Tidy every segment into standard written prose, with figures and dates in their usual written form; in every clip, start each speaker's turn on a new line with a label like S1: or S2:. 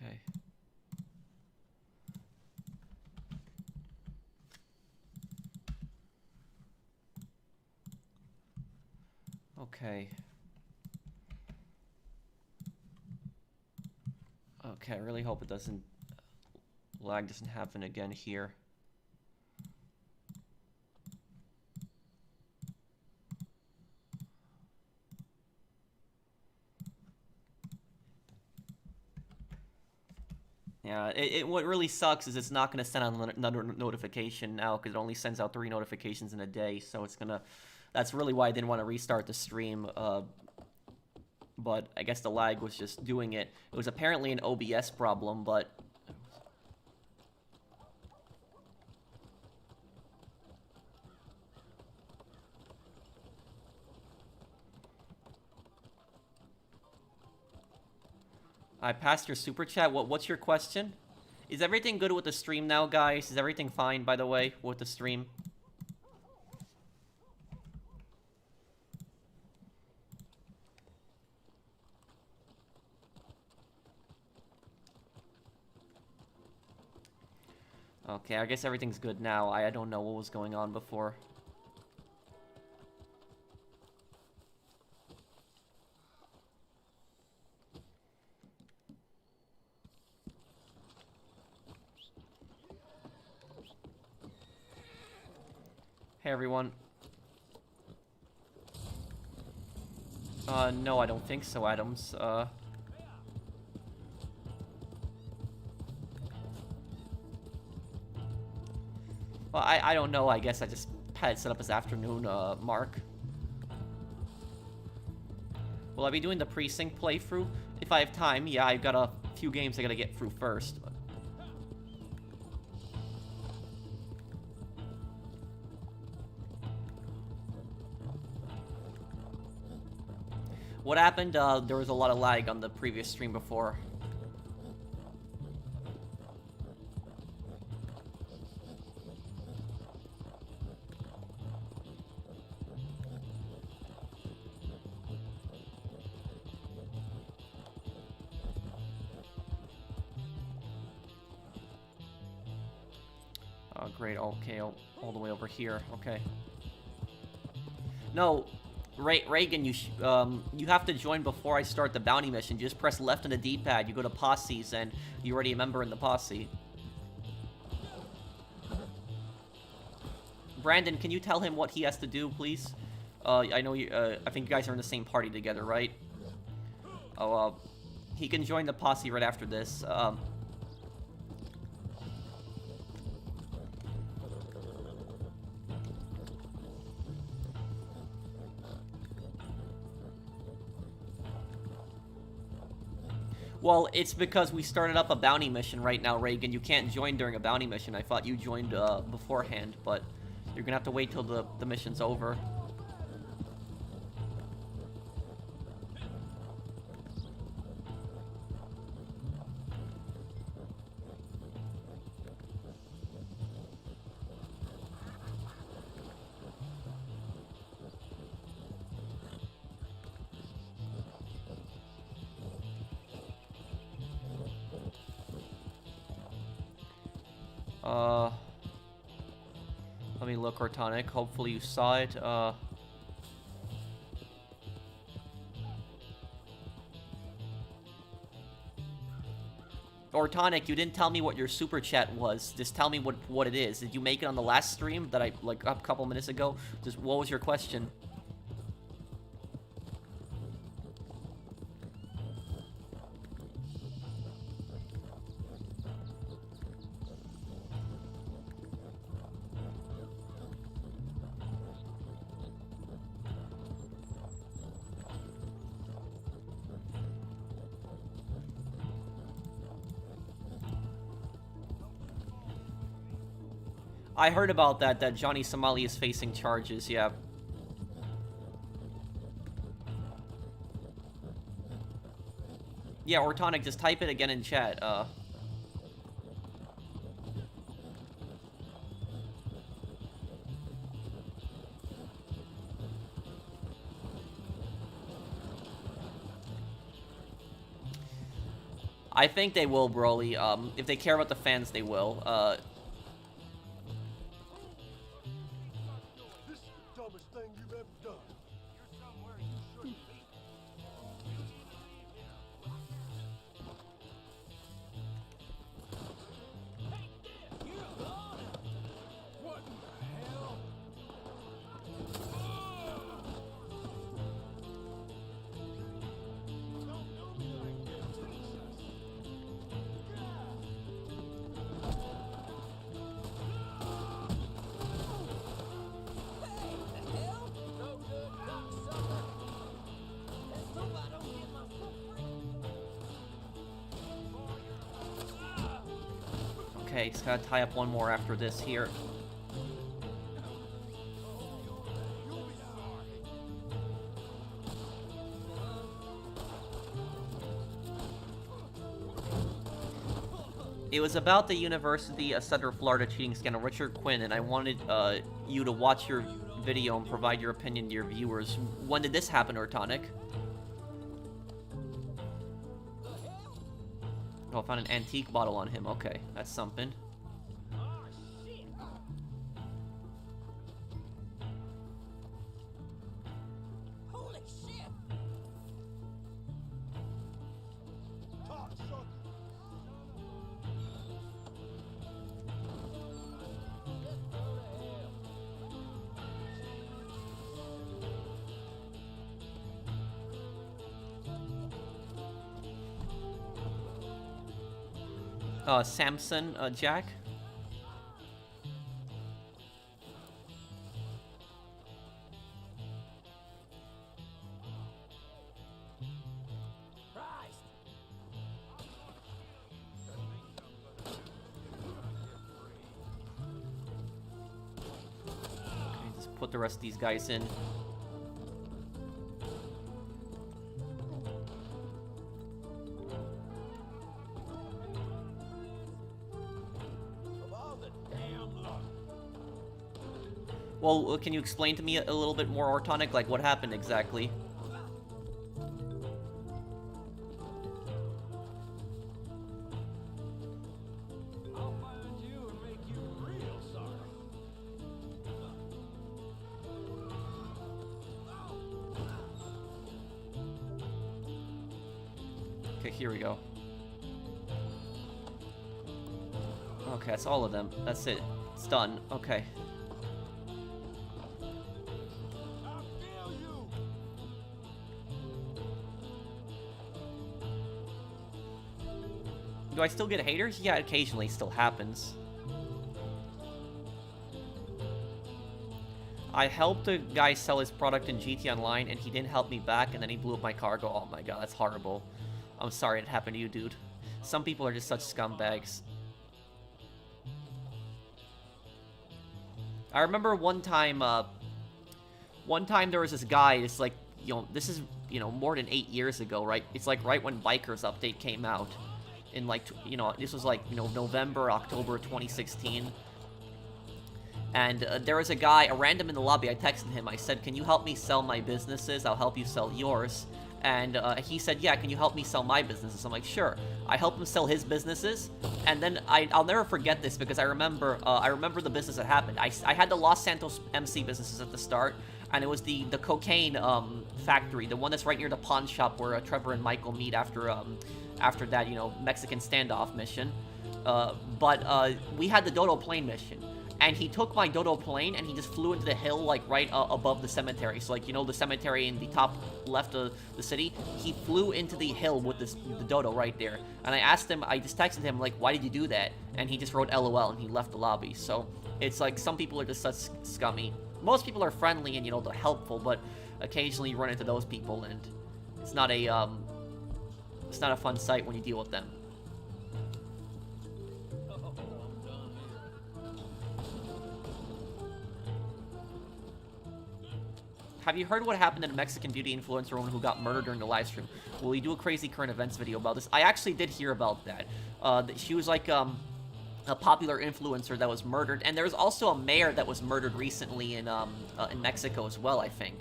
S1: Okay. Okay. Okay, I really hope it doesn't... lag doesn't happen again here. Yeah, what really sucks is it's not going to send out another notification now because it only sends out 3 notifications in a day. So it's going to... That's really why I didn't want to restart the stream. But I guess the lag was just doing it. It was apparently an OBS problem, but... I passed your super chat. What's your question? Is everything good with the stream now, guys? Is everything fine, by the way, with the stream? Okay, I guess everything's good now. I don't know what was going on before. Hey, everyone. No, I don't think so, Adams. Well, I don't know. I guess I just had it set up as afternoon, Mark. Will I be doing the precinct playthrough? If I have time, yeah, I've got a few games I gotta get through first. But... What happened? There was a lot of lag on the previous stream before. Oh, great. Okay, all the way over here. Okay. No, Reagan, you have to join before I start the bounty mission. You just press left on the D-pad. You go to posses, and you're already a member in the posse. Brandon, can you tell him what he has to do, please? I know you. I think you guys are in the same party together, right? Oh, he can join the posse right after this. Well, it's because we started up a bounty mission right now, Reagan. You can't join during a bounty mission. I thought you joined beforehand, but you're gonna have to wait till the mission's over. Let me look, Ortonic. Hopefully you saw it. Ortonic, you didn't tell me what your super chat was. Just tell me what it is. Did you make it on the last stream that I, like, a couple minutes ago? Just, what was your question? I heard about that Johnny Somali is facing charges, yeah. Yeah, Ortonic, just type it again in chat, I think they will, Broly. If they care about the fans, they will.
S2: This is the dumbest thing you've ever done. You're somewhere you shouldn't be. What in the hell? Don't do me like this, Jesus.
S1: Okay, just gotta tie up one more after this here. It was about the University of Central Florida cheating scandal, Richard Quinn, and I wanted you to watch your video and provide your opinion to your viewers. When did this happen, Ortonic? Oh, I found an antique bottle on him. Okay, that's something.
S3: Holy shit!
S2: Cocksucker.
S1: Samson, Jack?
S3: Christ!
S1: Okay, just put the rest of these guys in.
S2: Of all the damn luck.
S1: Well, can you explain to me a little bit more, Ortonic? Like, what happened exactly?
S2: I'll find you and make you real sorry.
S1: Okay, here we go. Okay, that's all of them. That's it. It's done. Okay.
S2: How dare you?
S1: Do I still get haters? Yeah, occasionally still happens. I helped a guy sell his product in GT Online, and he didn't help me back, and then he blew up my cargo. Oh my god, that's horrible. I'm sorry it happened to you, dude. Some people are just such scumbags. I remember one time there was this guy, it's like, you know, this is, you know, more than 8 years ago, right? It's like right when Bikers Update came out. In like, you know, this was like, you know, November, October 2016. And there was a guy, a random in the lobby, I texted him, I said, can you help me sell my businesses? I'll help you sell yours. And he said, yeah, can you help me sell my businesses? I'm like, sure. I helped him sell his businesses, and then I'll never forget this because I remember the business that happened. I had the Los Santos MC businesses at the start, and it was the cocaine factory, the one that's right near the pawn shop where Trevor and Michael meet after that, you know, Mexican standoff mission. But we had the Dodo plane mission. And he took my Dodo plane and he just flew into the hill, like, right above the cemetery. So, like, you know, the cemetery in the top left of the city? He flew into the hill with the Dodo right there. And I asked him, I just texted him, like, why did you do that? And he just wrote LOL and he left the lobby. So, it's like, some people are just such scummy. Most people are friendly and, you know, they're helpful, but occasionally you run into those people and it's not a fun sight when you deal with them. Have you heard what happened to the Mexican beauty influencer woman who got murdered during the live stream? Will we do a crazy current events video about this? I actually did hear about that. She was like a popular influencer that was murdered, and there was also a mayor that was murdered recently in Mexico as well, I think.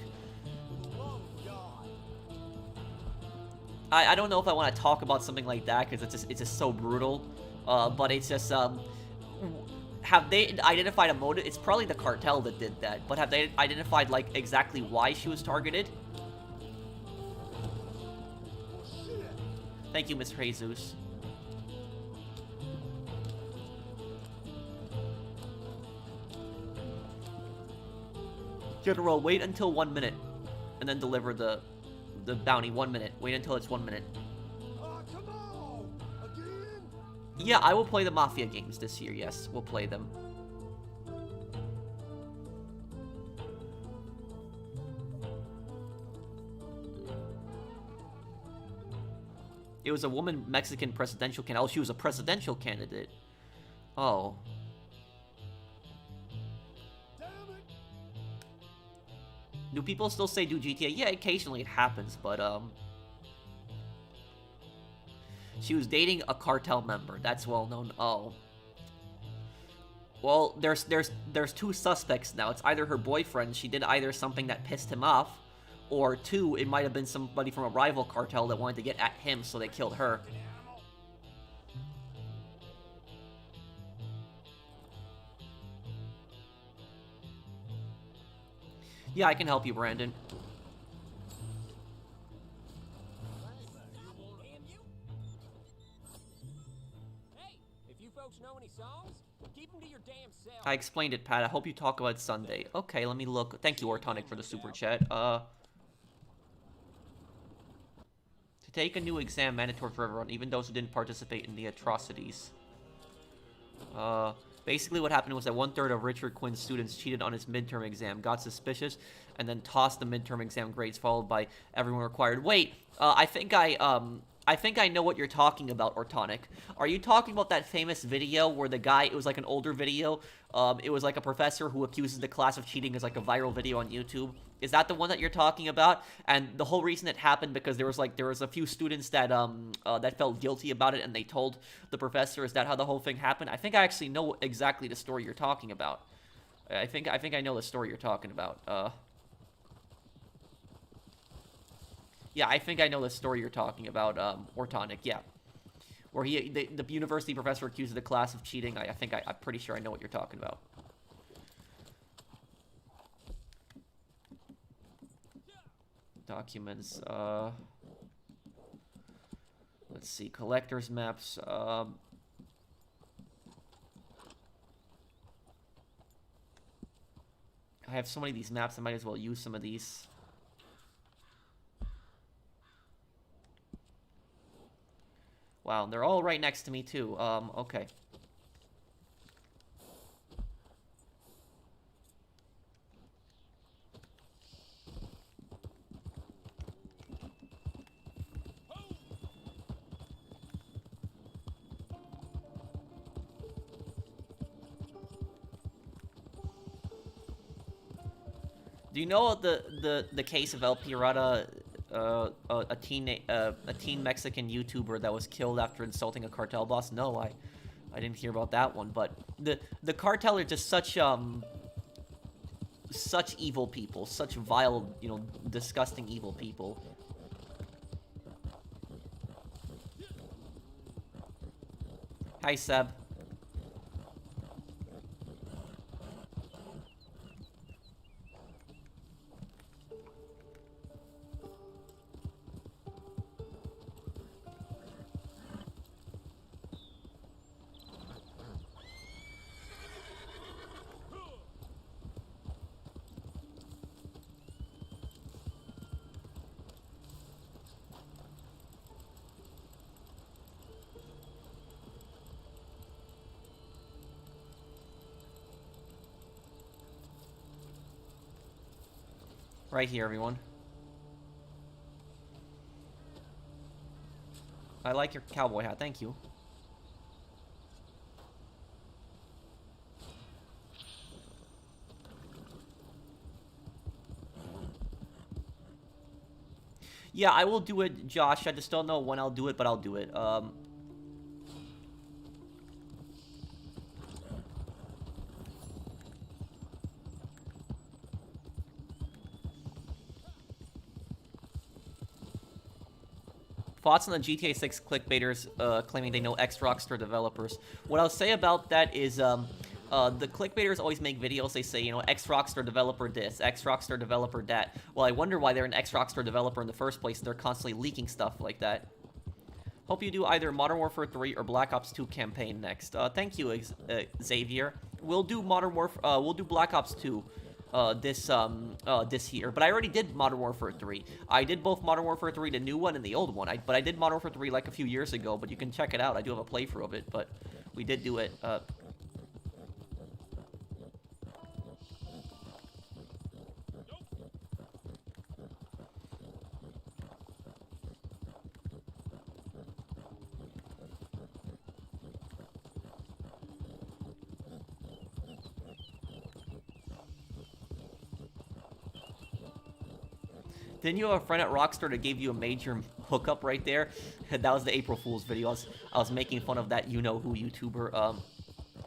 S1: I don't know if I want to talk about something like that because it's just so brutal. But it's just have they identified a motive? It's probably the cartel that did that, but have they identified like exactly why she was targeted? Thank you, Mr. Jesus. General, wait until 1 minute, and then deliver the bounty. 1 minute. Wait until it's 1 minute.
S2: Come on! Again?
S1: Yeah, I will play the Mafia games this year. Yes, we'll play them. It was a woman Mexican presidential candidate. Oh, she was a presidential candidate. Oh. Do people still say do GTA? Yeah, occasionally it happens, but she was dating a cartel member. That's well known. Oh. Well, there's two suspects now. It's either her boyfriend. She did either something that pissed him off, or two, it might have been somebody from a rival cartel that wanted to get at him, so they killed her. Yeah, I can help you, Brandon.
S4: Hey, if you folks know any songs, keep them to your damn self.
S1: I explained it, Pat. I hope you talk about it Sunday. Okay, let me look. Thank you, Ortonic, for the super chat. To take a new exam mandatory for everyone, even those who didn't participate in the atrocities. Basically what happened was that 1/3 of Richard Quinn's students cheated on his midterm exam, got suspicious, and then tossed the midterm exam grades, followed by everyone required. Wait, I think I know what you're talking about, Ortonic. Are you talking about that famous video where the guy, it was like an older video, it was like a professor who accuses the class of cheating as like a viral video on YouTube? Is that the one that you're talking about? And the whole reason it happened because there was a few students that that felt guilty about it and they told the professor. Is that how the whole thing happened? I think I actually know exactly the story you're talking about. I think I know the story you're talking about. Yeah, I think I know the story you're talking about, Ortonic, yeah. Where the university professor accused the class of cheating. I'm pretty sure I know what you're talking about. Documents, let's see, collector's maps, I have so many of these maps, I might as well use some of these. Wow, they're all right next to me, too. Okay. Do you know the case of El Pirata, a teen Mexican YouTuber that was killed after insulting a cartel boss? No, I didn't hear about that one. But the cartel are just such evil people, such vile, disgusting evil people. Hi, Seb. Right here, everyone. I like your cowboy hat, thank you. Yeah, I will do it, Josh. I just don't know when I'll do it, but I'll do it. Thoughts on the GTA 6 clickbaiters claiming they know ex-Rockstar developers. What I'll say about that is the clickbaiters always make videos. They say, you know, ex-Rockstar developer this, ex-Rockstar developer that. Well, I wonder why they're an ex-Rockstar developer in the first place. They're constantly leaking stuff like that. Hope you do either Modern Warfare 3 or Black Ops 2 campaign next. Thank you, Xavier. We'll do we'll do Black Ops 2 this year. But I already did Modern Warfare 3. I did both Modern Warfare 3, the new one, and the old one. But I did Modern Warfare 3 like a few years ago, but you can check it out. I do have a playthrough of it, but we did do it. Didn't you have a friend at Rockstar that gave you a major hookup right there? That was the April Fool's video. I was making fun of that you-know-who YouTuber.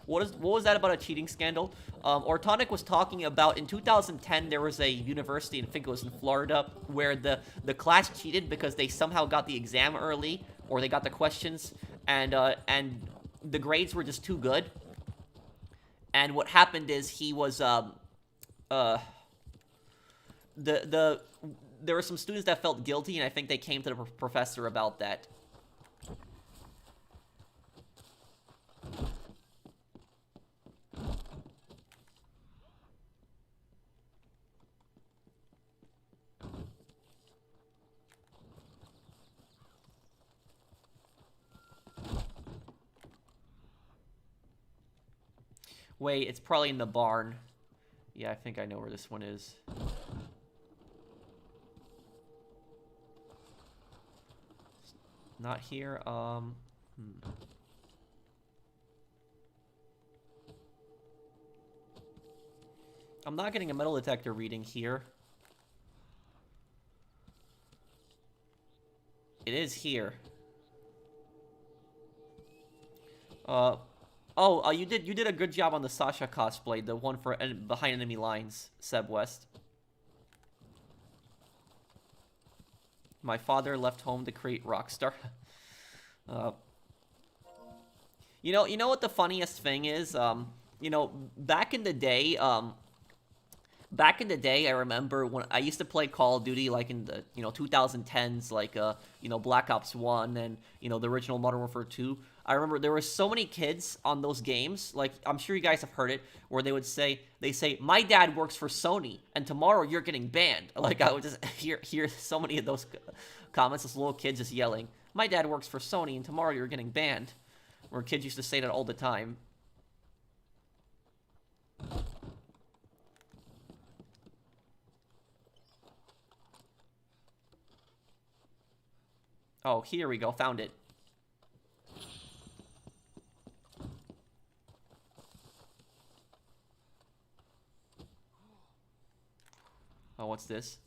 S1: What was that about a cheating scandal? Ortonic was talking about, in 2010, there was a university, and I think it was in Florida, where the class cheated because they somehow got the exam early, or they got the questions, and the grades were just too good. And what happened is he was, there were some students that felt guilty, and I think they came to the professor about that. Wait, it's probably in the barn. Yeah, I think I know where this one is. Not here. I'm not getting a metal detector reading here. It is here. You did a good job on the Sasha cosplay, the one for behind enemy lines, Seb West. My father left home to create Rockstar. You know what the funniest thing is? You know, back in the day, I remember when I used to play Call of Duty, like in the 2010s, like Black Ops 1 and the original Modern Warfare 2. I remember there were so many kids on those games, like I'm sure you guys have heard it, where they say, my dad works for Sony and tomorrow you're getting banned. Like I would just hear so many of those comments, those little kids just yelling, my dad works for Sony and tomorrow you're getting banned. Where kids used to say that all the time. Oh, here we go, found it. Oh, what's this?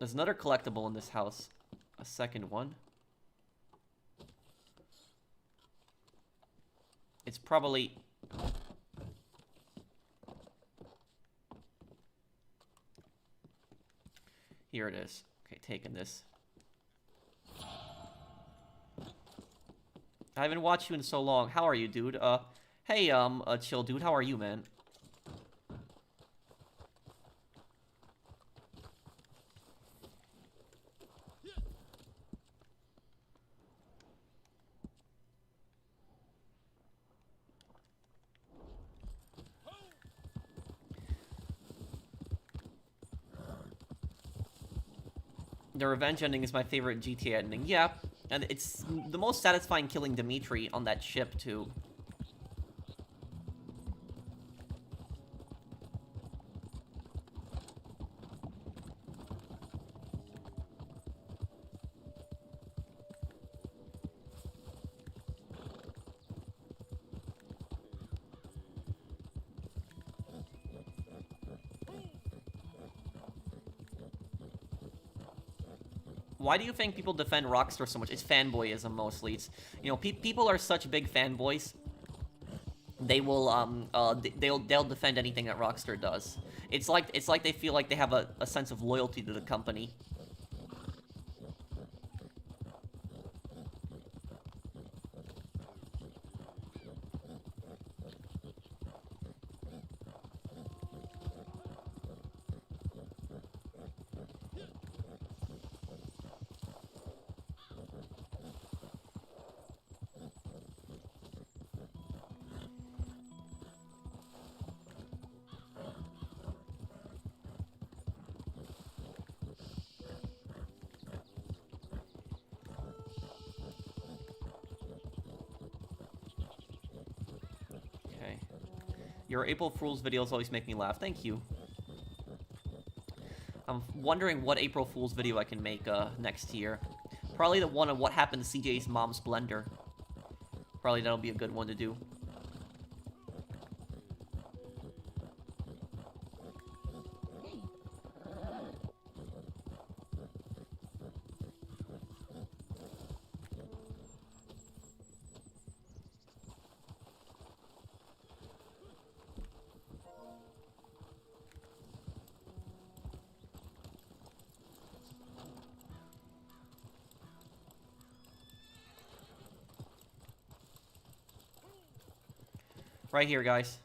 S1: There's another collectible in this house. A second one. It's probably... Here it is. Okay, taking this. I haven't watched you in so long. How are you, dude? Hey, chill, dude. How are you, man? The revenge ending is my favorite GTA ending. Yeah, and it's the most satisfying killing Dimitri on that ship, too. Why do you think people defend Rockstar so much? It's fanboyism, mostly. It's, people are such big fanboys they will they'll defend anything that Rockstar does. It's like they feel like they have a sense of loyalty to the company. Your April Fool's videos always make me laugh. Thank you. I'm wondering what April Fool's video I can make next year. Probably the one on what happened to CJ's mom's blender. Probably that'll be a good one to do. Right here, guys.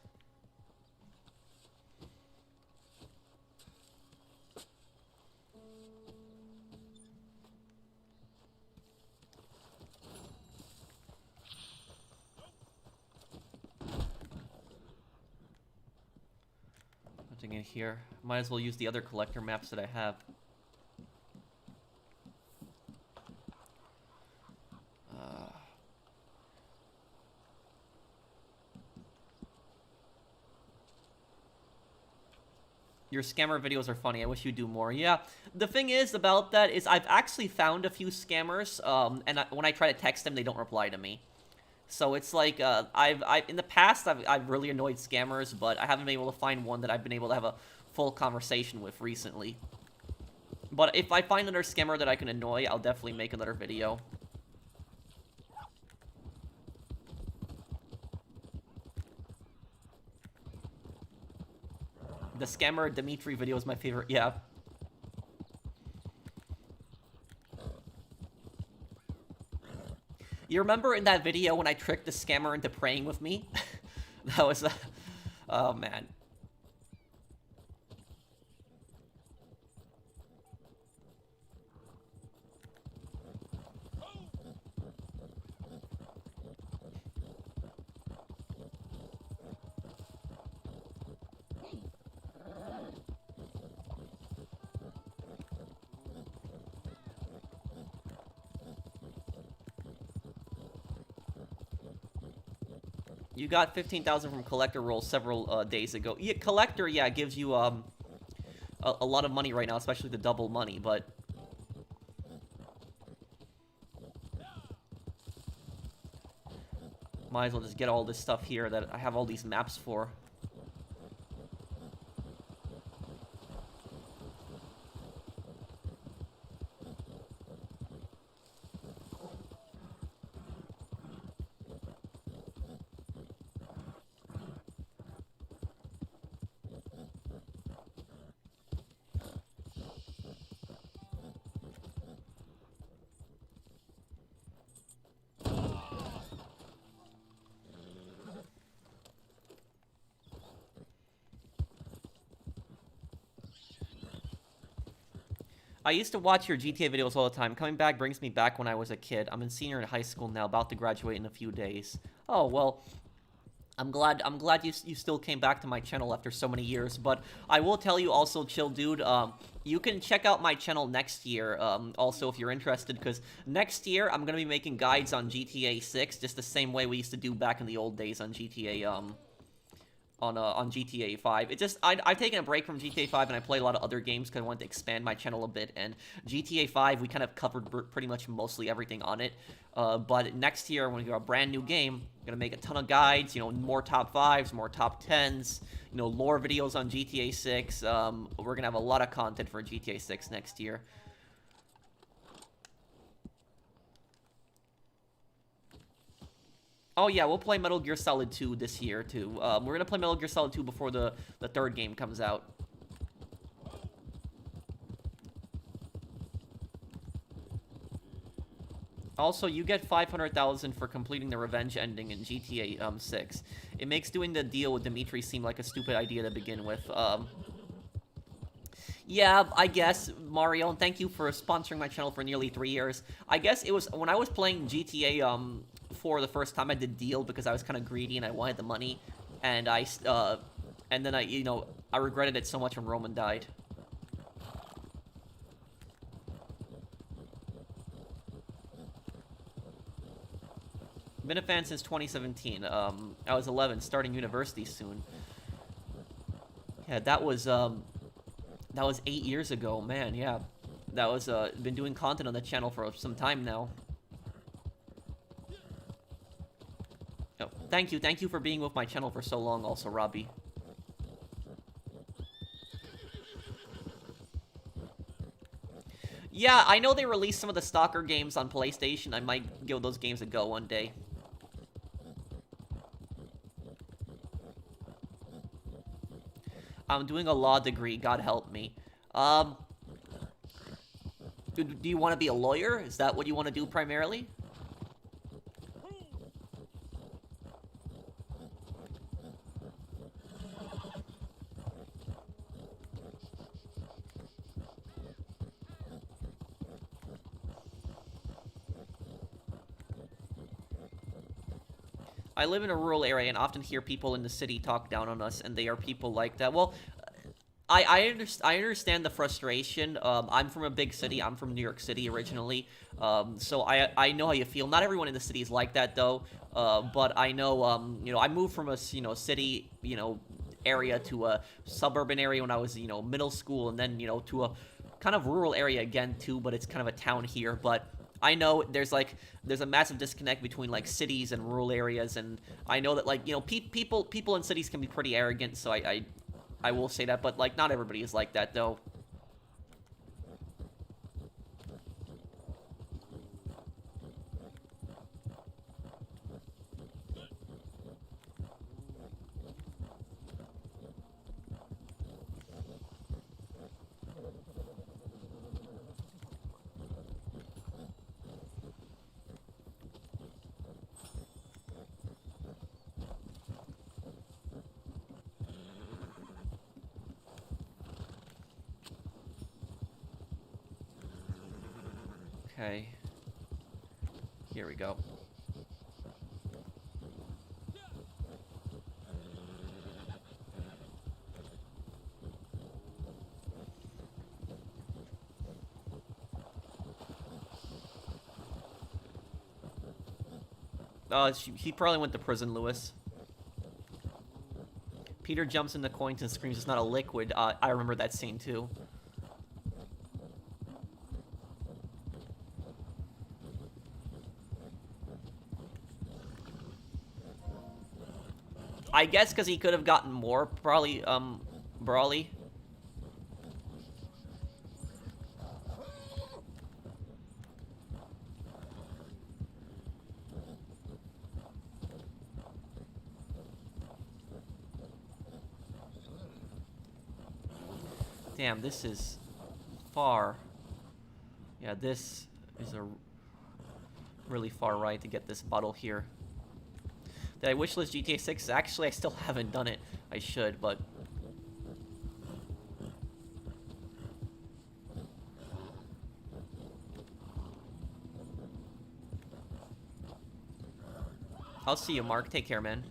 S1: Nothing in here. Might as well use the other collector maps that I have. Your scammer videos are funny. I wish you'd do more. Yeah, the thing is about that is I've actually found a few scammers, and when I try to text them, they don't reply to me. So it's like, I've in the past, I've really annoyed scammers, but I haven't been able to find one that I've been able to have a full conversation with recently. But if I find another scammer that I can annoy, I'll definitely make another video. The scammer Dimitri video is my favorite. Yeah. You remember in that video when I tricked the scammer into praying with me? That was... oh, man. You got 15,000 from Collector Roll several days ago. Yeah, Collector, yeah, gives you a lot of money right now, especially the double money, but... might as well just get all this stuff here that I have all these maps for. I used to watch your GTA videos all the time. Coming back brings me back when I was a kid. I'm a senior in high school now, about to graduate in a few days. Oh, well, I'm glad you still came back to my channel after so many years. But I will tell you also, Chill Dude, you can check out my channel next year, also, if you're interested, because next year I'm going to be making guides on GTA 6, just the same way we used to do back in the old days on GTA, on GTA 5. It just, I've taken a break from GTA 5 and I played a lot of other games because I wanted to expand my channel a bit, and GTA 5, we kind of covered pretty much mostly everything on it, but next year, when we got a brand new game, I'm gonna make a ton of guides, you know, more top 5s, more top 10s, you know, lore videos on GTA 6, we're gonna have a lot of content for GTA 6 next year. Oh yeah, we'll play Metal Gear Solid 2 this year too. We're gonna play Metal Gear Solid 2 before the third game comes out. Also, you get 500,000 for completing the revenge ending in GTA 6. It makes doing the deal with Dimitri seem like a stupid idea to begin with. Yeah, I guess, Mario, and thank you for sponsoring my channel for nearly 3 years. I guess it was when I was playing GTA 4 the first time I did deal because I was kind of greedy and I wanted the money, and and then I regretted it so much when Roman died. Been a fan since 2017. I was 11, starting university soon. Yeah, that was 8 years ago, man. Yeah, that was been doing content on the channel for some time now. Oh, thank you for being with my channel for so long, also, Robbie. Yeah, I know they released some of the Stalker games on PlayStation. I might give those games a go one day. I'm doing a law degree, God help me. Do you want to be a lawyer? Is that what you want to do primarily? I live in a rural area and often hear people in the city talk down on us, and they are people like that. Well, I understand the frustration. I'm from a big city. I'm from New York City originally, so I know how you feel. Not everyone in the city is like that though. But I know I moved from a city area to a suburban area when I was middle school, and then to a kind of rural area again too. But it's kind of a town here. But I know there's a massive disconnect between like cities and rural areas, and I know that people in cities can be pretty arrogant. So I will say that, but like not everybody is like that though. Okay. Here we go. He probably went to prison, Lewis. Peter jumps in the coins and screams, "It's not a liquid." I remember that scene too. I guess because he could have gotten more, probably, Brawly. Damn, this is far. Yeah, this is a really far ride to get this bottle here. Did I wishlist GTA 6? Actually, I still haven't done it. I should, but... I'll see you, Mark. Take care, man.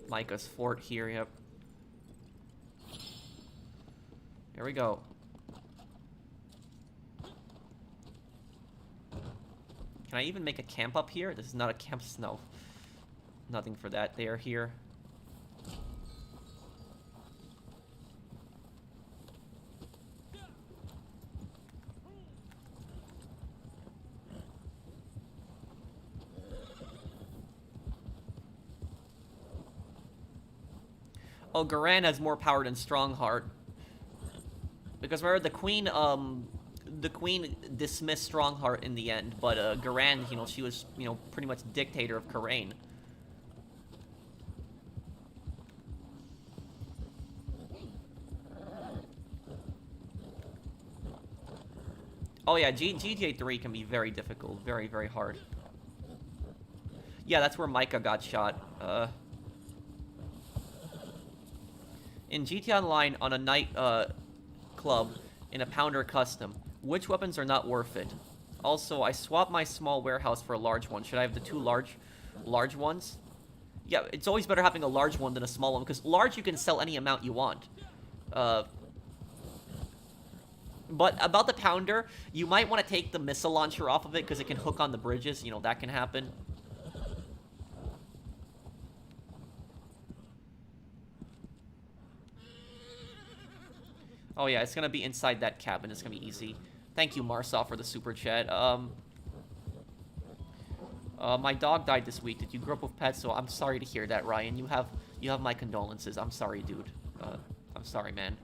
S1: Micah's fort here, yep. Here we go. Can I even make a camp up here? This is not a camp. No. Nothing for that. They are here. Oh, Garan has more power than Strongheart. Because remember, the queen dismissed Strongheart in the end, but Garan, you know, she was, you know, pretty much dictator of Karain. Oh yeah, GTA 3 can be very difficult, very, very hard. Yeah, that's where Micah got shot. In GTA Online, on a night club, in a Pounder Custom, which weapons are not worth it? Also, I swapped my small warehouse for a large one. Should I have the two large ones? Yeah, it's always better having a large one than a small one, because large you can sell any amount you want. But about the Pounder, you might want to take the missile launcher off of it, because it can hook on the bridges. You know, that can happen. Oh yeah, it's gonna be inside that cabin. It's gonna be easy. Thank you, Marsaw, for the super chat. My dog died this week. Did you grow up with pets? So I'm sorry to hear that, Ryan. You have my condolences. I'm sorry, dude. I'm sorry, man.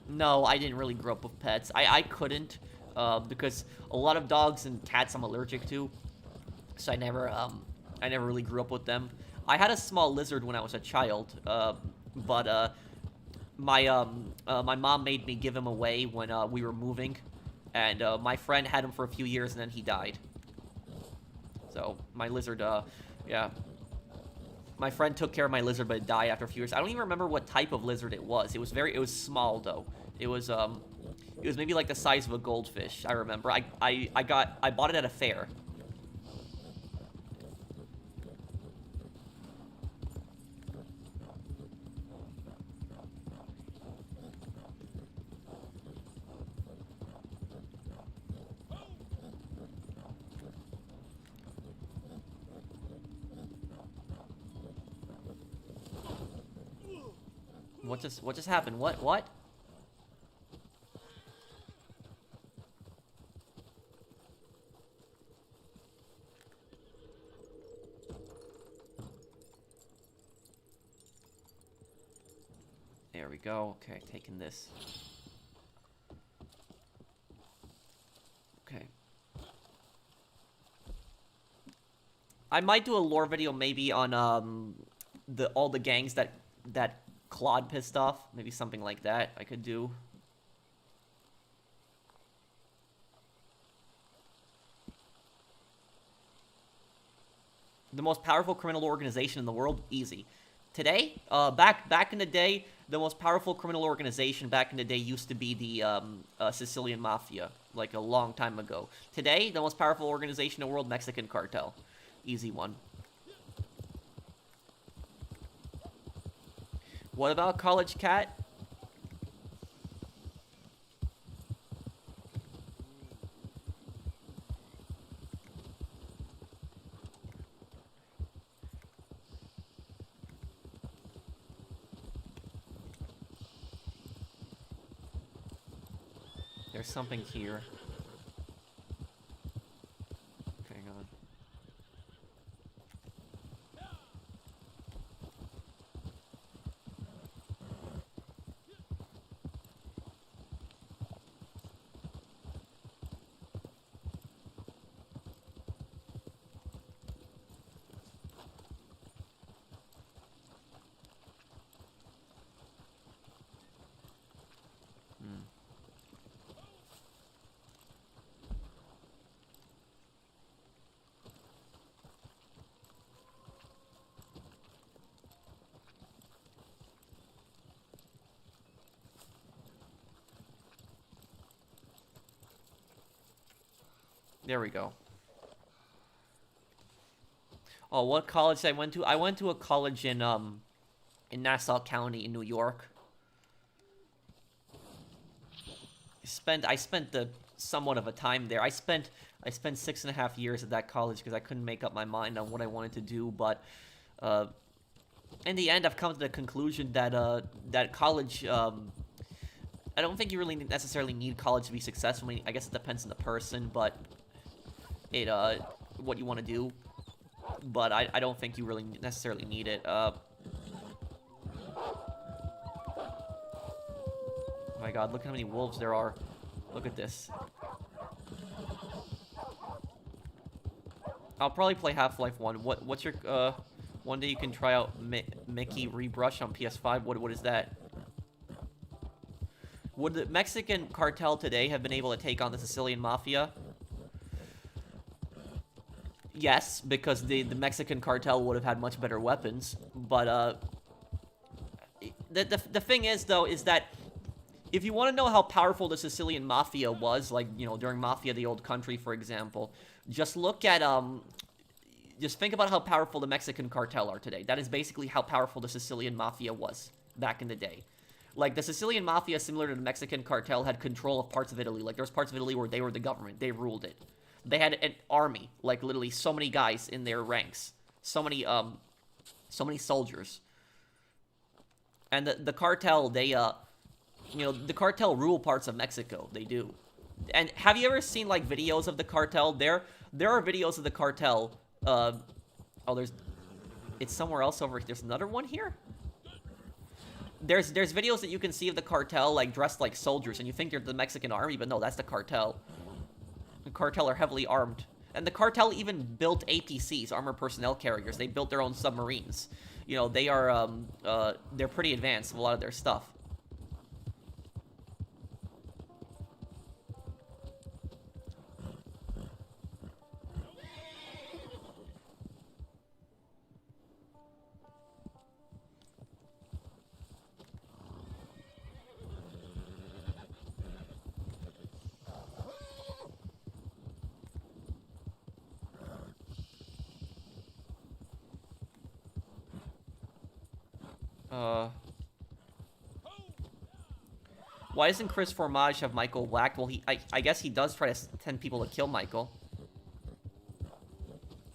S1: No, I didn't really grow up with pets. I couldn't, because a lot of dogs and cats I'm allergic to. So I never really grew up with them. I had a small lizard when I was a child, but my mom made me give him away when we were moving, and my friend had him for a few years and then he died. So my lizard, yeah, my friend took care of my lizard, but it died after a few years. I don't even remember what type of lizard it was. It was small though. It was maybe like the size of a goldfish. I remember. I bought it at a fair. What just happened? What? There we go. Okay, taking this. Okay. I might do a lore video maybe on all the gangs that Claude pissed off. Maybe something like that I could do. The most powerful criminal organization in the world? Easy. Today, back in the day, the most powerful criminal organization back in the day used to be the Sicilian Mafia, like a long time ago. Today, the most powerful organization in the world, Mexican Cartel. Easy one. What about College Cat? There's something here. Hang on. There we go. Oh, what college I went to? I went to a college in Nassau County in New York. I spent the somewhat of a time there. I spent 6.5 years at that college because I couldn't make up my mind on what I wanted to do. But in the end, I've come to the conclusion that that college. I don't think you really necessarily need college to be successful. I mean, I guess it depends on the person, but what you want to do. But I don't think you really necessarily need it. Oh my god, look how many wolves there are. Look at this. I'll probably play Half-Life 1. What's your, one day you can try out Mickey Rebrush on PS5. What is that? Would the Mexican cartel today have been able to take on the Sicilian Mafia? Yes, because the Mexican cartel would have had much better weapons. But, the thing is, though, is that if you want to know how powerful the Sicilian Mafia was, like, you know, during Mafia the Old Country, for example, just look at, just think about how powerful the Mexican cartel are today. That is basically how powerful the Sicilian Mafia was back in the day. Like, the Sicilian Mafia, similar to the Mexican cartel, had control of parts of Italy. Like, there was parts of Italy where they were the government. They ruled it. They had an army, like, literally so many guys in their ranks. So many soldiers. And the cartel, they, you know, the cartel rule parts of Mexico. They do. And have you ever seen, like, videos of the cartel? There are videos of the cartel. Oh, it's somewhere else over here. There's another one here? There's videos that you can see of the cartel, like, dressed like soldiers, and you think they're the Mexican army, but no, that's the cartel. The cartel are heavily armed. And the cartel even built APCs, armored personnel carriers. They built their own submarines. You know, they are, they're pretty advanced with a lot of their stuff. Why doesn't Chris Formage have Michael whacked? Well, I guess he does try to send people to kill Michael.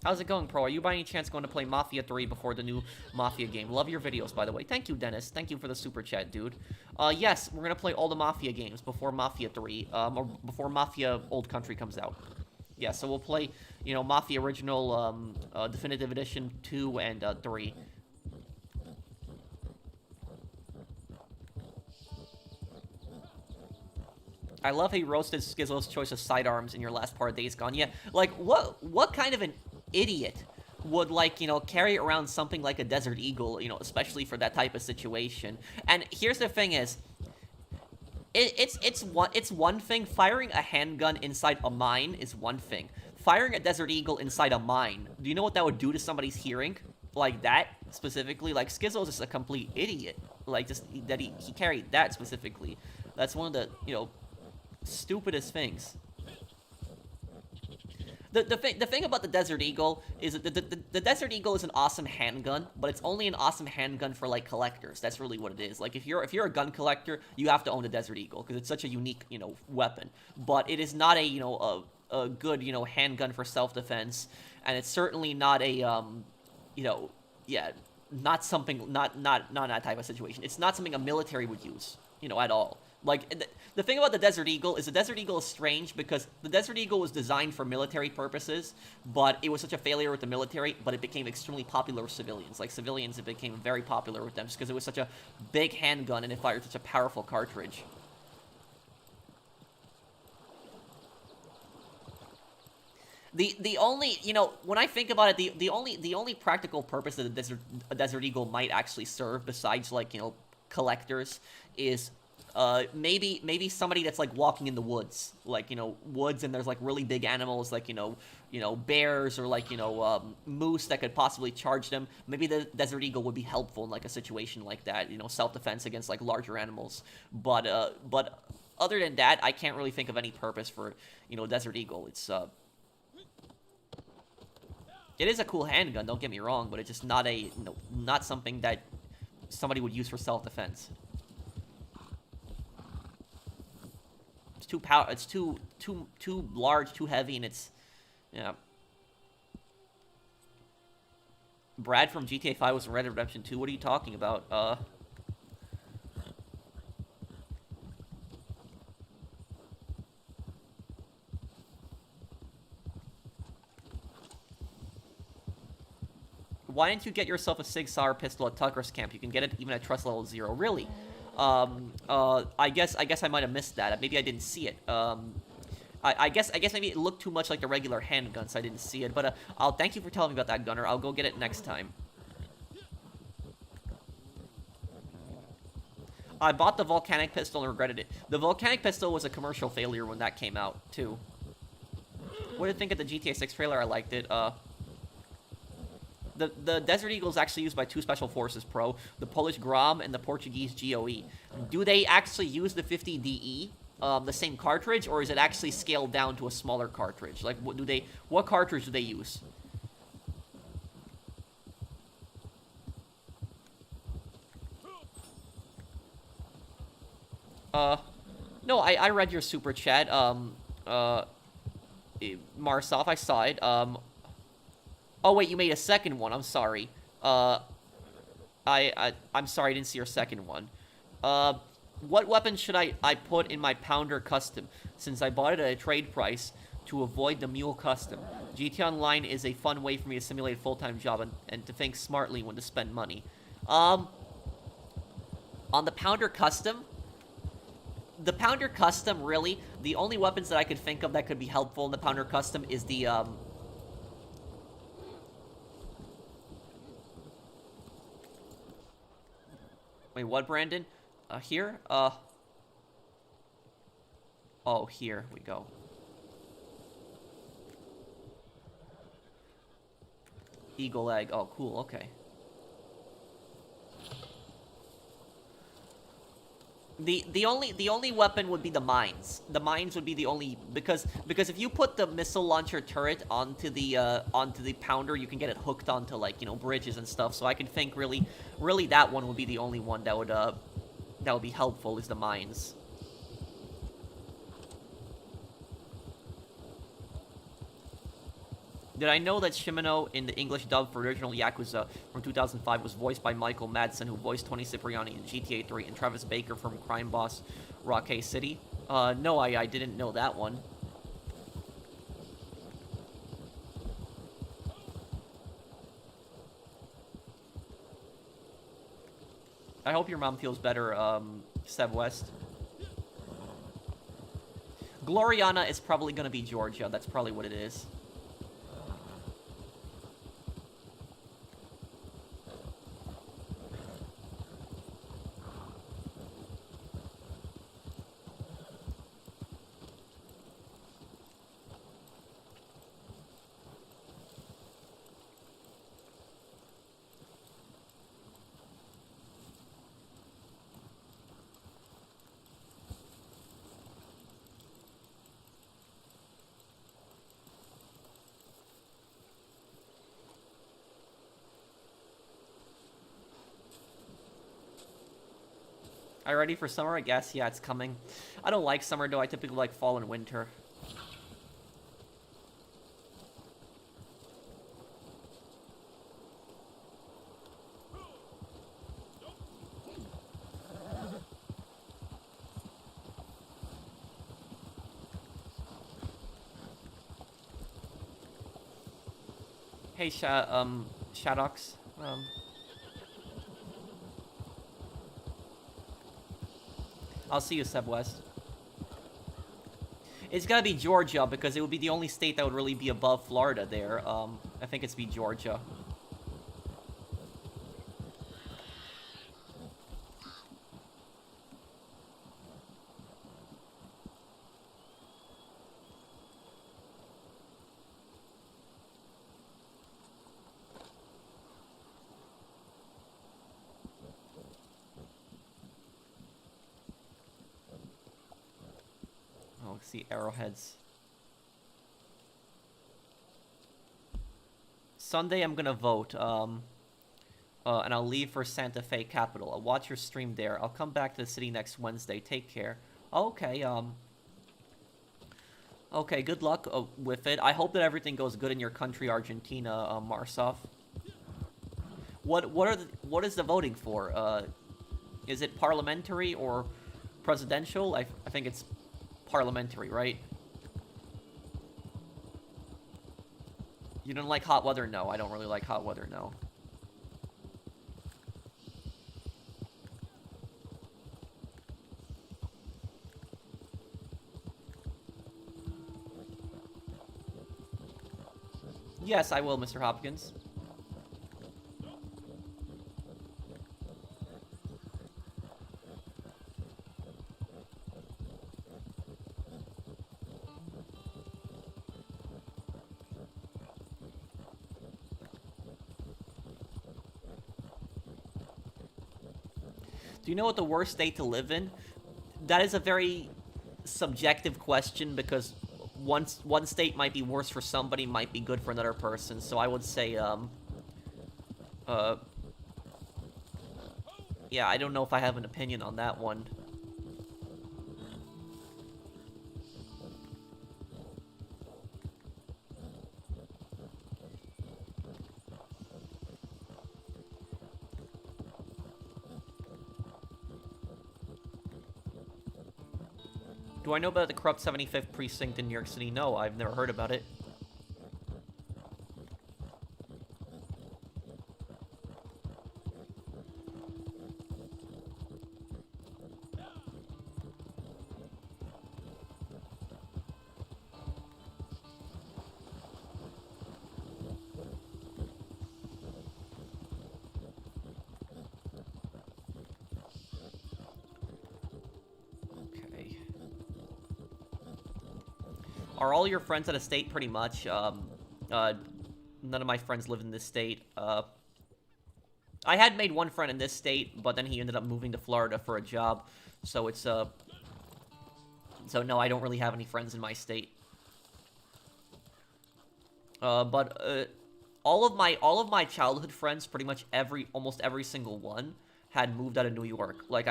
S1: How's it going, Pro? Are you by any chance going to play Mafia 3 before the new Mafia game? Love your videos, by the way. Thank you, Dennis. Thank you for the super chat, dude. Yes, we're going to play all the Mafia games before Mafia 3, or before Mafia Old Country comes out. Yeah, so we'll play, you know, Mafia Original, Definitive Edition 2 and 3. I love how you roasted Skizzo's choice of sidearms in your last part of Days Gone. Yeah, like, what kind of an idiot would, like, you know, carry around something like a Desert Eagle, you know, especially for that type of situation? And here's the thing is, it's one thing. Firing a handgun inside a mine is one thing. Firing a Desert Eagle inside a mine, do you know what that would do to somebody's hearing? Like that, specifically? Like, Skizzo's just a complete idiot. Like, just, that he carried that specifically. That's one of the, you know, stupidest things. The thing about the Desert Eagle is that the Desert Eagle is an awesome handgun, but it's only an awesome handgun for, like, collectors. That's really what it is. Like, if you're a gun collector, you have to own the Desert Eagle because it's such a unique, you know, weapon. But it is not a, you know, a good, you know, handgun for self-defense, and it's certainly not a you know, yeah, not something, not that type of situation. It's not something a military would use, you know, at all. Like, the thing about the Desert Eagle is strange because the Desert Eagle was designed for military purposes, but it was such a failure with the military, but it became extremely popular with civilians. Like, civilians, it became very popular with them just because it was such a big handgun and it fired such a powerful cartridge. The only, you know, when I think about it, the only practical purpose that a Desert Eagle might actually serve, besides, like, you know, collectors, is maybe somebody that's, like, walking in the woods, like, you know, woods, and there's, like, really big animals, like, you know, bears, or, like, you know, moose that could possibly charge them. Maybe the Desert Eagle would be helpful in, like, a situation like that, you know, self-defense against, like, larger animals. But other than that, I can't really think of any purpose for, you know, Desert Eagle. It is a cool handgun, don't get me wrong, but it's just not a, you know, not something that somebody would use for self-defense. It's It's too large, too heavy, and it's yeah. Brad from GTA 5 was in Red Dead Redemption 2. What are you talking about? Why didn't you get yourself a Sig Sauer pistol at Tucker's camp? You can get it even at trust level 0. Really? I guess I might have missed that. Maybe I didn't see it. I guess maybe it looked too much like the regular handgun, so I didn't see it. But I'll thank you for telling me about that, Gunner. I'll go get it next time. I bought the volcanic pistol and regretted it. The volcanic pistol was a commercial failure when that came out, too. What did you think of the GTA 6 trailer? I liked it. The Desert Eagle is actually used by 2 Special Forces Pro, the Polish Grom and the Portuguese GOE. Do they actually use the 50DE, the same cartridge, or is it actually scaled down to a smaller cartridge? Like, what cartridge do they use? No, I read your super chat. Marsoff, I saw it. Oh, wait, you made a second one. I'm sorry. I'm sorry I didn't see your second one. What weapon should I put in my Pounder Custom, since I bought it at a trade price to avoid the Mule Custom? GTA Online is a fun way for me to simulate a full-time job and to think smartly when to spend money. On the Pounder Custom, really, the only weapons that I could think of that could be helpful in the Pounder Custom is the, Wait, what, Brandon? Here? Oh, here we go. Eagle egg. Oh, cool, okay. The only weapon would be the mines. The mines would be the only, because if you put the missile launcher turret onto the Pounder, you can get it hooked onto, like, you know, bridges and stuff. So I can think really that one would be the only one that would be helpful, is the mines. Did I know that Shimano in the English dub for original Yakuza from 2005 was voiced by Michael Madsen, who voiced Tony Cipriani in GTA 3, and Travis Baker from Crime Boss Rockay City? No, I didn't know that one. I hope your mom feels better, Seb West. Gloriana is probably gonna be Georgia. That's probably what it is. Are you ready for summer? I guess. Yeah, it's coming. I don't like summer, though. I typically like fall and winter. Hey, Shadox. I'll see you, Seb West. It's gotta be Georgia, because it would be the only state that would really be above Florida there. I think it's be Georgia. See arrowheads. Sunday I'm gonna vote, and I'll leave for Santa Fe Capital. I'll watch your stream there. I'll come back to the city next Wednesday. Take care. Okay, Okay, good luck with it. I hope that everything goes good in your country, Argentina, Marsov. What is the voting for? Is it parliamentary or presidential? I think it's parliamentary, right? You don't like hot weather? No, I don't really like hot weather, no. Yes, I will, Mr. Hopkins. Do you know what the worst state to live in? That is a very subjective question because one state might be worse for somebody, might be good for another person. So I would say, yeah, I don't know if I have an opinion on that one. Do I know about the corrupt 75th precinct in New York City? No, I've never heard about it. Are all your friends out of state? Pretty much. None of my friends live in this state. I had made one friend in this state, but then he ended up moving to Florida for a job. So it's, so no, I don't really have any friends in my state. But all of my childhood friends, pretty much almost every single one, had moved out of New York. Like,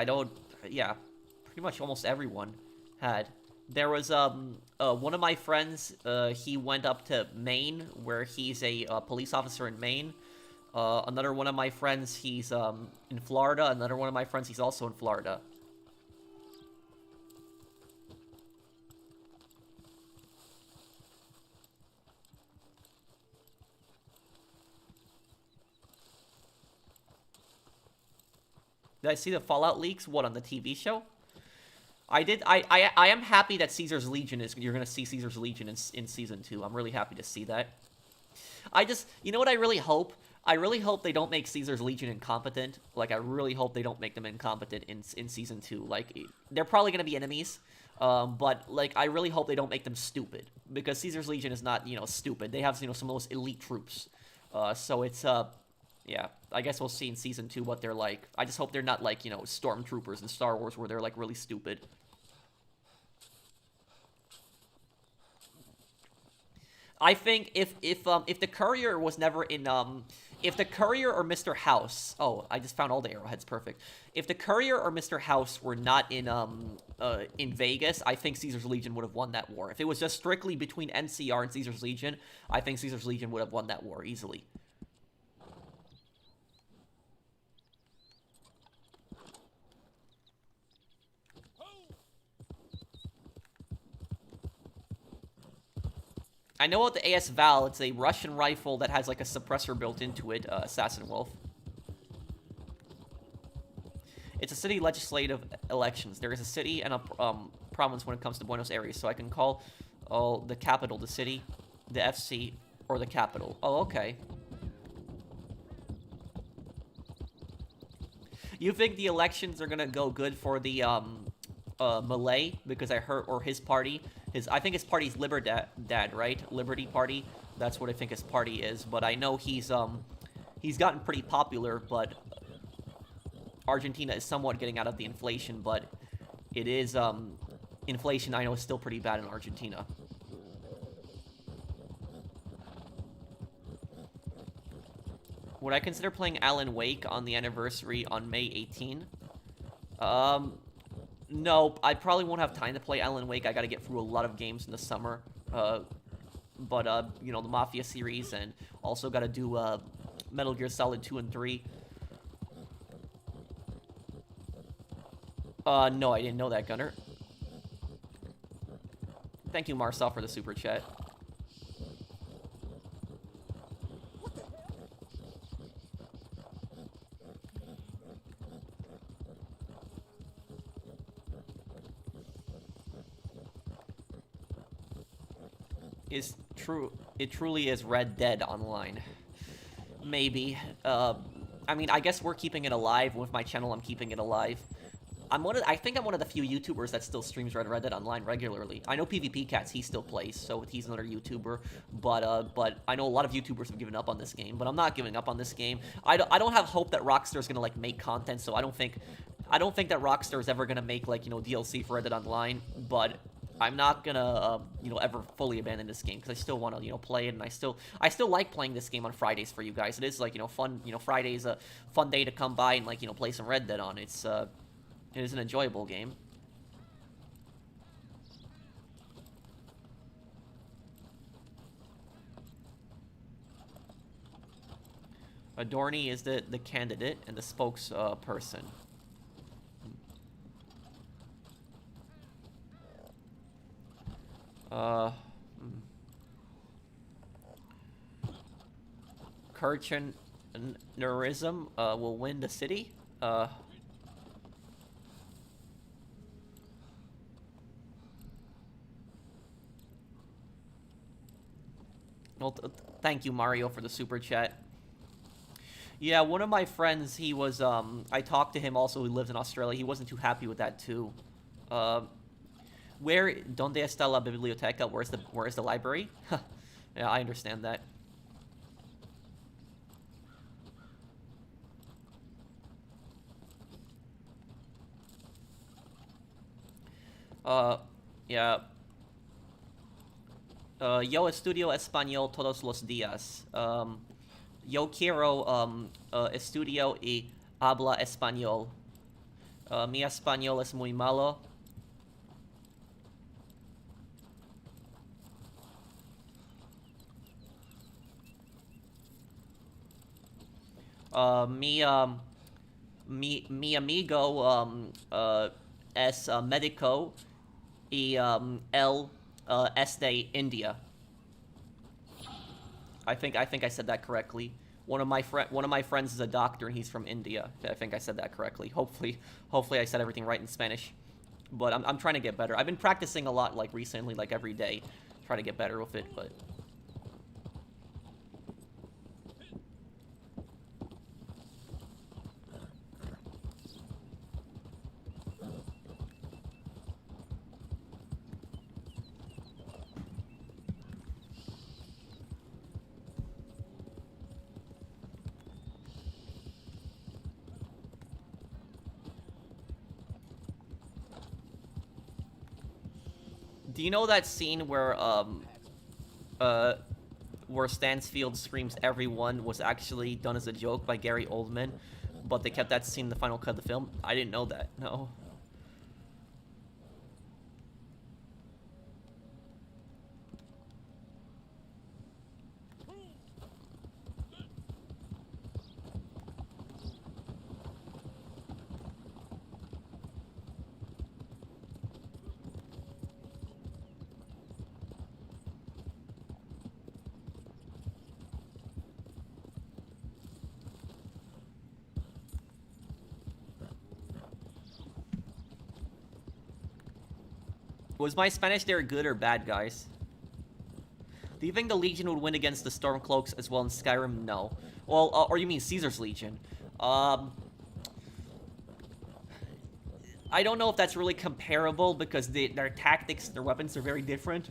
S1: yeah, pretty much almost everyone had. There was, one of my friends, he went up to Maine, where he's a police officer in Maine. Another one of my friends, he's, in Florida. Another one of my friends, he's also in Florida. Did I see the Fallout leaks? What, on the TV show? I am happy that Caesar's Legion you're gonna see Caesar's Legion in Season 2. I'm really happy to see that. You know what I really hope? I really hope they don't make Caesar's Legion incompetent. Like, I really hope they don't make them incompetent in Season 2. Like, they're probably gonna be enemies, but, like, I really hope they don't make them stupid. Because Caesar's Legion is not, stupid. They have, some of the most elite troops. So it's, yeah, I guess we'll see in Season 2 what they're like. I just hope they're not like, stormtroopers in Star Wars where they're, like, really stupid. I think if the courier was never in, if the courier or Mr. House... Oh, I just found all the arrowheads, perfect. If the courier or Mr. House were not in Vegas, I think Caesar's Legion would have won that war. If it was just strictly between NCR and Caesar's Legion, I think Caesar's Legion would have won that war easily. I know about the AS Val. It's a Russian rifle that has, like, a suppressor built into it, Assassin Wolf. It's a city legislative elections. There is a city and a province when it comes to Buenos Aires, so I can call the capital the city, the FC, or the capital. Oh, okay. You think the elections are gonna go good for the, Malay? Because I heard, or his party... I think his party's Liberdad, right? Liberty Party. That's what I think his party is. But I know he's gotten pretty popular, but Argentina is somewhat getting out of the inflation, but it is, inflation I know is still pretty bad in Argentina. Would I consider playing Alan Wake on the anniversary on May 18? No, I probably won't have time to play Alan Wake. I gotta get through a lot of games in the summer. You know, the Mafia series, and also got to do Metal Gear Solid 2 and 3. No, I didn't know that, Gunner. Thank you, Marcel, for the super chat. Is true. It truly is Red Dead Online. Maybe. I mean, I guess we're keeping it alive. With my channel, I'm keeping it alive. I think I'm one of the few YouTubers that still streams Red Dead Online regularly. I know PvP Cats, he still plays, so he's another YouTuber. But I know a lot of YouTubers have given up on this game, but I'm not giving up on this game. I don't have hope that Rockstar's gonna like make content, so I don't think that Rockstar is ever gonna make like, you know, DLC for Red Dead Online. But I'm not gonna you know, ever fully abandon this game, because I still want to, you know, play it, and I still like playing this game on Fridays for you guys. It is like, you know, fun. You know, Friday's a fun day to come by and like, you know, play some Red Dead on. It is an enjoyable game. Adorni is the candidate and the spokesperson. Kirchnerism will win the city. Well, thank you, Mario, for the super chat. Yeah, one of my friends, he was, I talked to him also, who lives in Australia. He wasn't too happy with that, too. Donde está la biblioteca? Where's the library? Yeah, I understand that. Yeah. Yo estudio español todos los días. Yo quiero estudio y habla español. Mi español es muy malo. Mi amigo es médico y él es de India. I think I said that correctly. One of my friends is a doctor and he's from India. I think I said that correctly. Hopefully I said everything right in Spanish. But I'm trying to get better. I've been practicing a lot, like recently, like every day, try to get better with it. But do you know that scene where Stansfield screams "everyone" was actually done as a joke by Gary Oldman, but they kept that scene in the final cut of the film? I didn't know that. No. Was my Spanish there good or bad, guys? Do you think the Legion would win against the Stormcloaks as well in Skyrim? No. Well, or you mean Caesar's Legion? I don't know if that's really comparable because their tactics, their weapons are very different.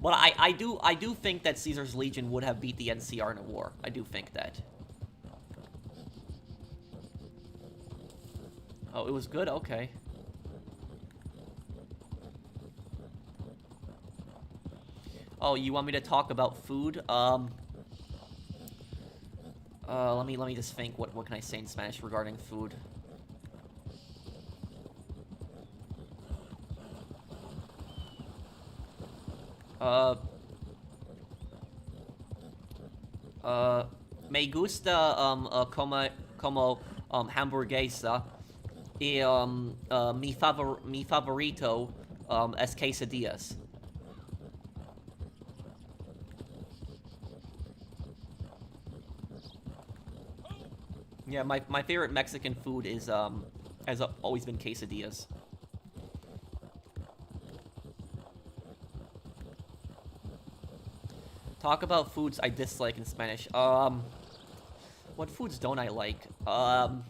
S1: But I do think that Caesar's Legion would have beat the NCR in a war. I do think that. Oh, it was good? Okay. Oh, you want me to talk about food? Let me just think. What can I say in Spanish regarding food? Uh, Me gusta como hamburguesa y mi favorito es quesadillas. Yeah, my favorite Mexican food is has always been quesadillas. Talk about foods I dislike in Spanish. What foods don't I like? I'd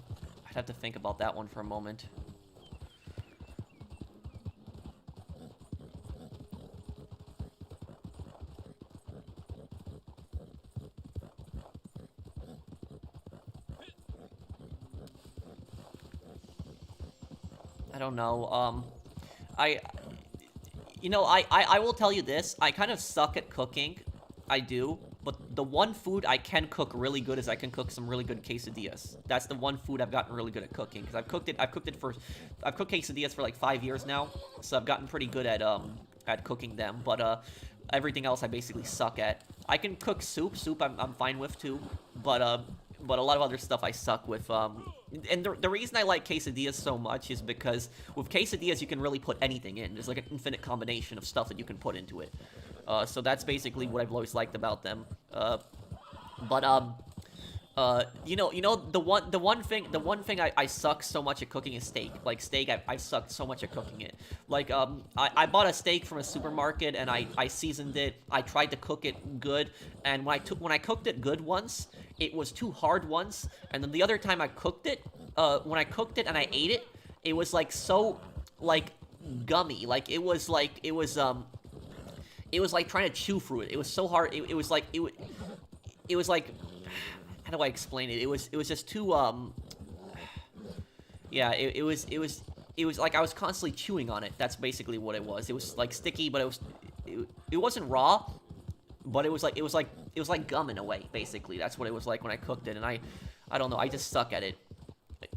S1: have to think about that one for a moment. I don't know. I will tell you this. I kind of suck at cooking. I do. But the one food I can cook really good is I can cook some really good quesadillas. That's the one food I've gotten really good at cooking. Because I've cooked quesadillas for like 5 years now. So I've gotten pretty good at cooking them. But, everything else I basically suck at. I can cook soup. Soup I'm fine with too. But a lot of other stuff I suck with. And the reason I like quesadillas so much is because with quesadillas you can really put anything in. There's like an infinite combination of stuff that you can put into it. So that's basically what I've always liked about them. The one thing I suck so much at cooking is steak. Like steak, I sucked so much at cooking it. Like I bought a steak from a supermarket and I seasoned it. I tried to cook it good, and when I cooked it good once, it was too hard once, and then the other time I cooked it, when I cooked it and I ate it, it was like so like gummy. Like it was like trying to chew through it. It was so hard. It was like how do I explain it? It was just too yeah, it was like I was constantly chewing on it. That's basically what it was. It was like sticky, but it wasn't raw, but it was like gum in a way, basically. That's what it was like when I cooked it, and I don't know, I just suck at it.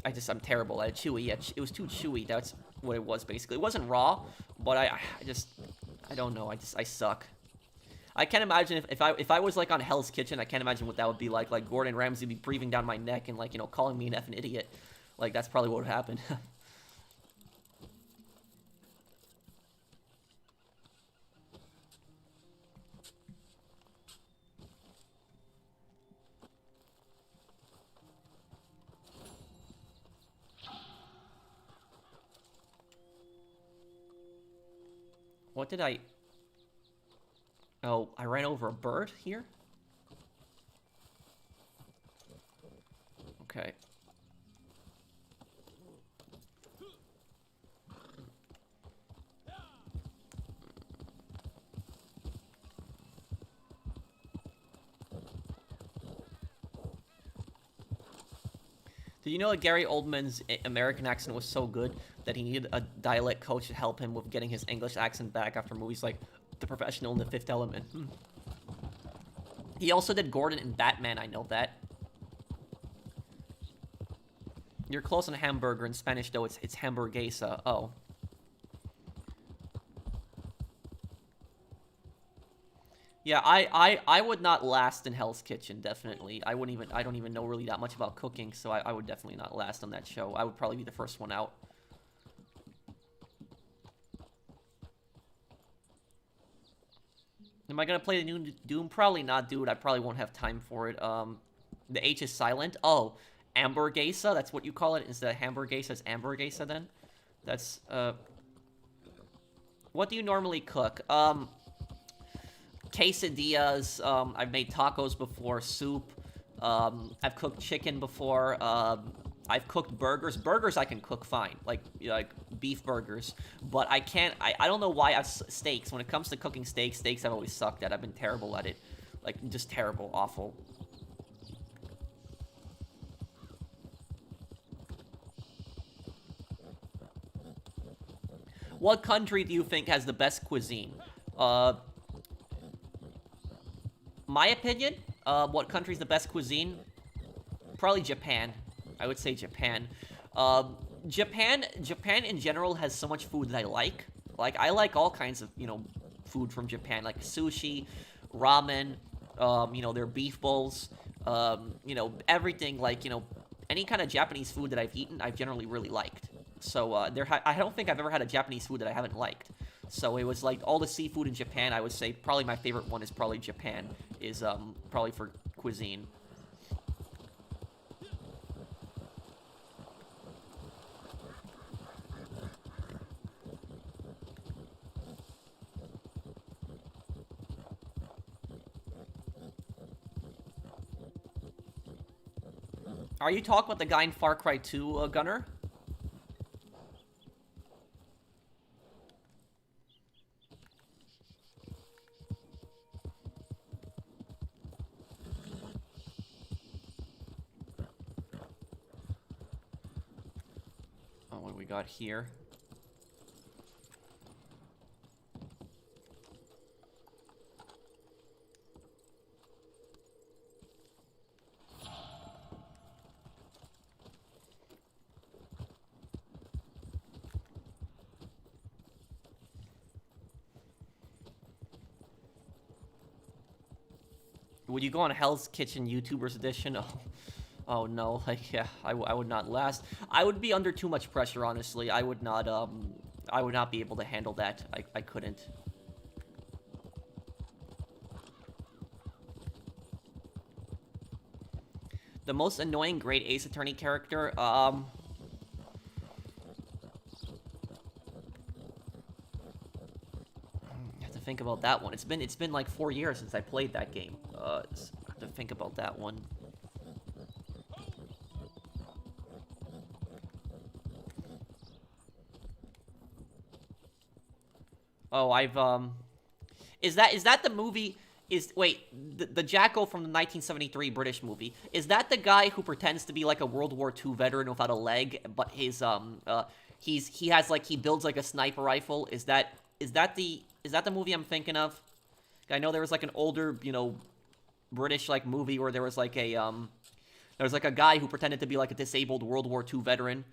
S1: I'm terrible at it. Chewy, yeah, it was too chewy. That's what it was, basically. It wasn't raw, but I don't know, I suck. I can't imagine if I was like on Hell's Kitchen, I can't imagine what that would be like. Like Gordon Ramsay would be breathing down my neck and like, calling me an effing idiot. Like that's probably what would happen. What did I... Oh, I ran over a bird here? Okay. Did you know that Gary Oldman's American accent was so good that he needed a dialect coach to help him with getting his English accent back after movies like The Professional and The Fifth Element? He also did Gordon in Batman, I know that. You're close on hamburger. In Spanish, though, it's hamburguesa. Oh. Yeah, I would not last in Hell's Kitchen, definitely. I don't even know really that much about cooking, so I would definitely not last on that show. I would probably be the first one out. Am I gonna play the new Doom? Probably not, dude. I probably won't have time for it. The H is silent. Oh, hamburguesa? That's what you call it? Instead of hamburguesa, it's hamburguesa then? That's, What do you normally cook? Quesadillas, I've made tacos before, soup, I've cooked chicken before, I've cooked burgers. Burgers I can cook fine, like beef burgers, but I can't, I don't know why. Steaks, when it comes to cooking steaks I've always sucked at. I've been terrible at it, like, just terrible, awful. What country do you think has the best cuisine? My opinion, what country's the best cuisine? Probably Japan. I would say Japan. Japan in general has so much food that I like. Like, I like all kinds of, food from Japan, like sushi, ramen, you know, their beef bowls, you know, everything, like, you know, any kind of Japanese food that I've eaten, I've generally really liked. So, I don't think I've ever had a Japanese food that I haven't liked. So it was like all the seafood in Japan, I would say probably my favorite one is probably Japan, is, probably for cuisine. Are you talking about the guy in Far Cry 2, Gunner? Oh, what do we got here? Would you go on Hell's Kitchen YouTubers edition? Oh, oh no, like, yeah, I would not last. I would be under too much pressure, honestly. I would not be able to handle that. I couldn't. The most annoying Great Ace Attorney character, think about that one. It's been like 4 years since I played that game. I have to think about that one. Oh, is that the movie? Wait, the Jacko from the 1973 British movie, is that the guy who pretends to be like a World War II veteran without a leg, but his he has like, he builds like a sniper rifle? Is that the movie I'm thinking of? I know there was like an older, you know, British like movie where there was like a guy who pretended to be like a disabled World War II veteran.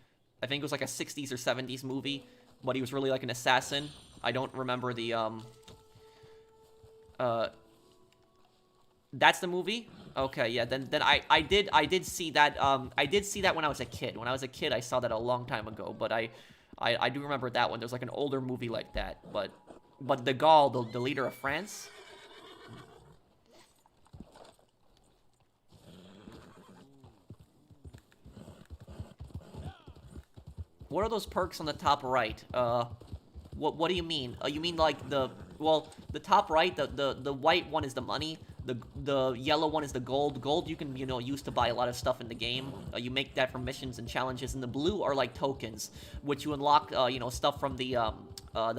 S1: I think it was like a 60s or 70s movie, but he was really like an assassin. I don't remember the that's the movie? Okay, yeah, then I did see that. I did see that when I was a kid. When I was a kid, I saw that a long time ago, but I do remember that one. There's like an older movie like that, but de Gaulle, the leader of France. What are those perks on the top right? What do you mean? You mean like the top right, the white one is the money. The yellow one is the gold. Gold you can, you know, use to buy a lot of stuff in the game. You make that from missions and challenges. And the blue are like tokens, which you unlock, you know, stuff from the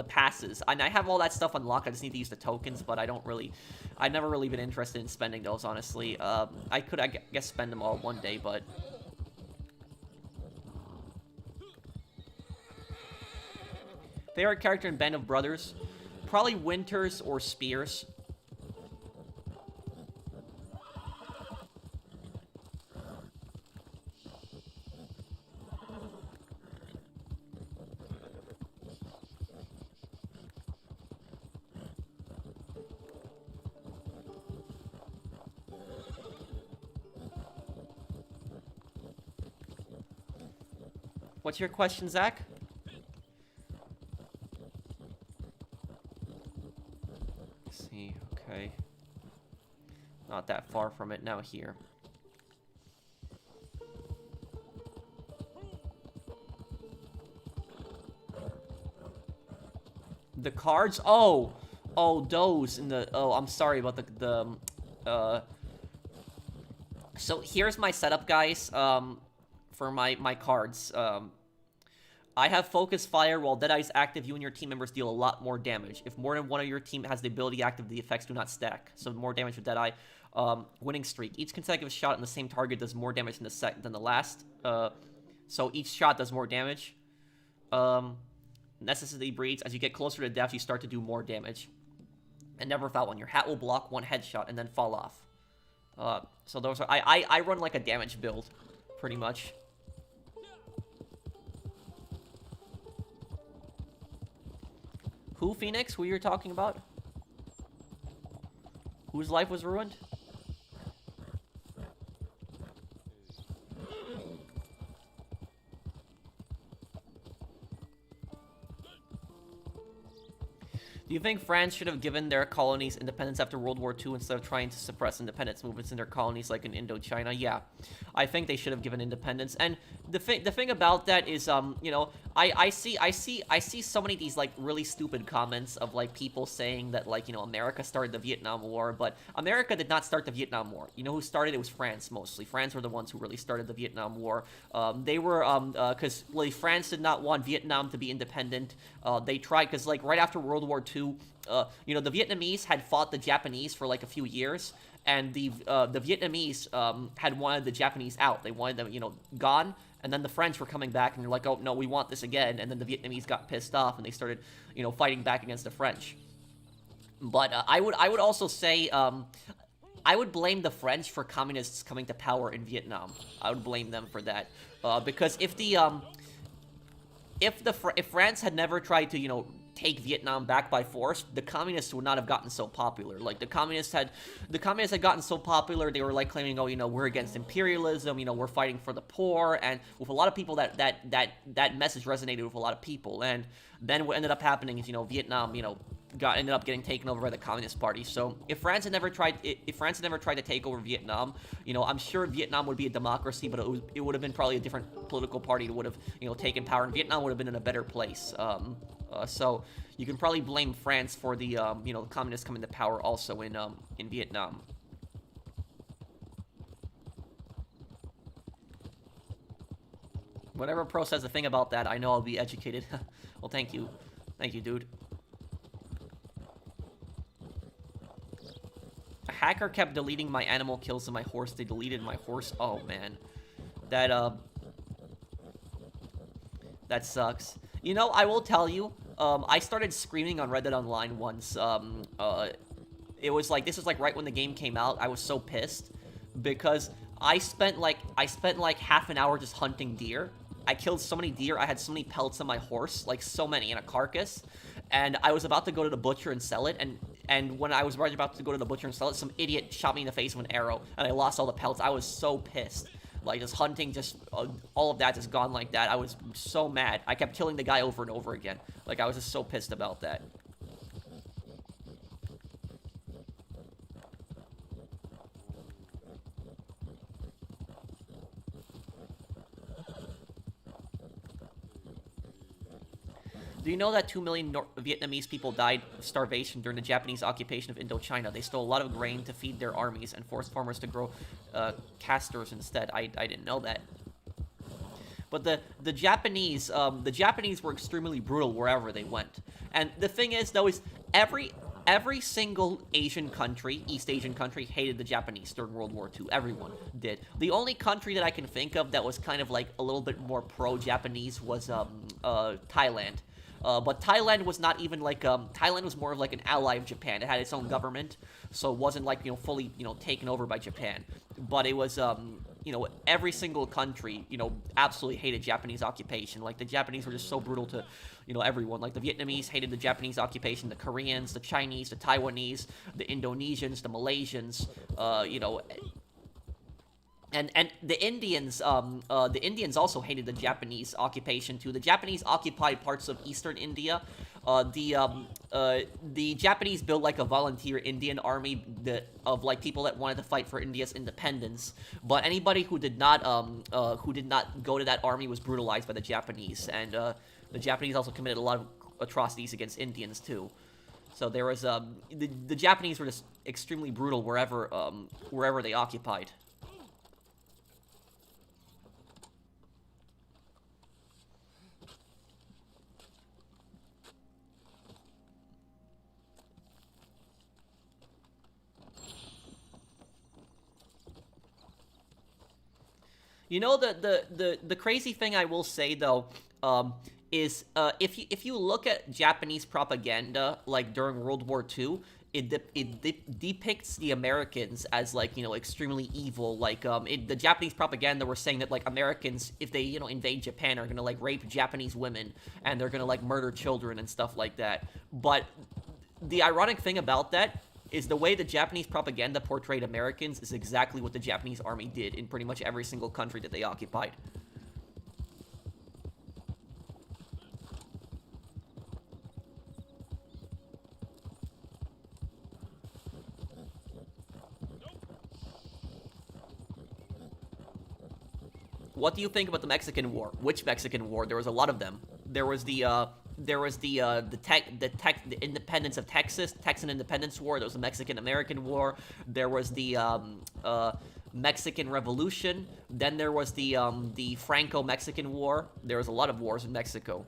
S1: passes. And I have all that stuff unlocked. I just need to use the tokens, but I've never really been interested in spending those, honestly. I guess, spend them all one day, but... Favorite character in Band of Brothers? Probably Winters or Spears. What's your question, Zach? Let's see, okay. Not that far from it, now here. The cards? Oh, those in the... Oh, I'm sorry about So here's my setup, guys. For my cards. I have Focus Fire. While Deadeye's active, you and your team members deal a lot more damage. If more than one of your team has the ability active, the effects do not stack. So more damage with Deadeye. Winning Streak. Each consecutive shot on the same target does more damage than the last. So each shot does more damage. Necessity breeds. As you get closer to death, you start to do more damage. And never foul one. Your hat will block one headshot and then fall off. So those are... I run like a damage build, pretty much. Who, Phoenix? Who you're talking about? Whose life was ruined? Do you think France should have given their colonies independence after World War II instead of trying to suppress independence movements in their colonies like in Indochina? Yeah, I think they should have given independence. And the thing about that is, you know, I see so many of these like really stupid comments of like people saying that like, you know, America started the Vietnam War, but America did not start the Vietnam War. You know who started it? Was France mostly. France were the ones who really started the Vietnam War. They were because like, France did not want Vietnam to be independent. They tried because like right after World War II. You know, the Vietnamese had fought the Japanese for like a few years, and the Vietnamese had wanted the Japanese out. They wanted them, you know, gone. And then the French were coming back, and they're like, "Oh no, we want this again." And then the Vietnamese got pissed off, and they started, you know, fighting back against the French. But I would also say I would blame the French for communists coming to power in Vietnam. I would blame them for that because if France had never tried to, you know, take Vietnam back by force, the communists would not have gotten so popular. Like the communists had gotten so popular, they were like claiming, oh, you know, we're against imperialism, you know, we're fighting for the poor, and with a lot of people that message resonated with a lot of people. And then what ended up happening is, you know, Vietnam, you know, ended up getting taken over by the Communist Party. So if France had never tried to take over Vietnam, you know, I'm sure Vietnam would be a democracy, but it would have been probably a different political party that would have, you know, taken power, and Vietnam would have been in a better place. So you can probably blame France for the you know, the communists coming to power also in Vietnam. Whatever Pro says a thing about that, I know I'll be educated. Well, thank you, dude. A hacker kept deleting my animal kills and my horse. They deleted my horse. Oh man, that sucks. You know, I will tell you, I started screaming on Reddit Online once. It was like, this was like right when the game came out. I was so pissed because I spent like half an hour just hunting deer. I killed so many deer. I had so many pelts on my horse, like so many in a carcass. And I was about to go to the butcher and sell it. And when I was right about to go to the butcher and sell it, some idiot shot me in the face with an arrow, and I lost all the pelts. I was so pissed. Like, just hunting, just all of that just gone like that. I was so mad. I kept killing the guy over and over again. Like, I was just so pissed about that. Do you know that 2 million Vietnamese people died of starvation during the Japanese occupation of Indochina? They stole a lot of grain to feed their armies and forced farmers to grow castors instead. I didn't know that. But the Japanese were extremely brutal wherever they went. And the thing is, though, is every single Asian country, East Asian country, hated the Japanese during World War II. Everyone did. The only country that I can think of that was kind of like a little bit more pro-Japanese was Thailand. But Thailand was not even like, Thailand was more of like an ally of Japan. It had its own government, so it wasn't like, you know, fully, you know, taken over by Japan. But it was, you know, every single country, you know, absolutely hated Japanese occupation. Like, the Japanese were just so brutal to, you know, everyone. Like, the Vietnamese hated the Japanese occupation, the Koreans, the Chinese, the Taiwanese, the Indonesians, the Malaysians, you know... And the Indians also hated the Japanese occupation too. The Japanese occupied parts of eastern India. The Japanese built like a volunteer Indian army of like people that wanted to fight for India's independence. But anybody who did not go to that army was brutalized by the Japanese. And the Japanese also committed a lot of atrocities against Indians too. So there was the Japanese were just extremely brutal wherever they occupied. You know, the crazy thing I will say though, is if you look at Japanese propaganda like during World War II, it depicts the Americans as like, you know, extremely evil. Like the Japanese propaganda were saying that like Americans, if they, you know, invade Japan, are gonna like rape Japanese women and they're gonna like murder children and stuff like that. But the ironic thing about that is the way the Japanese propaganda portrayed Americans is exactly what the Japanese army did in pretty much every single country that they occupied. What do you think about the Mexican War? Which Mexican War? There was a lot of them. There was the independence of Texas, Texan Independence War. There was the Mexican-American War. There was the Mexican Revolution. Then there was the Franco-Mexican War. There was a lot of wars in Mexico.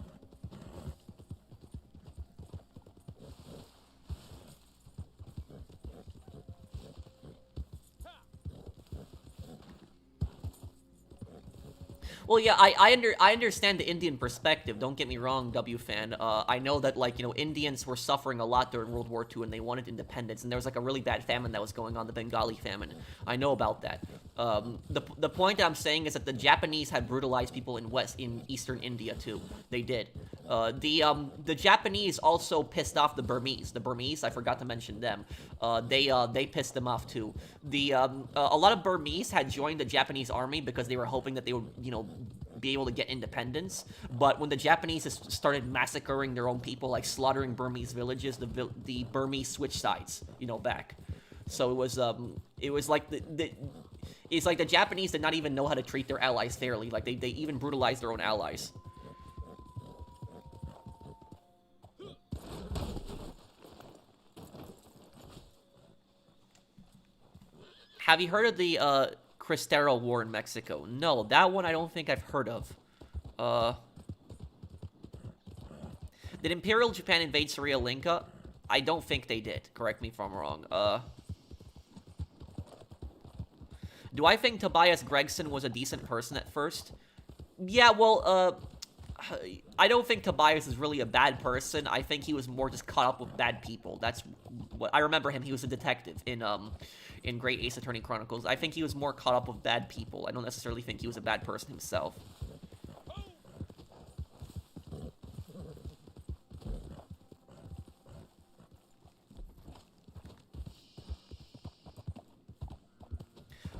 S1: Well, yeah, I understand the Indian perspective. Don't get me wrong, W fan. I know that, like, you know, Indians were suffering a lot during World War II, and they wanted independence. And there was like a really bad famine that was going on, the Bengali famine. I know about that. The point I'm saying is that the Japanese had brutalized people in Eastern India too. They did. The Japanese also pissed off the Burmese. The Burmese, I forgot to mention them. They pissed them off too. A lot of Burmese had joined the Japanese army because they were hoping that they would, you know, be able to get independence. But when the Japanese started massacring their own people, like slaughtering Burmese villages, the Burmese switched sides, you know, back. So it was like it's like the Japanese did not even know how to treat their allies fairly. Like they even brutalized their own allies. Have you heard of the Cristero War in Mexico? No, that one I don't think I've heard of. Did Imperial Japan invade Sri Lanka? I don't think they did. Correct me if I'm wrong. Do I think Tobias Gregson was a decent person at first? Yeah, well, I don't think Tobias is really a bad person. I think he was more just caught up with bad people. That's what I remember him. He was a detective in Great Ace Attorney Chronicles. I think he was more caught up with bad people. I don't necessarily think he was a bad person himself.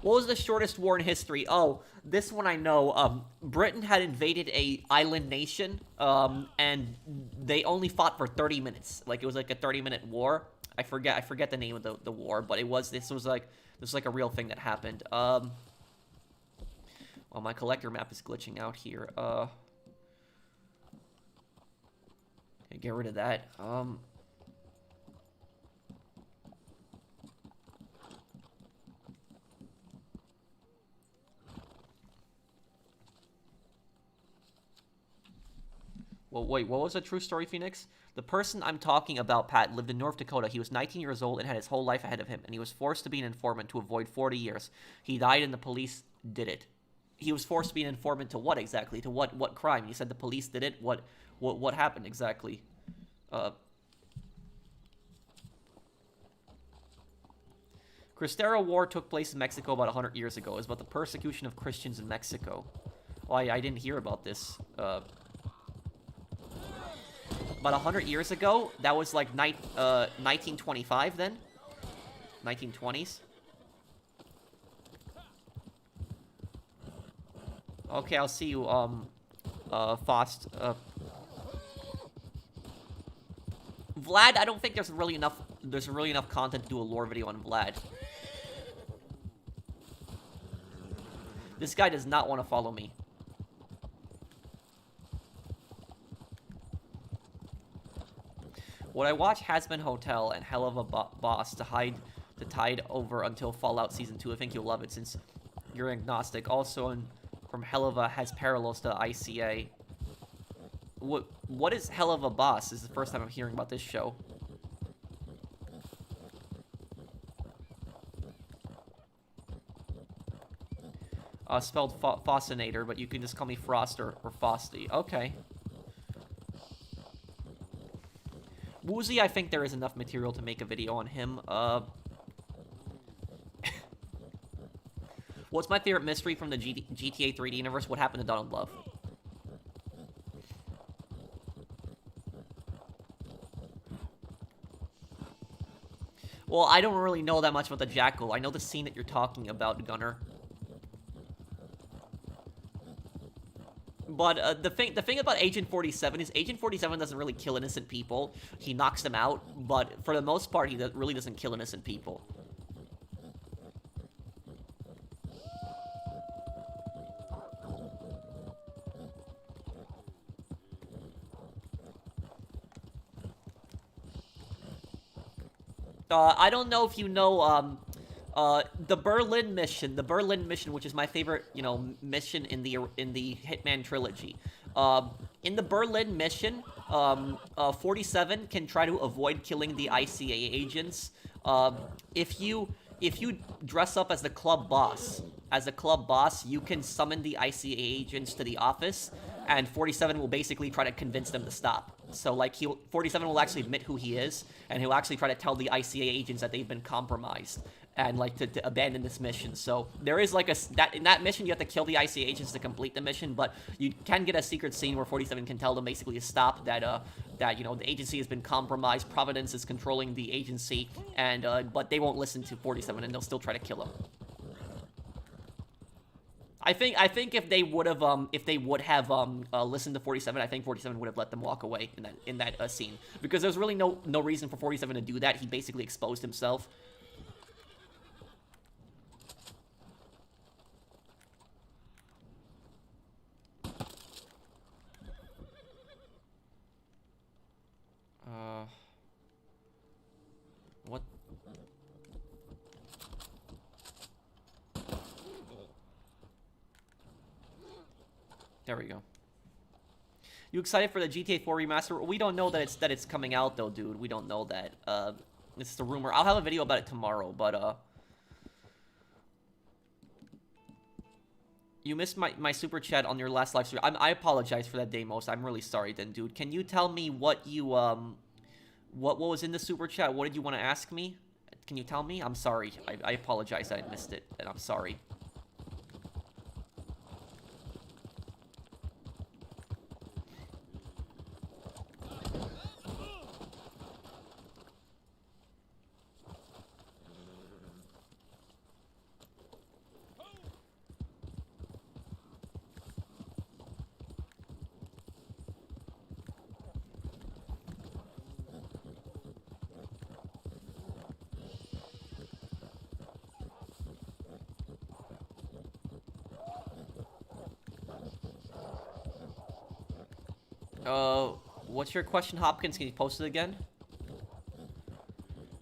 S1: What was the shortest war in history? Oh, this one I know. Britain had invaded a island nation, and they only fought for 30 minutes. Like, it was like a 30-minute war. I forget the name of the war, but this was like a real thing that happened. Well, my collector map is glitching out here. Okay, get rid of that. Well, wait, what was the true story, Phoenix? The person I'm talking about, Pat, lived in North Dakota. He was 19 years old and had his whole life ahead of him, and he was forced to be an informant to avoid 40 years. He died and the police did it. He was forced to be an informant to what exactly? To what crime? You said the police did it? What happened exactly? Cristero War took place in Mexico about 100 years ago. It was about the persecution of Christians in Mexico. Oh, I didn't hear about this. About 100 years ago? That was like 1925 then? 1920s? Okay, I'll see you, Faust. Vlad, I don't think there's really enough content to do a lore video on Vlad. This guy does not want to follow me. Would I watch Hazbin Hotel and Hell of a Boss to tide over until Fallout Season 2? I think you'll love it since you're agnostic. Also, from Helava has parallels to ICA. What is Hell of a Boss? This is the first time I'm hearing about this show. Spelled Fascinator, but you can just call me Frost or Frosty. Okay. Woozy, I think there is enough material to make a video on him. What's my favorite mystery from the GTA 3D universe? What happened to Donald Love? Well, I don't really know that much about the Jackal. I know the scene that you're talking about, Gunner. But the thing about Agent 47 is Agent 47 doesn't really kill innocent people. He knocks them out, but for the most part, he really doesn't kill innocent people. I don't know if you know, the Berlin mission. The Berlin mission, which is my favorite, you know, mission in the Hitman trilogy. In the Berlin mission, 47 can try to avoid killing the ICA agents. If you dress up as the club boss, you can summon the ICA agents to the office, and 47 will basically try to convince them to stop. So, like, 47 will actually admit who he is, and he'll actually try to tell the ICA agents that they've been compromised, and, like, to abandon this mission. So, there is, like, in that mission, you have to kill the ICA agents to complete the mission, but you can get a secret scene where 47 can tell them basically to stop, that, you know, the agency has been compromised, Providence is controlling the agency, and, but they won't listen to 47, and they'll still try to kill him. I think if they would have listened to 47, I think 47 would have let them walk away in that scene, because there's really no reason for 47 to do that. He basically exposed himself. What? There we go. You excited for the GTA 4 remaster? We don't know that it's coming out though, dude. We don't know that. It's the rumor. I'll have a video about it tomorrow, but you missed my super chat on your last live stream. I apologize for that, Deimos. I'm really sorry then, dude. Can you tell me what you what was in the super chat? What did you want to ask me? Can you tell me? I'm sorry. I apologize that I missed it, and I'm sorry. What's your question, Hopkins? Can you post it again?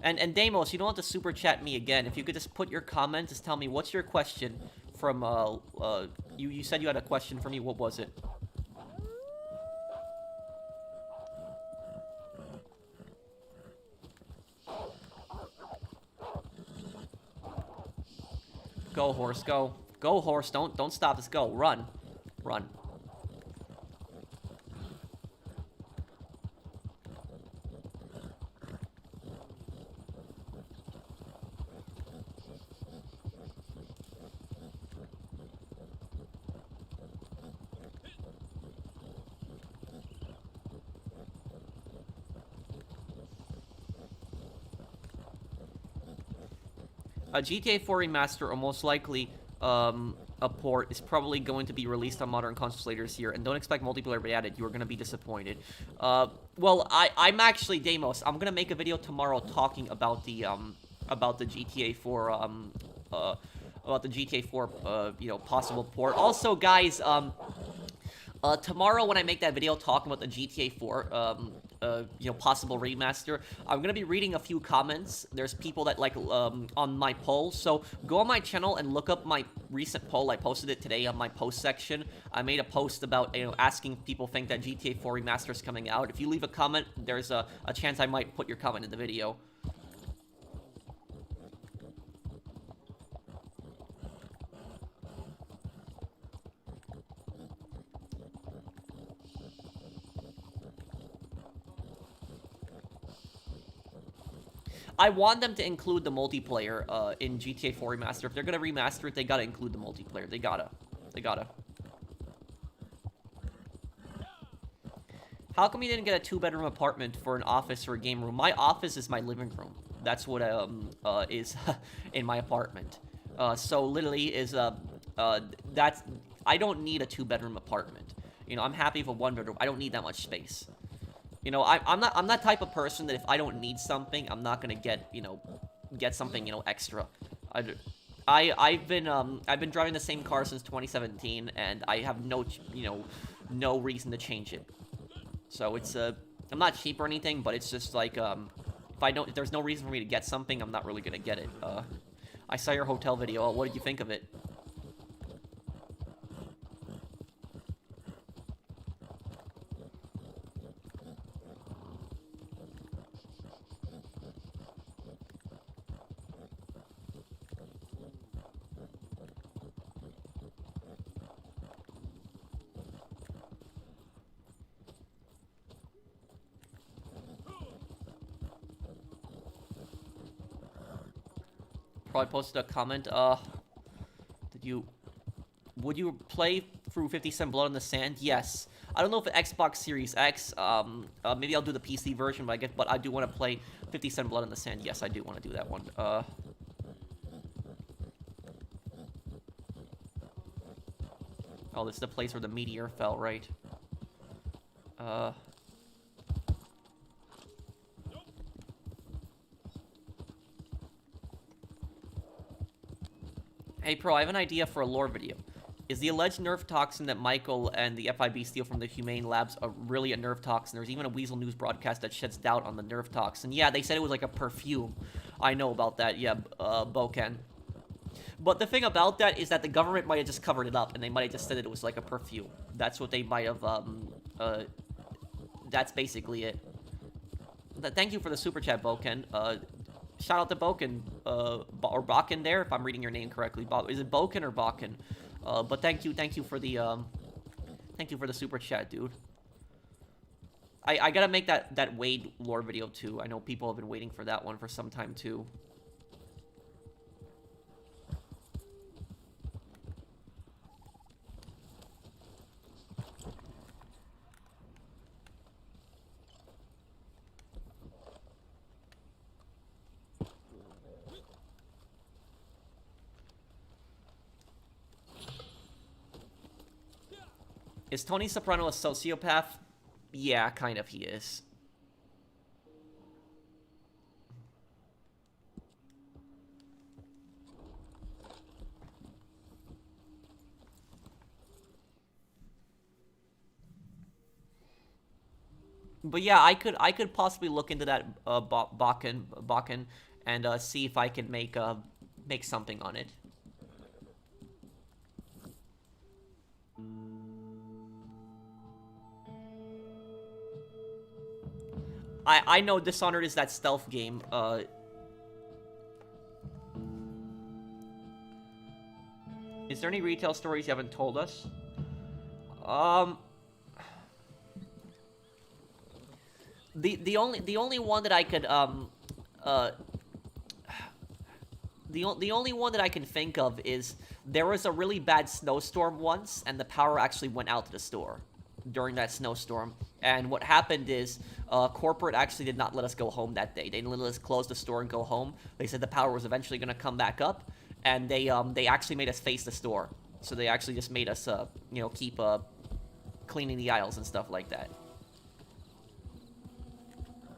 S1: And Deimos, you don't have to super chat me again. If you could just put your comment, just tell me what's your question from, you said you had a question for me. What was it? Go, horse, go. Go, horse, don't stop, just go. Run. Run. A GTA 4 remaster, or most likely a port, is probably going to be released on modern consoles later this year, and don't expect multiplayer to be added. You are going to be disappointed. Well, I'm actually, Deimos, I'm going to make a video tomorrow talking about the GTA 4, about the GTA 4, you know, possible port. Also, guys, tomorrow when I make that video talking about the GTA 4, you know, possible remaster, I'm gonna be reading a few comments. There's people that like on my poll, so go on my channel and look up my recent poll. I posted it today on my post section. I made a post about, you know, asking if people think that GTA 4 remaster is coming out. If you leave a comment, there's a chance I might put your comment in the video. I want them to include the multiplayer in GTA 4 Remaster. If they're gonna remaster it, they gotta include the multiplayer. They gotta. How come you didn't get a 2-bedroom apartment for an office or a game room? My office is my living room. That's what is in my apartment. So literally is that's I don't need a 2-bedroom apartment. You know, I'm happy for 1 bedroom. I don't need that much space. You know, I'm that type of person that if I don't need something, I'm not gonna get something extra. I've been driving the same car since 2017, and I have no reason to change it. So it's I'm not cheap or anything, but it's just like if there's no reason for me to get something, I'm not really gonna get it. I saw your hotel video. What did you think of it? Probably posted a comment. Would you play through 50 Cent Blood on the Sand? Yes. I don't know if it's Xbox Series X. Maybe I'll do the PC version, but I do want to play 50 Cent Blood on the Sand. Yes, I do want to do that one. Oh, this is the place where the meteor fell, right? Hey, Pro, I have an idea for a lore video. Is the alleged nerve toxin that Michael and the FIB steal from the Humane Labs really a nerve toxin? There's even a Weasel News broadcast that sheds doubt on the nerve toxin. Yeah, they said it was like a perfume. I know about that, yeah, Boken. But the thing about that is that the government might have just covered it up, and they might have just said it was like a perfume. That's what they might have, that's basically it. Thank you for the super chat, Boken. Shout out to Boken, or Bakken there, if I'm reading your name correctly. Is it Boken or Bakken? But thank you for the super chat, dude. I gotta make that Wade lore video too. I know people have been waiting for that one for some time too. Is Tony Soprano a sociopath? Yeah, kind of he is. But yeah, I could possibly look into that Bakken and see if I can make something on it. I know Dishonored is that stealth game. Is there any retail stories you haven't told us? The only one that I could the only one that I can think of is there was a really bad snowstorm once, and the power actually went out to the store during that snowstorm. And what happened is, corporate actually did not let us go home that day. They didn't let us close the store and go home. They said the power was eventually going to come back up, and they actually made us face the store. So they actually just made us, keep cleaning the aisles and stuff like that.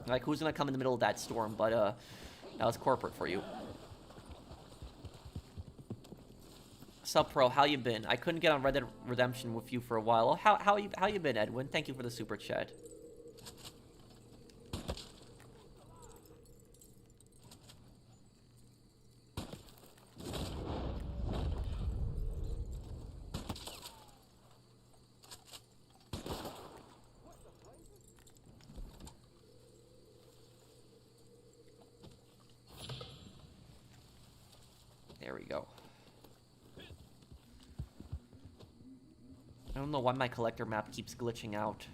S1: Like, who's going to come in the middle of that storm? But that was corporate for you. Sup, Pro, how you been? I couldn't get on Red Dead Redemption with you for a while. Oh, how you been, Edwin? Thank you for the super chat. There we go. I don't know why my collector map keeps glitching out.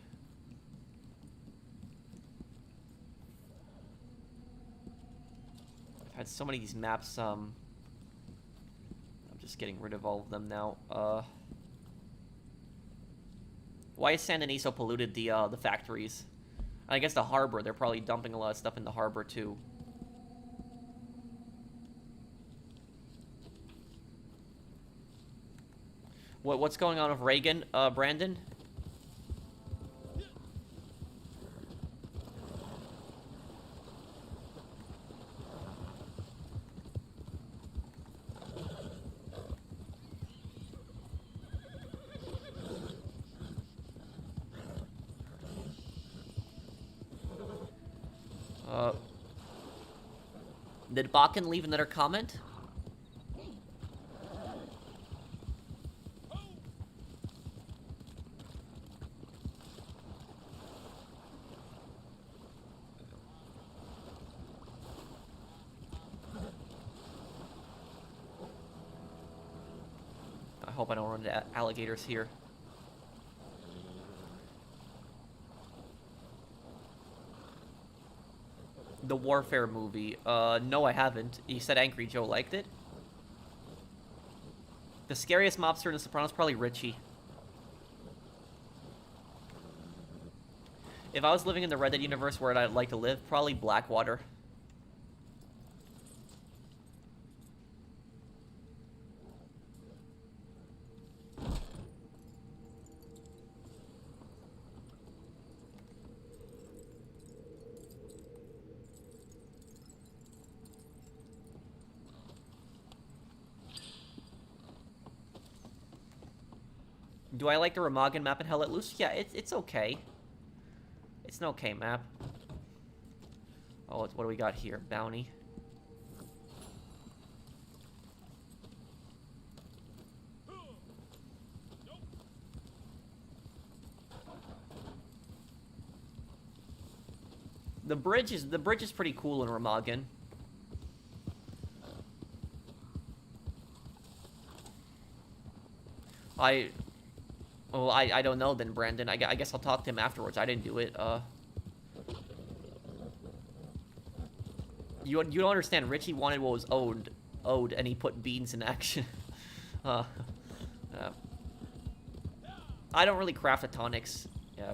S1: I've had so many of these maps, I'm just getting rid of all of them now. Why is San Denis so polluted, the factories? I guess the harbor, they're probably dumping a lot of stuff in the harbor too. What's going on with Reagan, Brandon? Did Bakken leave another comment? I hope I don't run into alligators here. The Warfare movie. No, I haven't. You said Angry Joe liked it? The scariest mobster in The Sopranos, probably Richie. If I was living in the Red Dead universe where I'd like to live, probably Blackwater. Do I like the Remagen map in Hell Let Loose? Yeah, it's okay. It's an okay map. Oh, what do we got here? Bounty. The bridge is pretty cool in Remagen. Well, I don't know then, Brandon. I guess I'll talk to him afterwards. I didn't do it. You don't understand. Richie wanted what was owed, and he put beans in action. I don't really craft the tonics. Yeah.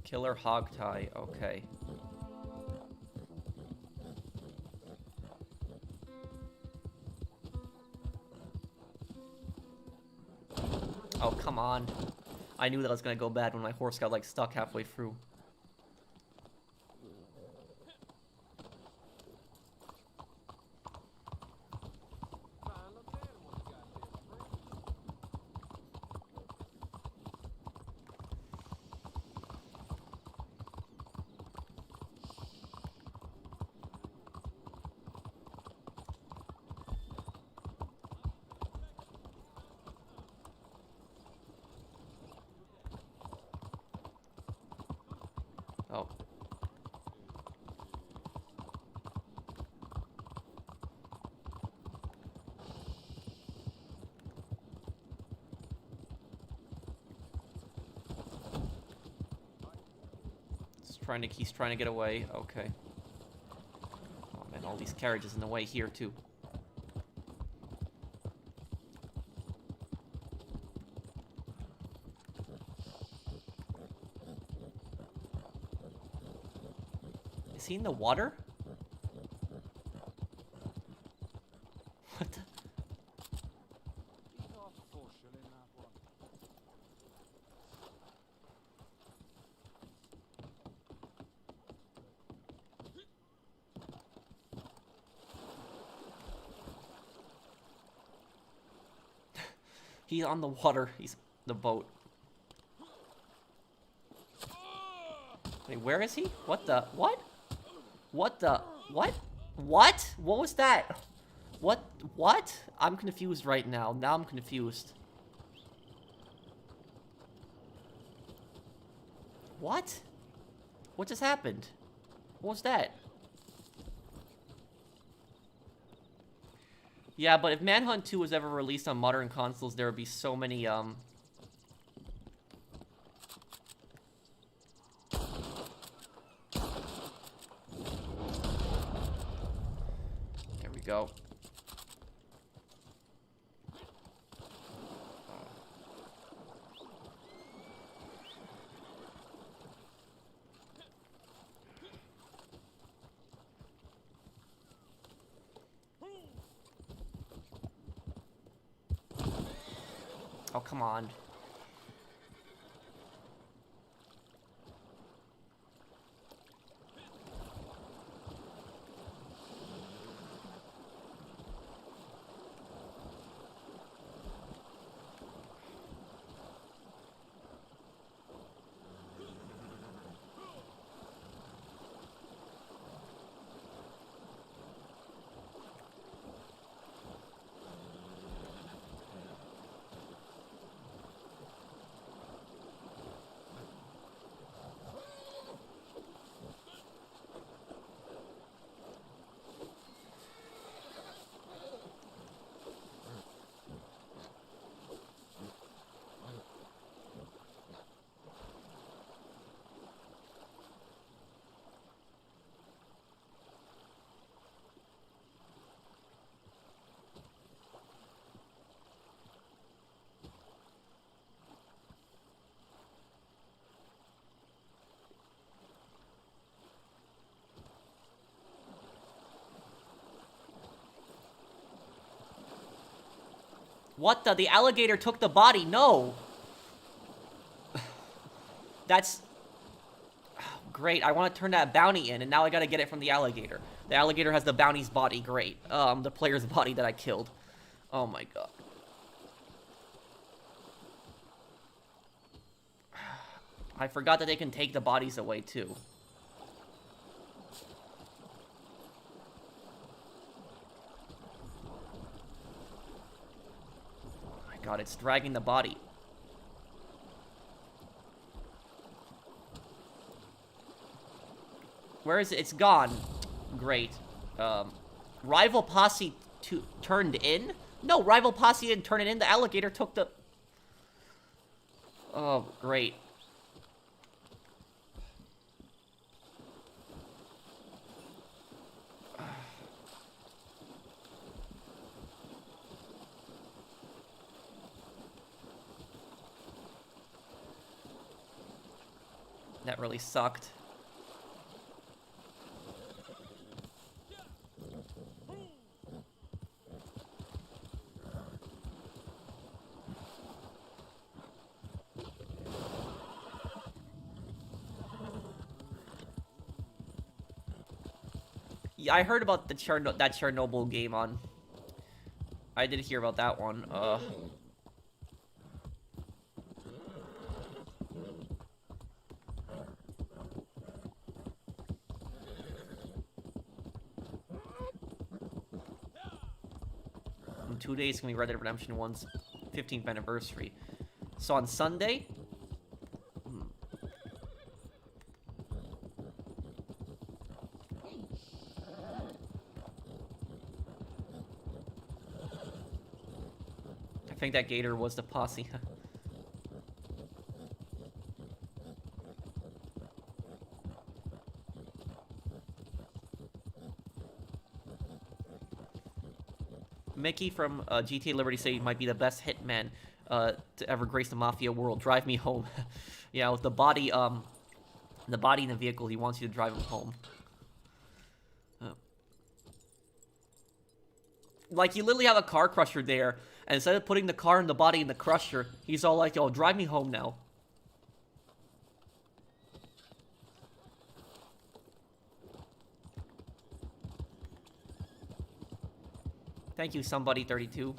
S1: Killer hog tie, okay. Oh, come on. I knew that was gonna go bad when my horse got, like, stuck halfway through. Oh. He's trying to get away. Okay. Oh man, all these carriages in the way here too. Is he in the water? What the? He's on the water. He's the boat. Wait, where is he? What the? What? What the? What? What? What was that? What? What? I'm confused right now. Now I'm confused. What? What just happened? What was that? Yeah, but if Manhunt 2 was ever released on modern consoles, there would be so many, There we go. Oh, come on. What the? The alligator took the body. No. That's... Great. I want to turn that bounty in, and now I gotta get it from the alligator. The alligator has the bounty's body. Great. The player's body that I killed. Oh my god. I forgot that they can take the bodies away, too. Oh my god, it's dragging the body. Where is it? It's gone. Great. Rival posse turned in? No, rival posse didn't turn it in. The alligator took the... Oh, great. That really sucked. Yeah, I heard about the that Chernobyl game on... I did hear about that one. In 2 days, it's gonna be Red Dead Redemption 1's 15th anniversary. So on Sunday... I think that gator was the posse. Mickey from GTA Liberty City might be the best hitman to ever grace the Mafia world. Drive me home. Yeah, with the body in the vehicle, he wants you to drive him home. Like, you literally have a car crusher there, and instead of putting the car and the body in the crusher, he's all like, "Yo, drive me home now." Thank you, somebody32.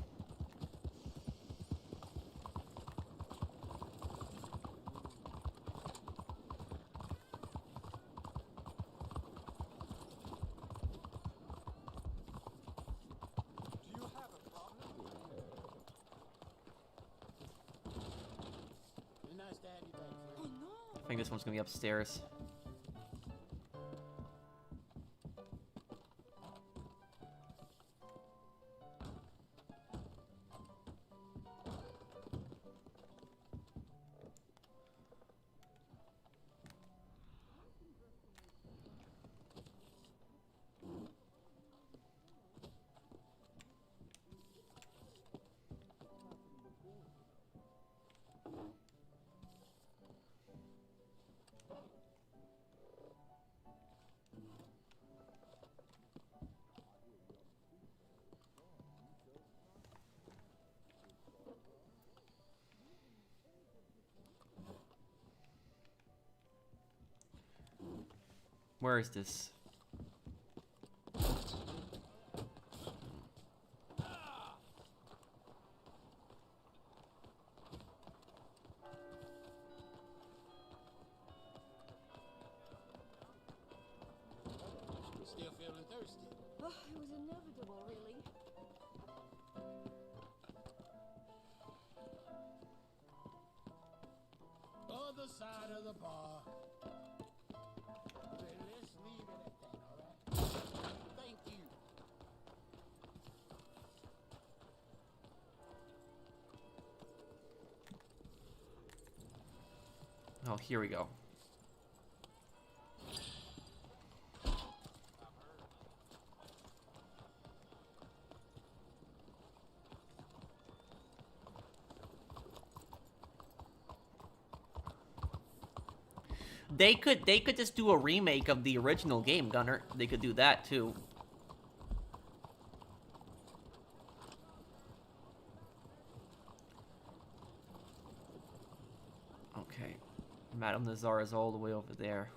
S1: I think this one's gonna be upstairs. Where is this?
S3: Still feeling thirsty.
S5: Oh, it was inevitable, really.
S3: Other side of the bar. Well, let's leave it at that, alright? Thank you.
S1: Oh, here we go. They could just do a remake of the original game, Gunner. They could do that too. Okay. Madame Nazar is all the way over there.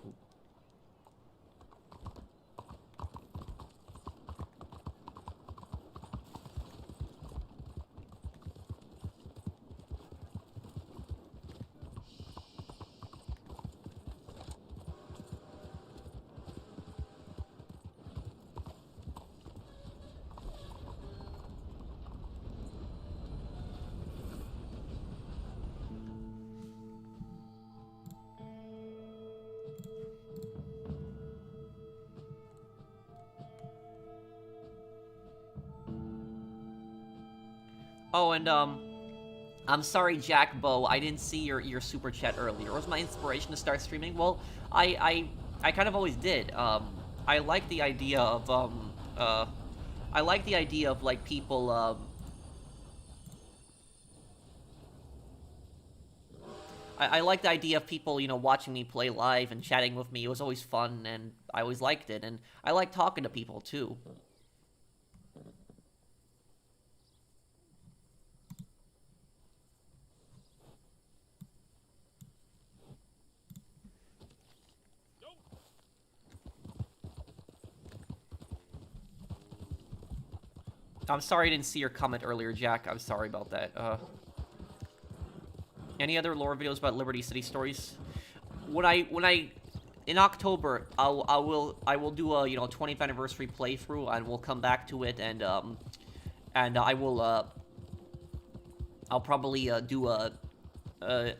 S1: Oh, and I'm sorry, Jack Bo. I didn't see your super chat earlier. Was my inspiration to start streaming? Well, I kind of always did. I like the idea of I like the idea of like people I like the idea of people, you know, watching me play live and chatting with me. It was always fun, and I always liked it, and I like talking to people too. I'm sorry I didn't see your comment earlier, Jack. I'm sorry about that. Any other lore videos about Liberty City stories? When I in October, I will do a 20th anniversary playthrough, and we'll come back to it, and I will I'll probably do a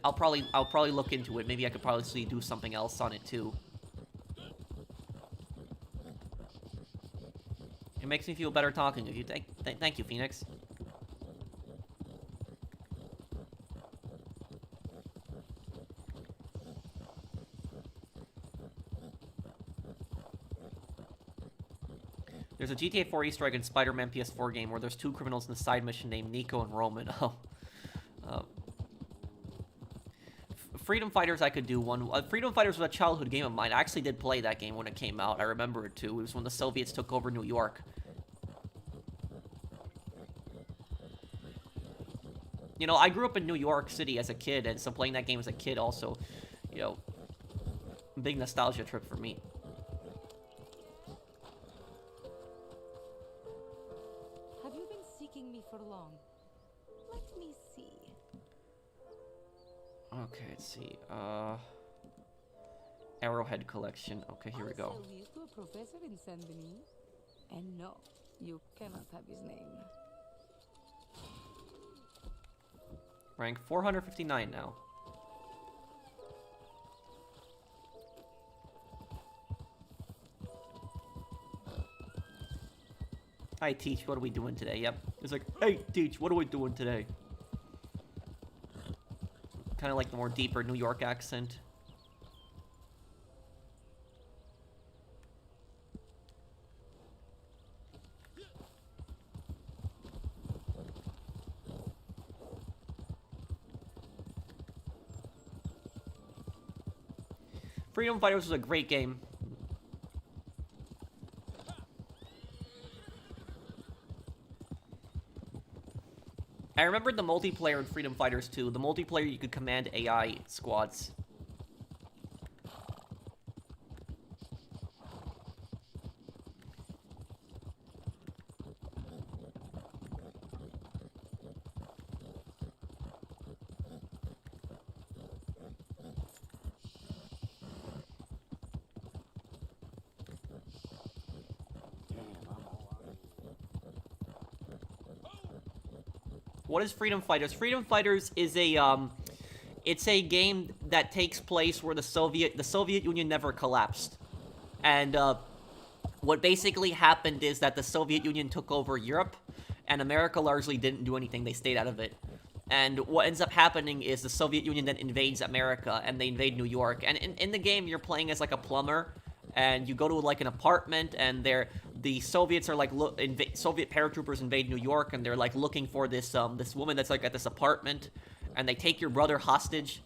S1: I'll probably look into it. Maybe I could probably do something else on it too. It makes me feel better talking with you. Thank you, Phoenix. There's a GTA 4 Easter egg in Spider-Man PS4 game where there's two criminals in the side mission named Nico and Roman. Oh. Freedom Fighters, I could do one. Freedom Fighters was a childhood game of mine. I actually did play that game when it came out. I remember it too. It was when the Soviets took over New York. You know, I grew up in New York City as a kid, and so playing that game as a kid also, you know, big nostalgia trip for me.
S5: Have you been seeking me for long? Let me see.
S1: Okay, let's see. Arrowhead collection. Okay, here we go.
S5: I sell these to a professor in Saint Denis. And no, you cannot have his name.
S1: Rank 459 now. Hi, Teach. What are we doing today? Yep. It's like, hey, Teach. What are we doing today? Kind of like the more deeper New York accent. Freedom Fighters was a great game. I remember the multiplayer in Freedom Fighters 2. The multiplayer, you could command AI squads. What is Freedom Fighters? Freedom Fighters is a it's a game that takes place where the Soviet Union never collapsed, and what basically happened is that the Soviet Union took over Europe, and America largely didn't do anything. They stayed out of it. And what ends up happening is the Soviet Union then invades America, and they invade New York. And in the game, you're playing as like a plumber, and you go to like an apartment, and the Soviets are like Soviet paratroopers invade New York, and they're like looking for this this woman that's like at this apartment, and they take your brother hostage.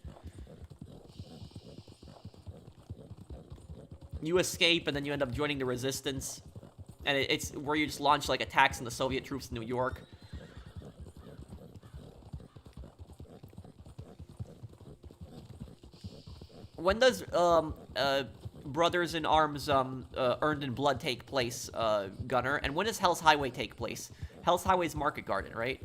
S1: You escape, and then you end up joining the resistance, and it's where you just launch like attacks on the Soviet troops in New York. When does Brothers in Arms Earned in Blood take place, Gunner? And when does Hell's Highway take place? Hell's Highway's Market Garden, right?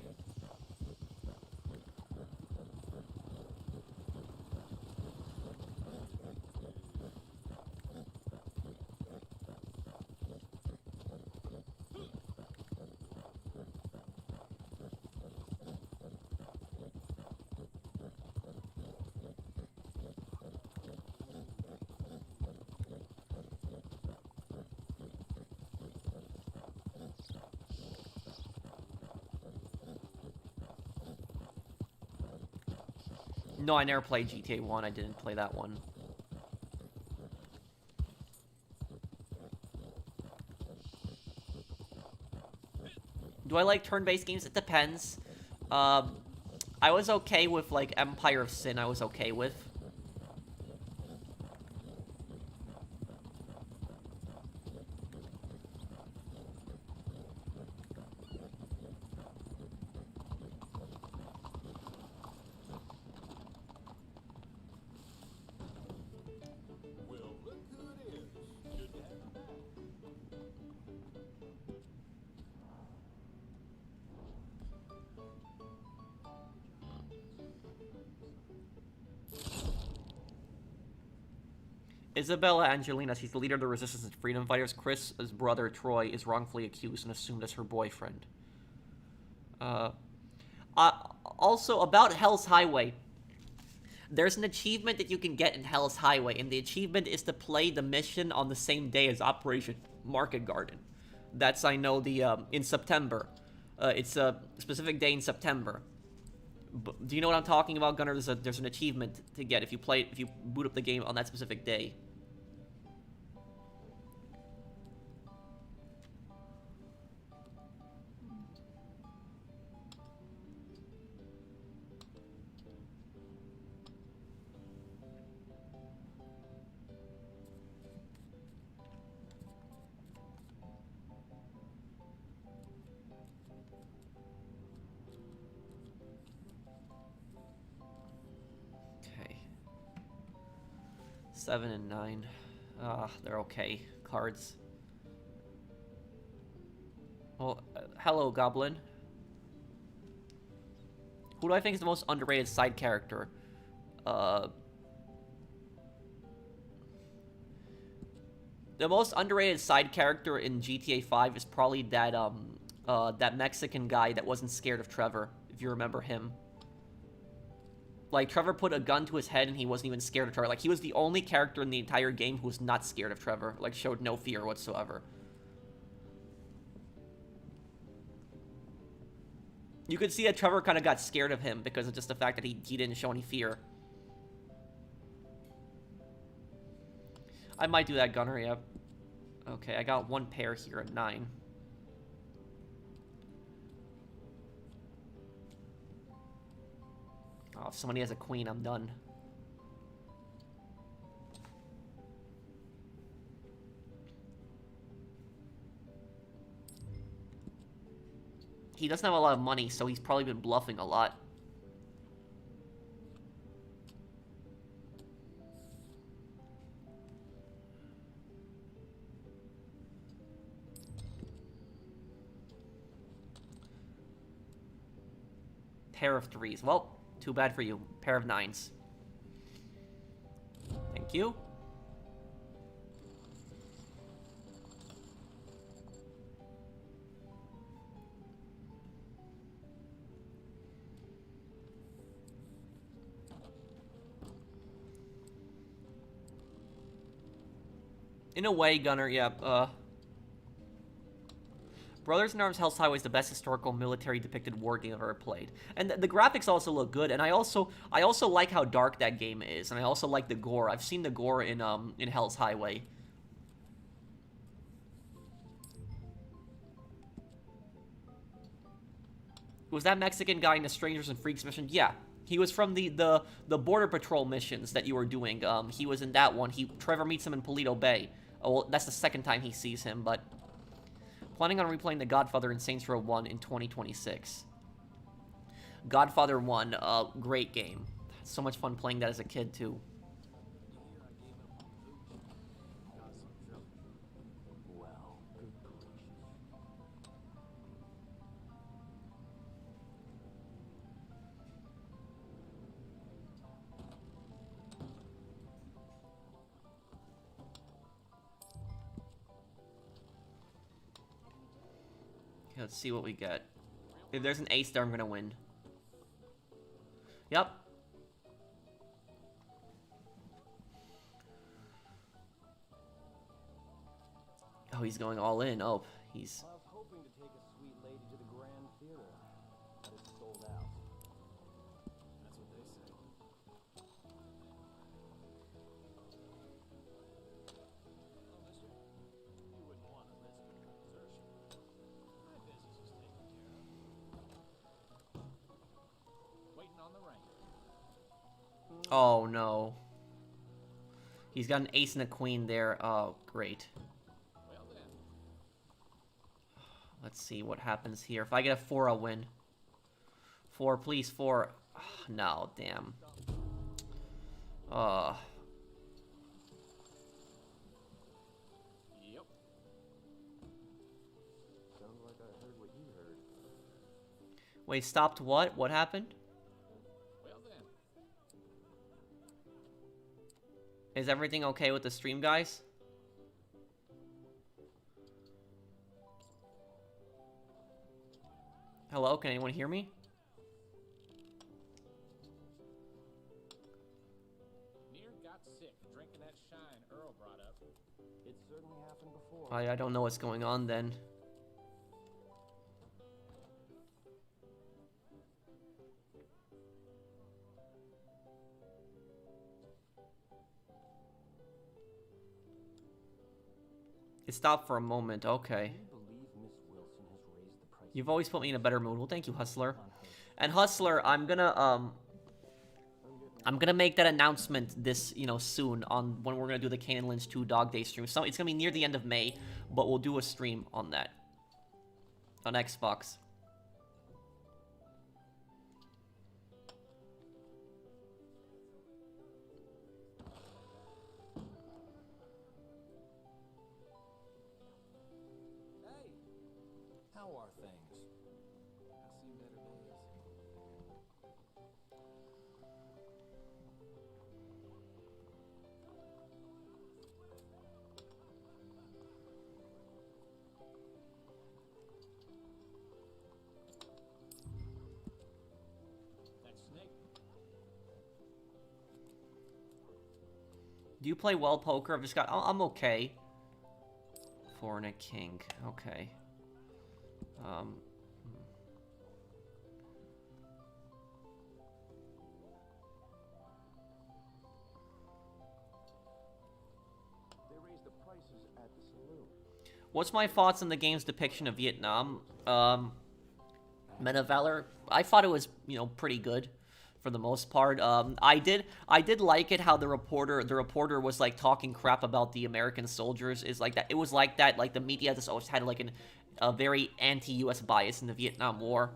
S1: No, I never played GTA 1. I didn't play that one. Do I like turn-based games? It depends. I was okay with, like, Empire of Sin. I was okay with.
S2: Well, look who it is. Good to have you back.
S1: Isabella Angelina, she's the leader of the Resistance and Freedom Fighters. Chris's brother, Troy, is wrongfully accused and assumed as her boyfriend. Also, about Hell's Highway. There's an achievement that you can get in Hell's Highway, and the achievement is to play the mission on the same day as Operation Market Garden. That's, I know, in September. It's a specific day in September. Do you know what I'm talking about, Gunnar? There's an achievement to get if you boot up the game on that specific day. Okay. 7 and 9. They're okay. Cards. Well, hello, Goblin. Who do I think is the most underrated side character? The most underrated side character in GTA 5 is probably that that Mexican guy that wasn't scared of Trevor, if you remember him. Like, Trevor put a gun to his head and he wasn't even scared of Trevor. Like, he was the only character in the entire game who was not scared of Trevor. Like, showed no fear whatsoever. You could see that Trevor kind of got scared of him because of just the fact that he didn't show any fear. I might do that, Gunner, yep. Okay, I got one pair here at 9. Oh, if somebody has a queen, I'm done. He doesn't have a lot of money, so he's probably been bluffing a lot. Pair of 3s. Well, too bad for you. Pair of 9s. Thank you. In a way, Gunner, yeah, Brothers in Arms Hell's Highway is the best historical military depicted war game I've ever played. And the graphics also look good, and I also like how dark that game is, and I also like the gore. I've seen the gore in Hell's Highway. Was that Mexican guy in the Strangers and Freaks mission? Yeah. He was from the Border Patrol missions that you were doing. He was in that one. Trevor meets him in Polito Bay. Oh, well, that's the second time he sees him, but... Planning on replaying The Godfather in Saints Row 1 in 2026. Godfather 1, great game. So much fun playing that as a kid, too. Let's see what we get. If there's an ace there, I'm gonna win. Yep. Oh, he's going all in. Oh, he's...
S2: I was hoping to take a sweet lady to the Grand Theater, but it's sold out. That's what they say. Well, mister, you wouldn't want to risk desertion. My business is taken care of. Waiting on the rain.
S1: Oh, no. He's got an ace and a queen there. Oh, great.
S2: Well then.
S1: Let's see what happens here. If I get a 4, I'll win. 4, please, 4. No, damn.
S2: Yep. Sounds like I heard what you heard.
S1: Wait, stopped what? What happened?
S2: Well then.
S1: Is everything okay with the stream, guys? Hello, can anyone hear me?
S2: Near got sick drinking that shine Earl brought up. It certainly happened before.
S1: I don't know what's going on then. It stopped for a moment, okay. You've always put me in a better mood. Well, thank you, Hustler. And Hustler, I'm gonna make that announcement this, soon on when we're gonna do the Kane and Lynch 2 Dog Day stream. So it's gonna be near the end of May, but we'll do a stream on that. On Xbox.
S2: Hey, how are things? I've seen better days. That snake.
S1: Do you play well poker? I've just got... I'm okay. 4 and a king. Okay.
S2: They raised the prices at the saloon.
S1: What's my thoughts on the game's depiction of Vietnam? Men of Valor. I thought it was, pretty good for the most part. I did like it how the reporter was like talking crap about the American soldiers. Is like that. It was like that. Like the media just always had like a very anti-U.S. bias in the Vietnam War.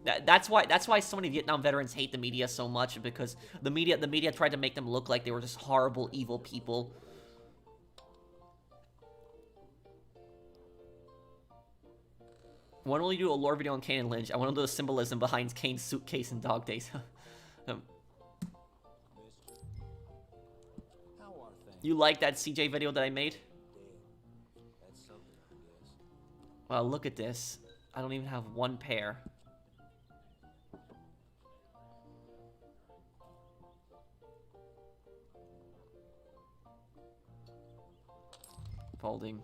S1: That's why so many Vietnam veterans hate the media so much, because the media tried to make them look like they were just horrible, evil people. When will you do a lore video on Kane and Lynch? I want to know the symbolism behind Kane's suitcase and Dog Days.
S2: How are things?
S1: You like that CJ video that I made?
S2: That's something, I guess.
S1: Well, look at this. I don't even have one pair. Folding.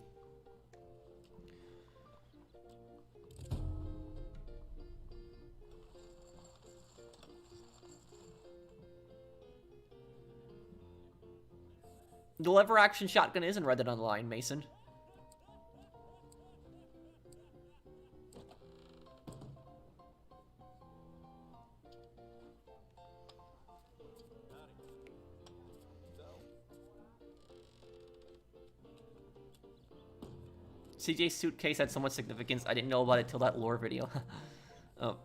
S1: The lever action shotgun is in Red Dead Online, Mason. CJ's suitcase had so much significance, I didn't know about it till that lore video. Oh.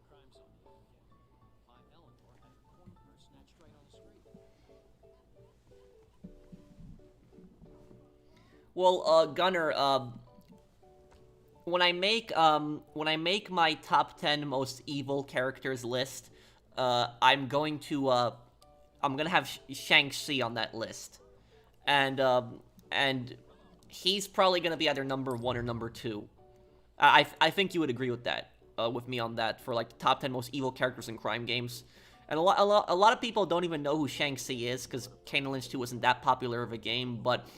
S2: Crime zone again. Eleanor had her corner purse snatched right on the street.
S1: Well, Gunner, when I make my top 10 most evil characters list, I'm gonna have Shang-Chi on that list, and he's probably gonna be either number 1 or number 2. I think you would agree with that, with me on that, for like the top 10 most evil characters in crime games. And a lot of people don't even know who Shang-Chi is, because Kane and Lynch 2 wasn't that popular of a game, but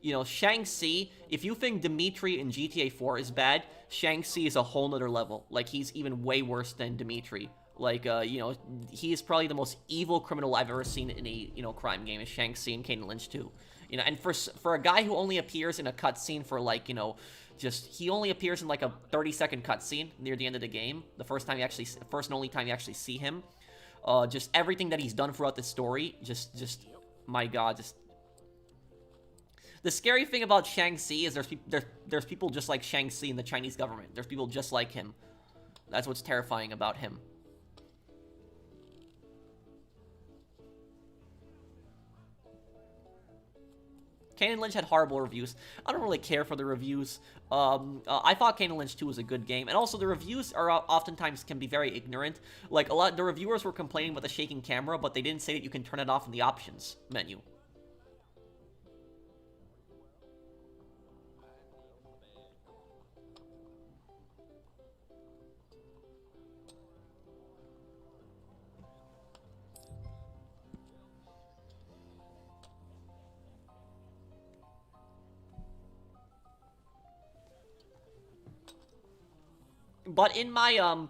S1: you know, Shang-Chi, if you think Dimitri in GTA 4 is bad, Shang-Chi is a whole nother level. Like, he's even way worse than Dimitri. Like, you know, he is probably the most evil criminal I've ever seen in a, you know, crime game, is Shang-Chi in Kane and Lynch 2. You know, and for a guy who only appears in a cutscene for, like, you know, he only appears in, like, a 30-second cutscene near the end of the game, the first and only time you actually see him. Just everything that he's done throughout the story, my god, The scary thing about Shang-Chi is there's people just like Shang-Chi in the Chinese government. There's people just like him. That's what's terrifying about him. Kane and Lynch had horrible reviews. I don't really care for the reviews. I thought Kane and Lynch 2 was a good game, and also the reviews are oftentimes can be very ignorant. Like, the reviewers were complaining about the shaking camera, but they didn't say that you can turn it off in the options menu. But in my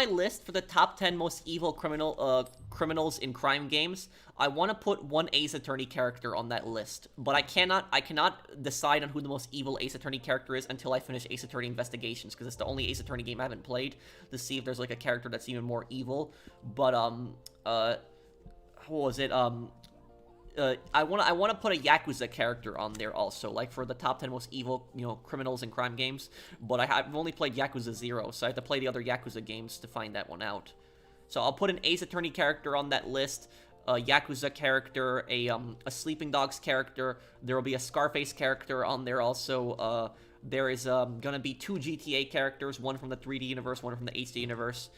S1: list for the top 10 most evil criminals in crime games, I want to put one Ace Attorney character on that list. But I cannot decide on who the most evil Ace Attorney character is until I finish Ace Attorney Investigations, because it's the only Ace Attorney game I haven't played to see if there's like a character that's even more evil. But what was it? I want to put a Yakuza character on there also, like for the top 10 most evil, you know, criminals in crime games. But I've only played Yakuza 0, so I have to play the other Yakuza games to find that one out. So I'll put an Ace Attorney character on that list, a Yakuza character, a Sleeping Dogs character. There will be a Scarface character on there also. There is gonna be 2 GTA characters, one from the 3D universe, one from the HD universe.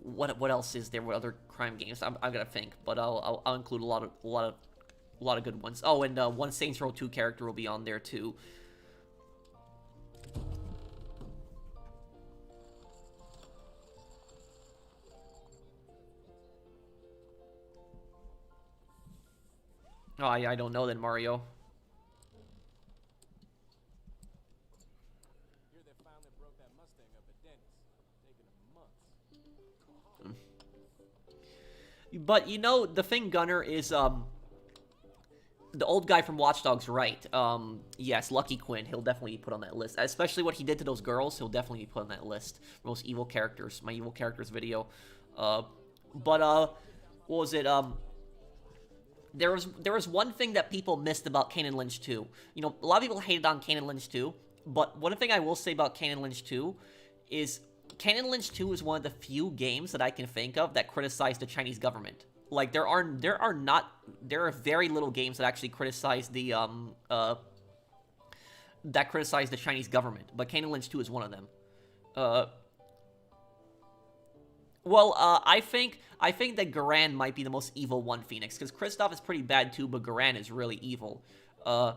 S1: What else is there? What other crime games? I'm gonna think, but I'll include a lot of good ones. Oh, and one Saints Row 2 character will be on there too. Oh, I don't know then, Mario.
S2: Here they finally broke that Mustang up at Denny's. Taking them months.
S1: But you know, the thing, Gunner, is the old guy from Watch Dogs, right? Yes, Lucky Quinn, he'll definitely be put on that list. Especially what he did to those girls, he'll definitely be put on that list. Most evil characters, my evil characters video. What was it? There was one thing that people missed about Kane and Lynch 2. You know, a lot of people hated on Kane and Lynch 2, but one thing I will say about Kane and Lynch 2 is Kane and Lynch 2 is one of the few games that I can think of that criticize the Chinese government. Like, there are very little games that actually criticize the that criticize the Chinese government, but Kane and Lynch 2 is one of them. I think that Garan might be the most evil one, Phoenix, because Kristoff is pretty bad too, but Garan is really evil. But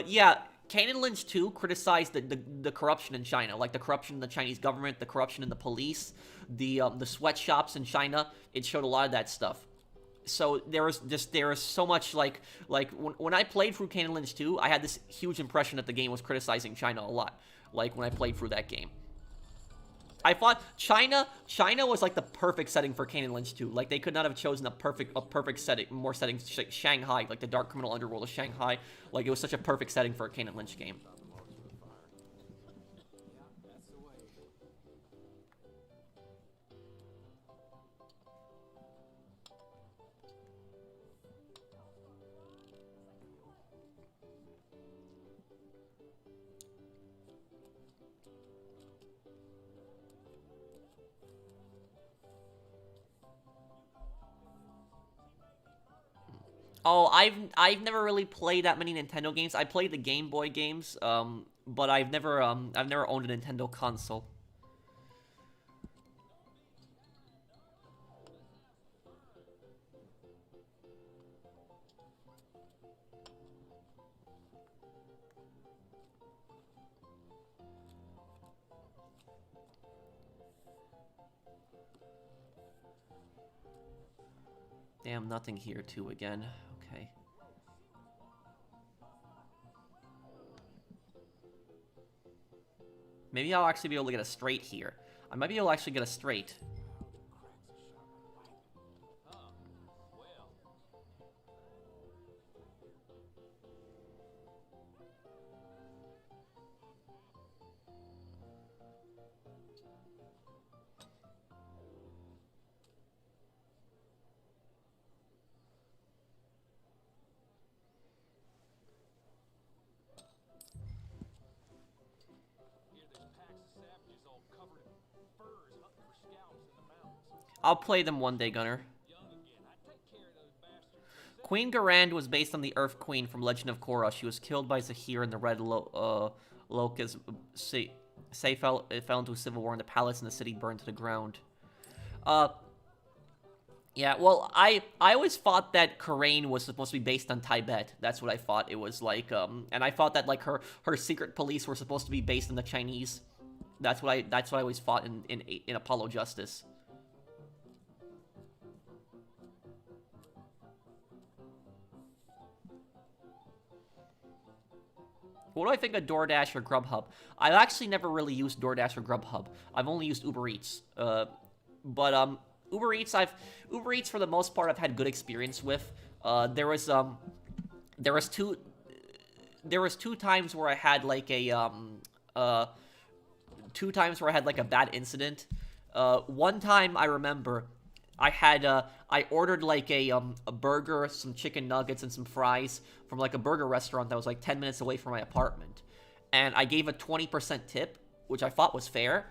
S1: yeah, Kane and Lynch 2 criticized the corruption in China, like the corruption in the Chinese government, the corruption in the police, the sweatshops in China. It showed a lot of that stuff. So there is so much like when I played through Kane and Lynch 2, I had this huge impression that the game was criticizing China a lot. Like when I played through that game, I thought China was like the perfect setting for Kane and Lynch 2. Like they could not have chosen a perfect setting, more settings. Shanghai, like the dark criminal underworld of Shanghai, like it was such a perfect setting for a Kane and Lynch game. Oh, I've never really played that many Nintendo games. I played the Game Boy games, but I've never owned a Nintendo console. Damn, nothing here too again. Okay. Maybe I'll actually be able to get a straight here. I might be able to actually get a straight. I'll play them one day, Gunner. Queen Garand was based on the Earth Queen from Legend of Korra. She was killed by Zahir and the Red Locust. Say fell into a civil war in the palace and the city burned to the ground. Yeah, well, I always thought that Karain was supposed to be based on Tibet. That's what I thought it was like. And I thought that like her secret police were supposed to be based on the Chinese. That's what I always thought in Apollo Justice. What do I think of DoorDash or Grubhub? I've actually never really used DoorDash or Grubhub. I've only used Uber Eats. But Uber Eats for the most part I've had good experience with. There was two times where I had like a bad incident. One time I remember I ordered like a burger, some chicken nuggets, and some fries from like a burger restaurant that was like 10 minutes away from my apartment. And I gave a 20% tip, which I thought was fair.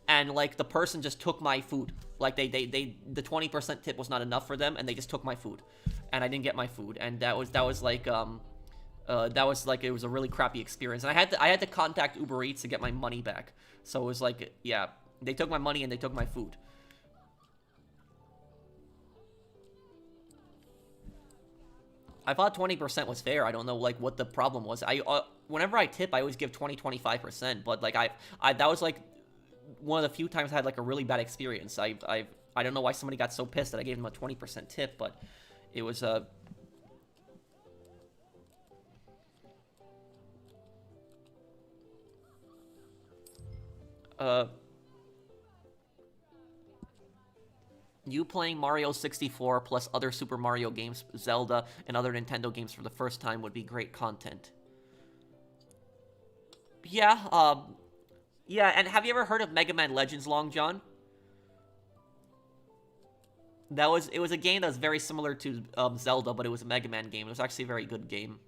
S1: And like the person just took my food. Like the 20% tip was not enough for them, and they just took my food. And I didn't get my food. And that was like it was a really crappy experience. And I had to contact Uber Eats to get my money back. So it was like, yeah, they took my money and they took my food. I thought 20% was fair. I don't know like what the problem was. Whenever I tip, I always give 20-25%, but like I that was like one of the few times I had like a really bad experience. I don't know why somebody got so pissed that I gave them a 20% tip, but it was you playing Mario 64 plus other Super Mario games, Zelda, and other Nintendo games for the first time would be great content. Yeah, yeah, and have you ever heard of Mega Man Legends, Long John? It was a game that was very similar to Zelda, but it was a Mega Man game. It was actually a very good game.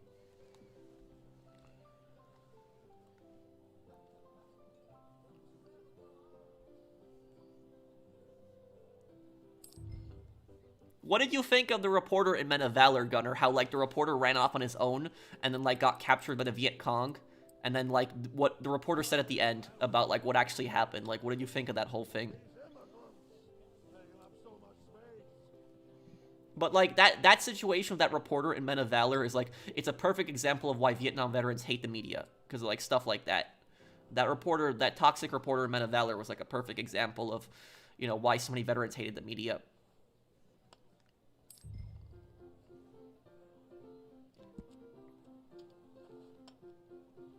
S1: What did you think of the reporter in Men of Valor, Gunner? How, like, the reporter ran off on his own and then, like, got captured by the Viet Cong? And then, like, what the reporter said at the end about, like, what actually happened. Like, what did you think of that whole thing? But, like, that situation with that reporter in Men of Valor is, like, it's a perfect example of why Vietnam veterans hate the media. Because of, like, stuff like that. That reporter, that toxic reporter in Men of Valor was, like, a perfect example of, you know, why so many veterans hated the media.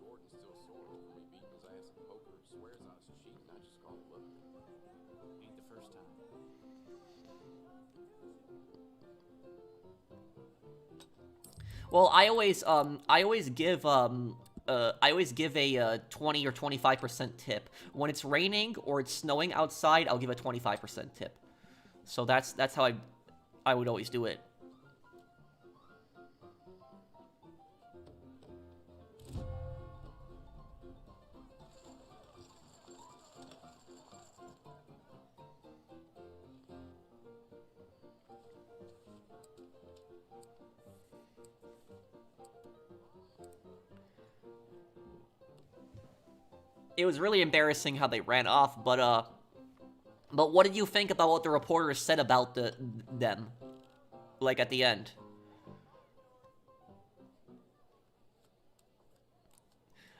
S6: Gordon's still sore over me beating his ass in poker. Swears on his sheet, and I just call it luck.
S2: Ain't the first time.
S1: Well, I always give a 20 or 25% tip. When it's raining or it's snowing outside, I'll give a 25% tip. So that's how I would always do it. It was really embarrassing how they ran off, but what did you think about what the reporters said about them? Like, at the end?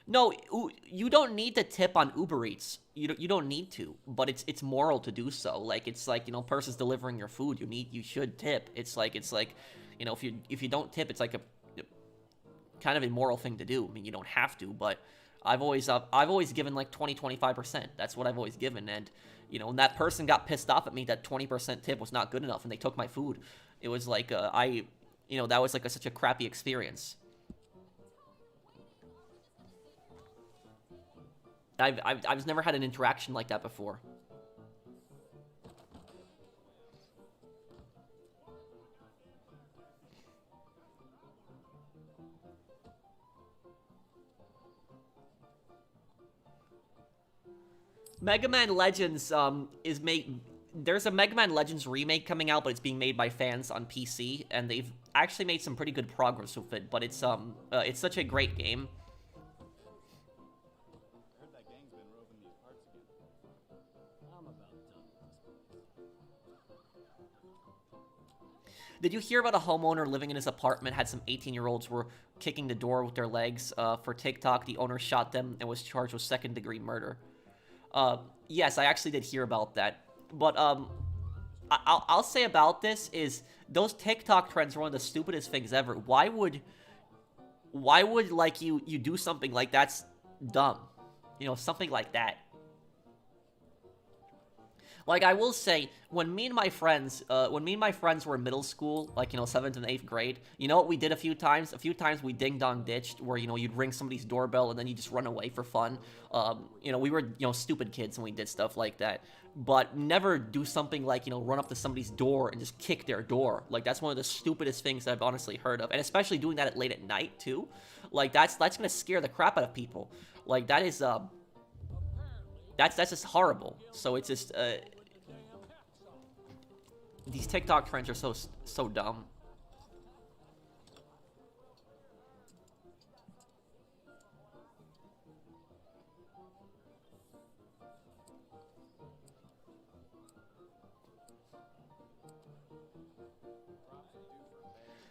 S1: No, you don't need to tip on Uber Eats. You don't need to, but it's moral to do so. Like, it's like, you know, person's delivering your food. You should tip. It's like, you know, if you don't tip, it's like a kind of immoral thing to do. I mean, you don't have to, but I've always given like 20-25%. That's what I've always given, and you know, when that person got pissed off at me that 20% tip was not good enough, and they took my food, it was like you know, that was like such a crappy experience. I've never had an interaction like that before. Mega Man Legends is made. There's a Mega Man Legends remake coming out, but it's being made by fans on PC, and they've actually made some pretty good progress with it. But it's such a great game.
S2: I heard that gang's been roving these parts again. I'm about done with this place.
S1: Did you hear about a homeowner living in his apartment had some 18-year-olds were kicking the door with their legs? For TikTok, the owner shot them and was charged with second-degree murder. Yes, I actually did hear about that. But, I'll say about this is those TikTok trends are one of the stupidest things ever. Why would like, you do something like that's dumb? You know, something like that. Like, I will say, when me and my friends were in middle school, like, you know, 7th and 8th grade, you know what we did a few times? A few times we ding-dong ditched, where, you know, you'd ring somebody's doorbell and then you just run away for fun. You know, we were, you know, stupid kids and we did stuff like that. But never do something like, you know, run up to somebody's door and just kick their door. Like, that's one of the stupidest things that I've honestly heard of. And especially doing that late at night, too. Like, that's gonna scare the crap out of people. Like, that is, that's just horrible. So it's just, these TikTok trends are so dumb.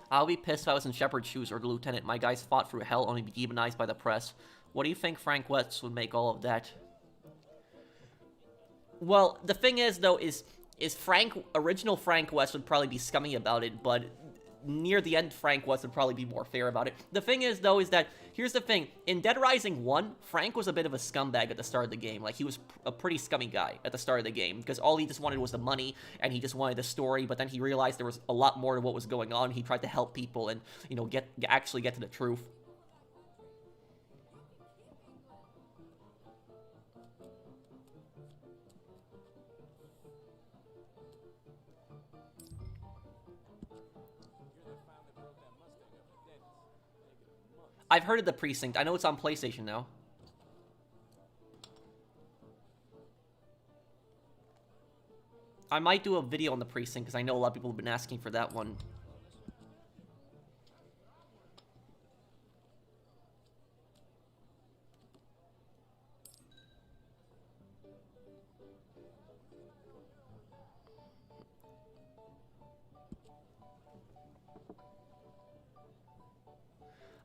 S1: I'll be pissed if I was in Shepard's shoes or the lieutenant. My guys fought through hell only to be demonized by the press. What do you think Frank West would make all of that? Well, the thing is, though, is original Frank West would probably be scummy about it, but near the end, Frank West would probably be more fair about it. The thing is, though, is that, here's the thing, in Dead Rising 1, Frank was a bit of a scumbag at the start of the game. Like, he was a pretty scummy guy at the start of the game, because all he just wanted was the money, and he just wanted the story, but then he realized there was a lot more to what was going on. He tried to help people and, you know, actually get to the truth. I've heard of the Precinct. I know it's on PlayStation now. I might do a video on the precinct, because I know a lot of people have been asking for that one.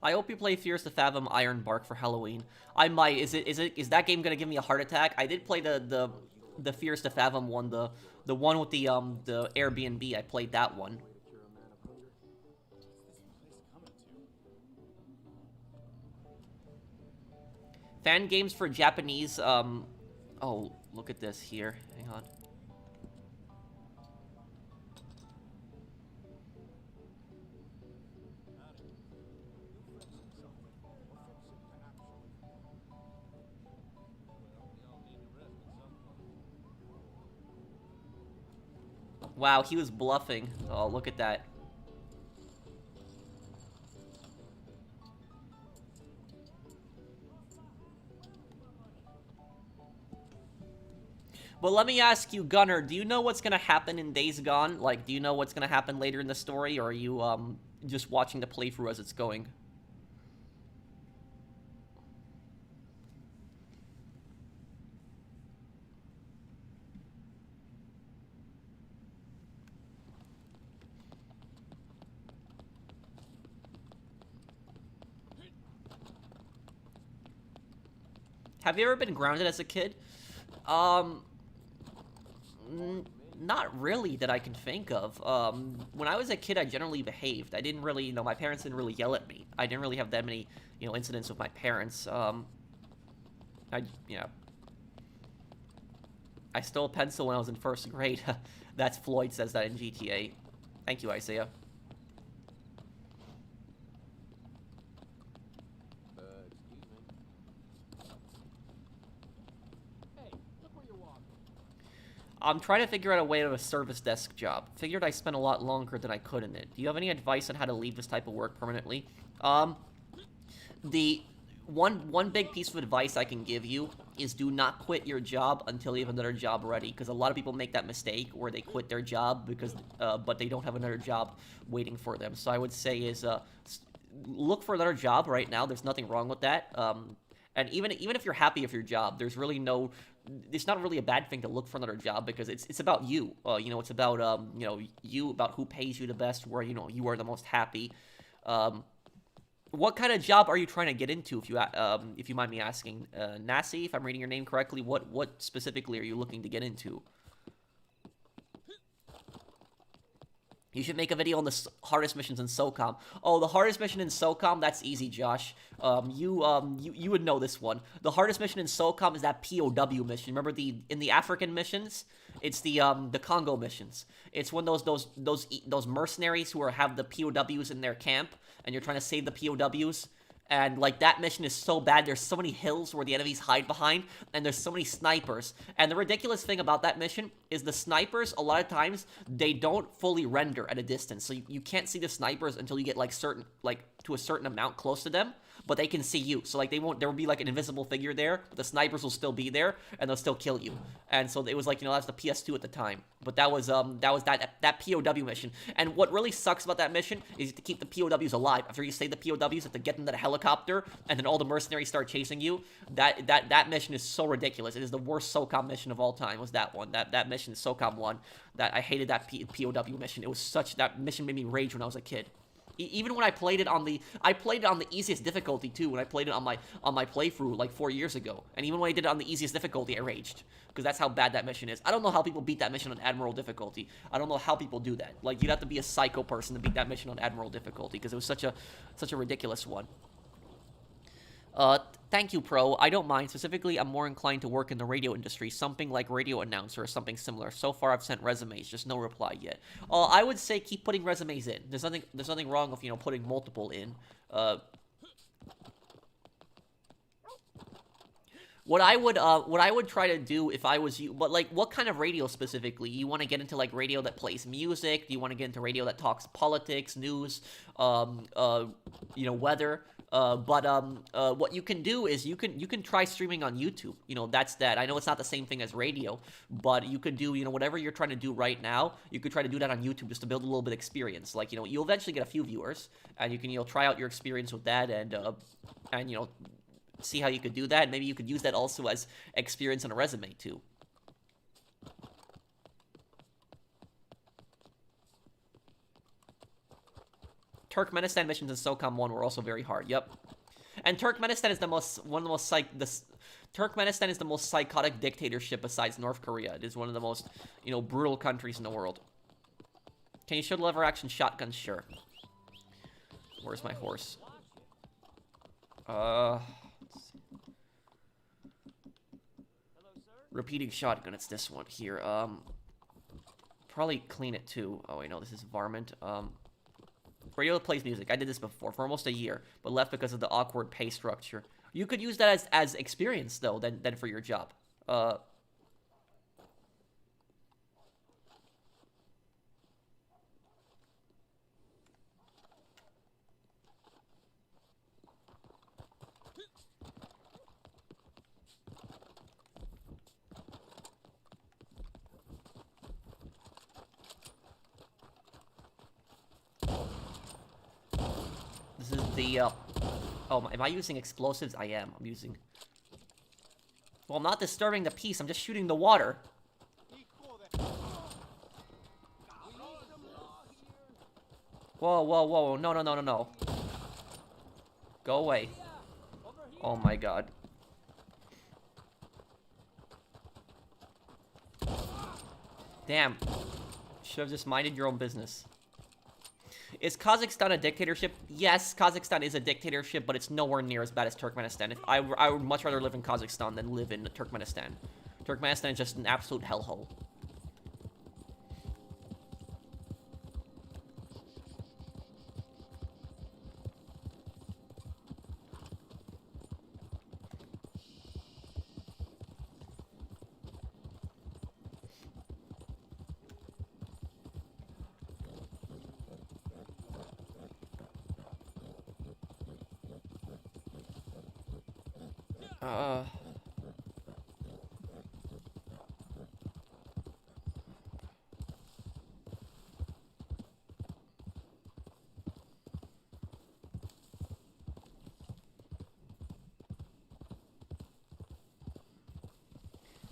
S1: I hope you play Fears to Fathom Iron Bark for Halloween. I might. Is that game gonna give me a heart attack? I did play the Fears to Fathom one, the one with the Airbnb. I played that one. Fan games for Japanese. Oh, look at this here. Hang on. Wow, he was bluffing. Oh, look at that. But let me ask you, Gunner, do you know what's gonna happen in Days Gone? Like, do you know what's gonna happen later in the story, or are you, just watching the playthrough as it's going? Have you ever been grounded as a kid? Not really that I can think of. When I was a kid, I generally behaved. I didn't really, my parents didn't really yell at me. I didn't really have that many, incidents with my parents. I stole a pencil when I was in first grade. That's Floyd says that in GTA. Thank you, Isaiah. I'm trying to figure out a way to a service desk job. Figured I spent a lot longer than I could in it. Do you have any advice on how to leave this type of work permanently? The one big piece of advice I can give you is do not quit your job until you have another job ready, because a lot of people make that mistake where they quit their job because but they don't have another job waiting for them. So I would say is look for another job right now. There's nothing wrong with that. And even if you're happy with your job, there's really no, it's not really a bad thing to look for another job, because it's about you. It's about you, about who pays you the best, where you are the most happy. What kind of job are you trying to get into, if you mind me asking? Nasi, if I'm reading your name correctly, what specifically are you looking to get into? You should make a video on the hardest missions in SOCOM. Oh, the hardest mission in SOCOM? That's easy, Josh. You would know this one. The hardest mission in SOCOM is that POW mission. Remember in the African missions? It's the Congo missions. It's when those mercenaries who have the POWs in their camp, and you're trying to save the POWs. And, like, that mission is so bad. There's so many hills where the enemies hide behind, and there's so many snipers. And the ridiculous thing about that mission is the snipers, a lot of times, they don't fully render at a distance. So you can't see the snipers until you get, to a certain amount close to them, but they can see you. So, there will be, an invisible figure there, but the snipers will still be there, and they'll still kill you. And so it was, that's the PS2 at the time. But that was that POW mission. And what really sucks about that mission is to keep the POWs alive. After you save the POWs, you have to get them to the helicopter, and then all the mercenaries start chasing you. That mission is so ridiculous. It is the worst SOCOM mission of all time, was that one. That mission, SOCOM 1. That I hated that POW mission. That mission made me rage when I was a kid. Even when I played it on the easiest difficulty too. When I played it on my playthrough 4 years ago, and even when I did it on the easiest difficulty, I raged because that's how bad that mission is. I don't know how people beat that mission on Admiral difficulty. I don't know how people do that. You'd have to be a psycho person to beat that mission on Admiral difficulty because it was such a ridiculous one. Thank you, Pro. I don't mind. Specifically, I'm more inclined to work in the radio industry, something like radio announcer or something similar. So far, I've sent resumes, just no reply yet. I would say keep putting resumes in. There's nothing wrong with putting multiple in. What I would try to do if I was you, but what kind of radio specifically? You want to get into radio that plays music? Do you want to get into radio that talks politics, news, weather? What you can do is you can try streaming on YouTube. You know, that's that. I know it's not the same thing as radio, but you could do, you know, whatever you're trying to do right now, you could try to do that on YouTube just to build a little bit of experience. Like, you know, you'll eventually get a few viewers, and you can, you know, try out your experience with that, and you know, see how you could do that. Maybe you could use that also as experience on a resume too. Turkmenistan missions in SOCOM 1 were also very hard. Yep. And Turkmenistan is Turkmenistan is the most psychotic dictatorship besides North Korea. It is one of the most, you know, brutal countries in the world. Can you show the lever action shotgun? Sure. Where's my horse? Repeating shotgun, it's this one here. Probably clean it too. Oh wait, no, this is varmint. Radio plays music. I did this before for almost a year, but left because of the awkward pay structure. You could use that as experience though, than for your job. This is the, oh, am I using explosives? I am. I'm using... Well, I'm not disturbing the peace. I'm just shooting the water. Whoa, whoa, whoa. No, no, no, no, no. Go away. Oh my god. Damn. Should have just minded your own business. Is Kazakhstan a dictatorship? Yes, Kazakhstan is a dictatorship, but it's nowhere near as bad as Turkmenistan. I would much rather live in Kazakhstan than live in Turkmenistan. Turkmenistan is just an absolute hellhole.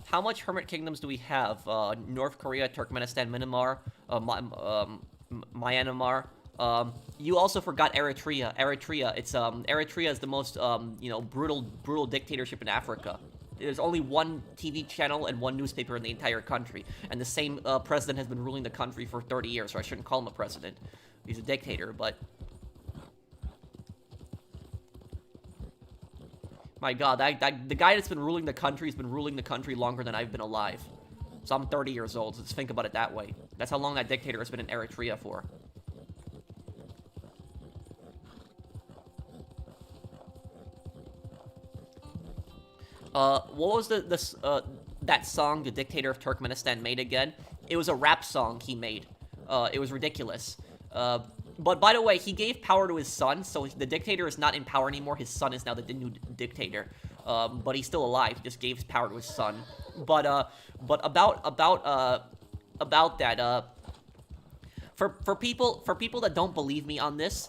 S1: How much Hermit Kingdoms do we have? North Korea, Turkmenistan, Myanmar, Myanmar. You also forgot Eritrea. Eritrea is the most, you know, brutal dictatorship in Africa. There's only one TV channel and one newspaper in the entire country, and the same president has been ruling the country for 30 years. So I shouldn't call him a president. He's a dictator, but. My god, the guy that's been ruling the country has been ruling the country longer than I've been alive. So I'm 30 years old, so just think about it that way. That's how long that dictator has been in Eritrea for. What was that song the dictator of Turkmenistan made again? It was a rap song he made. It was ridiculous. But by the way, he gave power to his son, so the dictator is not in power anymore. His son is now the new dictator. But he's still alive. He just gave his power to his son. But about that, for people that don't believe me on this,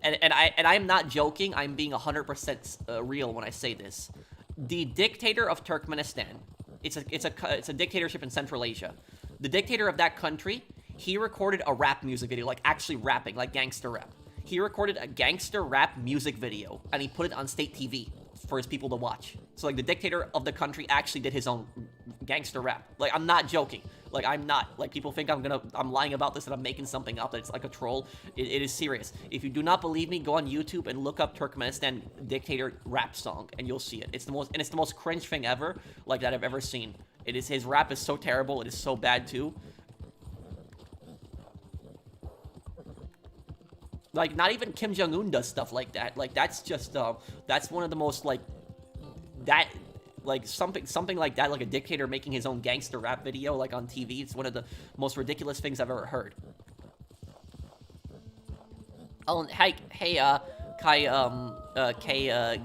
S1: and I'm not joking. I'm being 100% real when I say this. The dictator of Turkmenistan, it's a dictatorship in Central Asia. The dictator of that country, he recorded a rap music video, like actually rapping, like gangster rap. He recorded a gangster rap music video, and he put it on state TV for his people to watch. So, like, the dictator of the country actually did his own gangster rap. Like, I'm not joking. Like, I'm not. Like, people think I'm lying about this and I'm making something up, that it's like a troll. It is serious. If you do not believe me, go on YouTube and look up Turkmenistan dictator rap song, and you'll see it. It's the most cringe thing ever, like, that I've ever seen. His rap is so terrible, it is so bad, too. Like, not even Kim Jong-un does stuff like that. Like, that's just, that's one of the most, like, something like that, like a dictator making his own gangster rap video, like, on TV. It's one of the most ridiculous things I've ever heard. Oh, hey,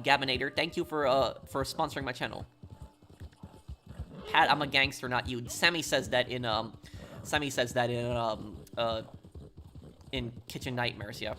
S1: Gabinator, thank you for sponsoring my channel. Pat, I'm a gangster, not you. Sammy says that in Kitchen Nightmares, yeah.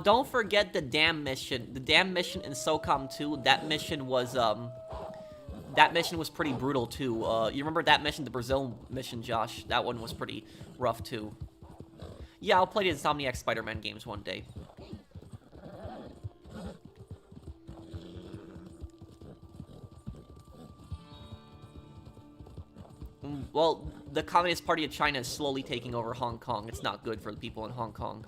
S1: Don't forget the dam mission. The dam mission in SOCOM 2, that mission was pretty brutal too. You remember that mission, the Brazil mission, Josh? That one was pretty rough too. Yeah, I'll play the Insomniac Spider-Man games one day. Well, the Communist Party of China is slowly taking over Hong Kong. It's not good for the people in Hong Kong.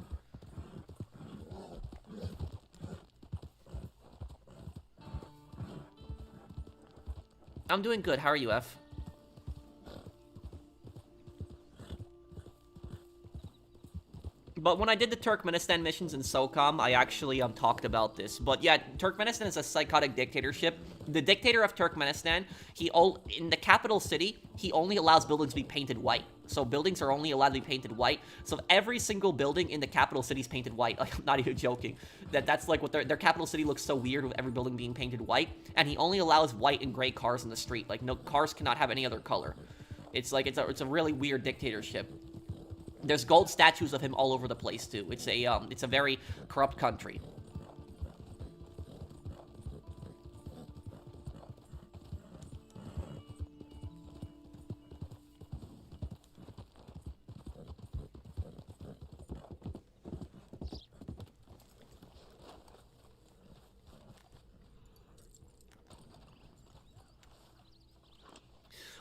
S1: I'm doing good. How are you, F? But when I did the Turkmenistan missions in SOCOM, I actually talked about this. But yeah, Turkmenistan is a psychotic dictatorship. The dictator of Turkmenistan, in the capital city, he only allows buildings to be painted white. So buildings are only allowed to be painted white. So every single building in the capital city is painted white. Like, I'm not even joking. That's like what their capital city looks so weird with every building being painted white. And he only allows white and gray cars in the street. Like, no cars cannot have any other color. It's like it's a really weird dictatorship. There's gold statues of him all over the place too. It's a very corrupt country.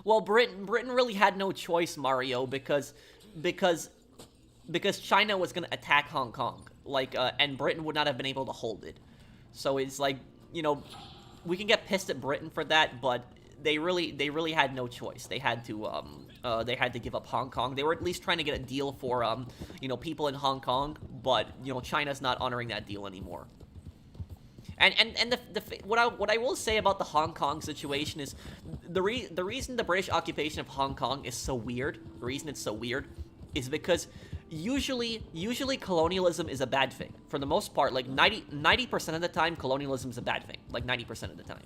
S1: Well, Britain really had no choice, Mario, because China was gonna attack Hong Kong, and Britain would not have been able to hold it. So it's like, you know, we can get pissed at Britain for that, but they really had no choice. They had to give up Hong Kong. They were at least trying to get a deal for you know, people in Hong Kong, but you know, China's not honoring that deal anymore. And what I will say about the Hong Kong situation is the reason the British occupation of Hong Kong is so weird. The reason it's so weird is because usually colonialism is a bad thing. For the most part, like 90% of the time, colonialism is a bad thing. Like 90% of the time.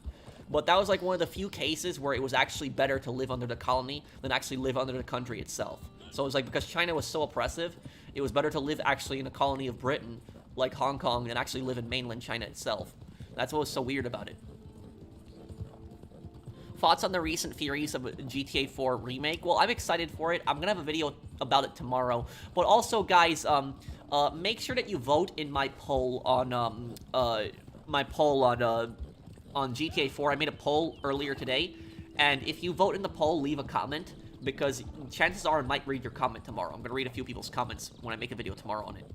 S1: But that was like one of the few cases where it was actually better to live under the colony than actually live under the country itself. So it was like, because China was so oppressive, it was better to live actually in a colony of Britain, like Hong Kong, than actually live in mainland China itself. That's what was so weird about it. Thoughts on the recent theories of a GTA 4 remake? Well, I'm excited for it. I'm gonna have a video about it tomorrow. But also, guys, make sure that you vote in my poll on GTA 4. I made a poll earlier today, and if you vote in the poll, leave a comment, because chances are I might read your comment tomorrow. I'm gonna read a few people's comments when I make a video tomorrow on it.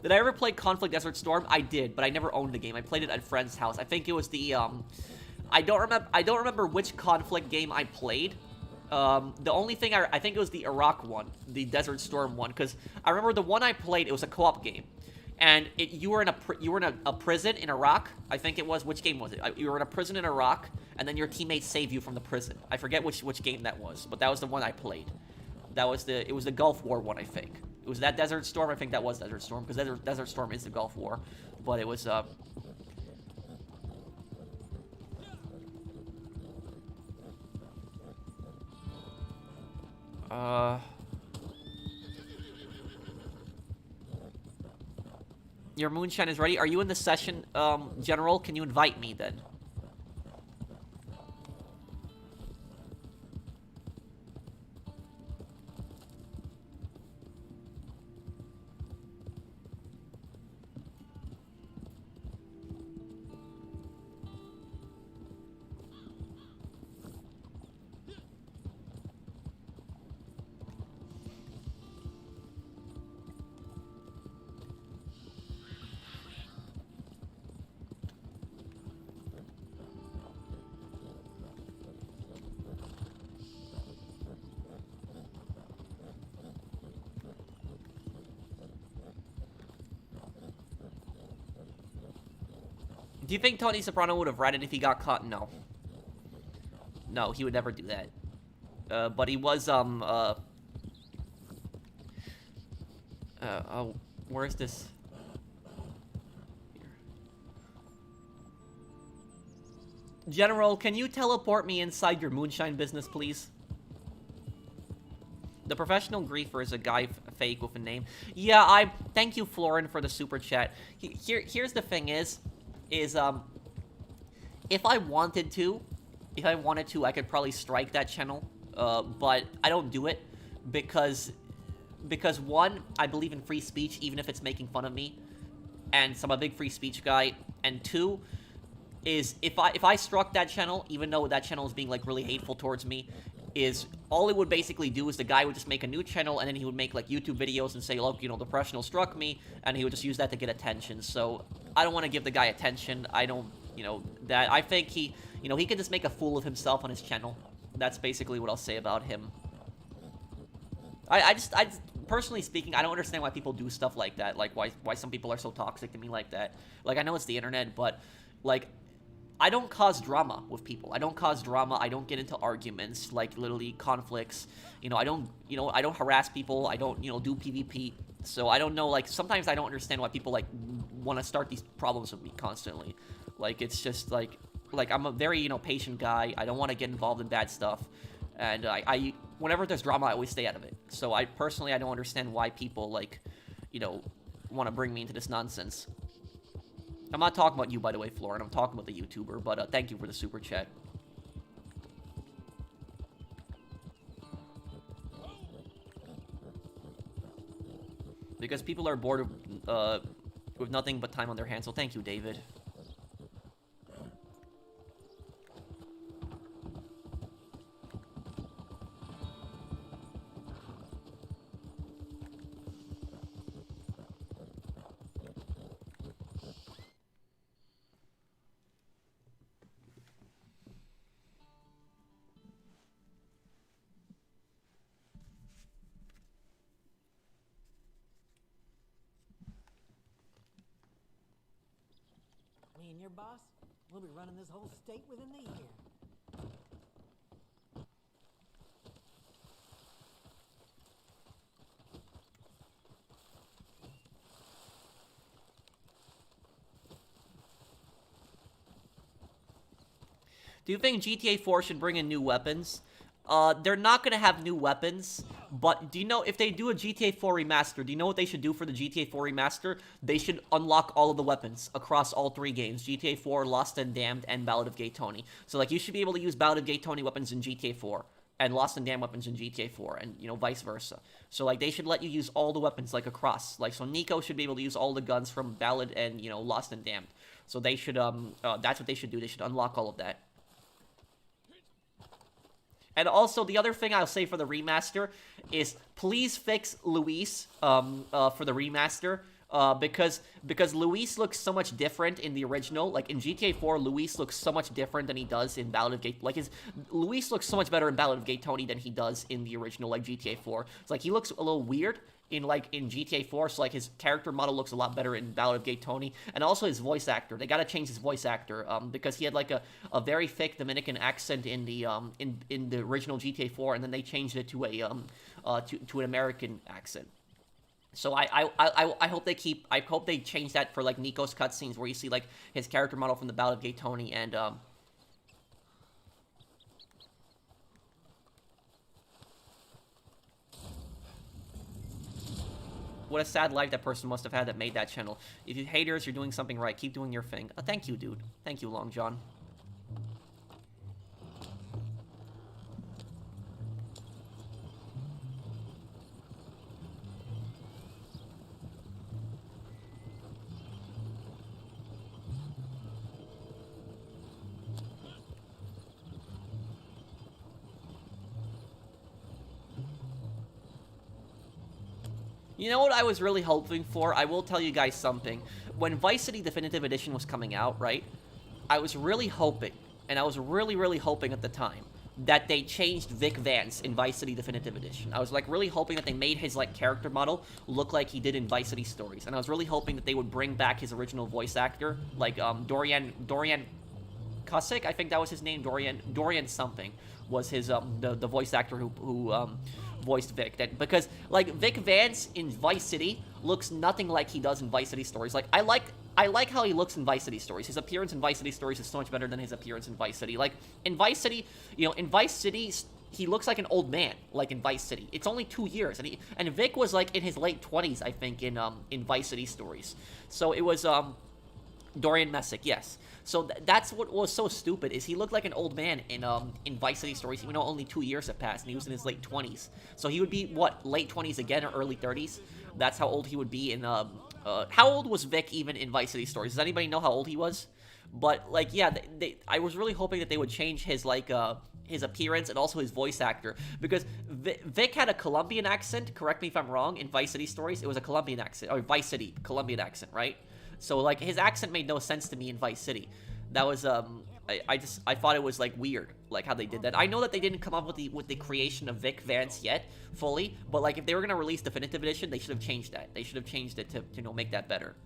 S1: Did I ever play Conflict Desert Storm? I did, but I never owned the game. I played it at a friend's house. I think it was the, I don't remember which Conflict game I played. The only thing I think it was the Iraq one, the Desert Storm one, because I remember the one I played, it was a co-op game. And you were in a prison in Iraq. I think it was, which game was it? You were in a prison in Iraq, and then your teammates saved you from the prison. I forget which game that was, but that was the one I played. It was the Gulf War one, I think. It was that Desert Storm. I think that was Desert Storm, because Desert Storm is the Gulf War. But it was, your moonshine is ready. Are you in the session, General? Can you invite me then? Do you think Tony Soprano would have ratted if he got caught? No. No, he would never do that. But he was, oh, where's this? Here. General, can you teleport me inside your moonshine business, please? The professional griefer is a guy fake with a name. Yeah, thank you, Florin, for the super chat. Here's the thing is, if I wanted to, I could probably strike that channel. But I don't do it because one, I believe in free speech, even if it's making fun of me, and so I'm a big free speech guy. And two, is if I struck that channel, even though that channel is being like really hateful towards me, is all it would basically do is the guy would just make a new channel and then he would make like YouTube videos and say, look, you know, the professional struck me, and he would just use that to get attention. So I don't want to give the guy attention. I don't, you know, that I think he, you know, he can just make a fool of himself on his channel. That's basically what I'll say about him. I just personally speaking, I don't understand why people do stuff like that. Like why some people are so toxic to me like that. Like, I know it's the internet, but like, I don't cause drama with people. I don't cause drama. I don't get into arguments, like literally conflicts. You know, I don't harass people. I don't, you know, do PvP. So I don't know, like, sometimes I don't understand why people like want to start these problems with me constantly. Like, it's just like I'm a very, you know, patient guy. I don't want to get involved in bad stuff. And I whenever there's drama, I always stay out of it. So I personally don't understand why people, like, you know, want to bring me into this nonsense. I'm not talking about you, by the way, Florin. I'm talking about the YouTuber, but thank you for the super chat. Because people are bored of, with nothing but time on their hands, so thank you, David.
S3: Me and your boss, we'll be running this whole state within the year.
S1: Do you think GTA 4 should bring in new weapons? They're not gonna have new weapons, but do you know, if they do a GTA 4 remaster, do you know what they should do for the GTA 4 remaster? They should unlock all of the weapons across all three games, GTA 4, Lost and Damned, and Ballad of Gay Tony. So, like, you should be able to use Ballad of Gay Tony weapons in GTA 4, and Lost and Damned weapons in GTA 4, and, you know, vice versa. So, like, they should let you use all the weapons, like, across. Like, so Nico should be able to use all the guns from Ballad and, you know, Lost and Damned. So they should, that's what they should do. They should unlock all of that. And also, the other thing I'll say for the remaster is please fix Luis for the remaster. Because Luis looks so much different in the original. Like, in GTA 4, Luis looks so much different than he does in Ballad of Gay... Like, Luis looks so much better in Ballad of Gay Tony than he does in the original, like, GTA 4. It's like, he looks a little weird in GTA 4, so, like, his character model looks a lot better in Ballad of Gay Tony. And also his voice actor. They gotta change his voice actor, because he had, like, a very thick Dominican accent in the original GTA 4, and then they changed it to to an American accent. So I hope they change that for, like, Nico's cutscenes, where you see, like, his character model from the Ballad of Gay Tony, and what a sad life that person must have had that made that channel. If you haters, you're doing something right. Keep doing your thing. Thank you, dude. Thank you, Long John. You know what I was really hoping for? I will tell you guys something. When Vice City Definitive Edition was coming out, right? I was really hoping, and I was really, really hoping at the time, that they changed Vic Vance in Vice City Definitive Edition. I was like really hoping that they made his like character model look like he did in Vice City Stories, and I was really hoping that they would bring back his original voice actor, like Dorian Cusick, I think that was his name. Dorian something was his the voice actor who voiced Vic. Because like Vic Vance in Vice City looks nothing like he does in Vice City Stories. Like I like how he looks in Vice City Stories. His appearance in Vice City Stories is so much better than his appearance in Vice City. Like in Vice City, in Vice City he looks like an old man, like in Vice City. It's only 2 years, and Vic was like in his late 20s, I think, in Vice City Stories. So it was Dorian Messick, yes. So that's what was so stupid, is he looked like an old man in Vice City Stories, even though only 2 years have passed, and he was in his late 20s. So he would be, what, late 20s again, or early 30s? That's how old he would be in, how old was Vic even in Vice City Stories? Does anybody know how old he was? But, like, yeah, I was really hoping that they would change his, like, his appearance and also his voice actor, because Vic had a Colombian accent, correct me if I'm wrong, in Vice City Stories. It was a Colombian accent, or Vice City, Colombian accent, right? So, like, his accent made no sense to me in Vice City. That was, I thought it was, like, weird, like, how they did that. I know that they didn't come up with the creation of Vic Vance yet, fully, but, like, if they were gonna release Definitive Edition, they should have changed that. They should have changed it to, make that better.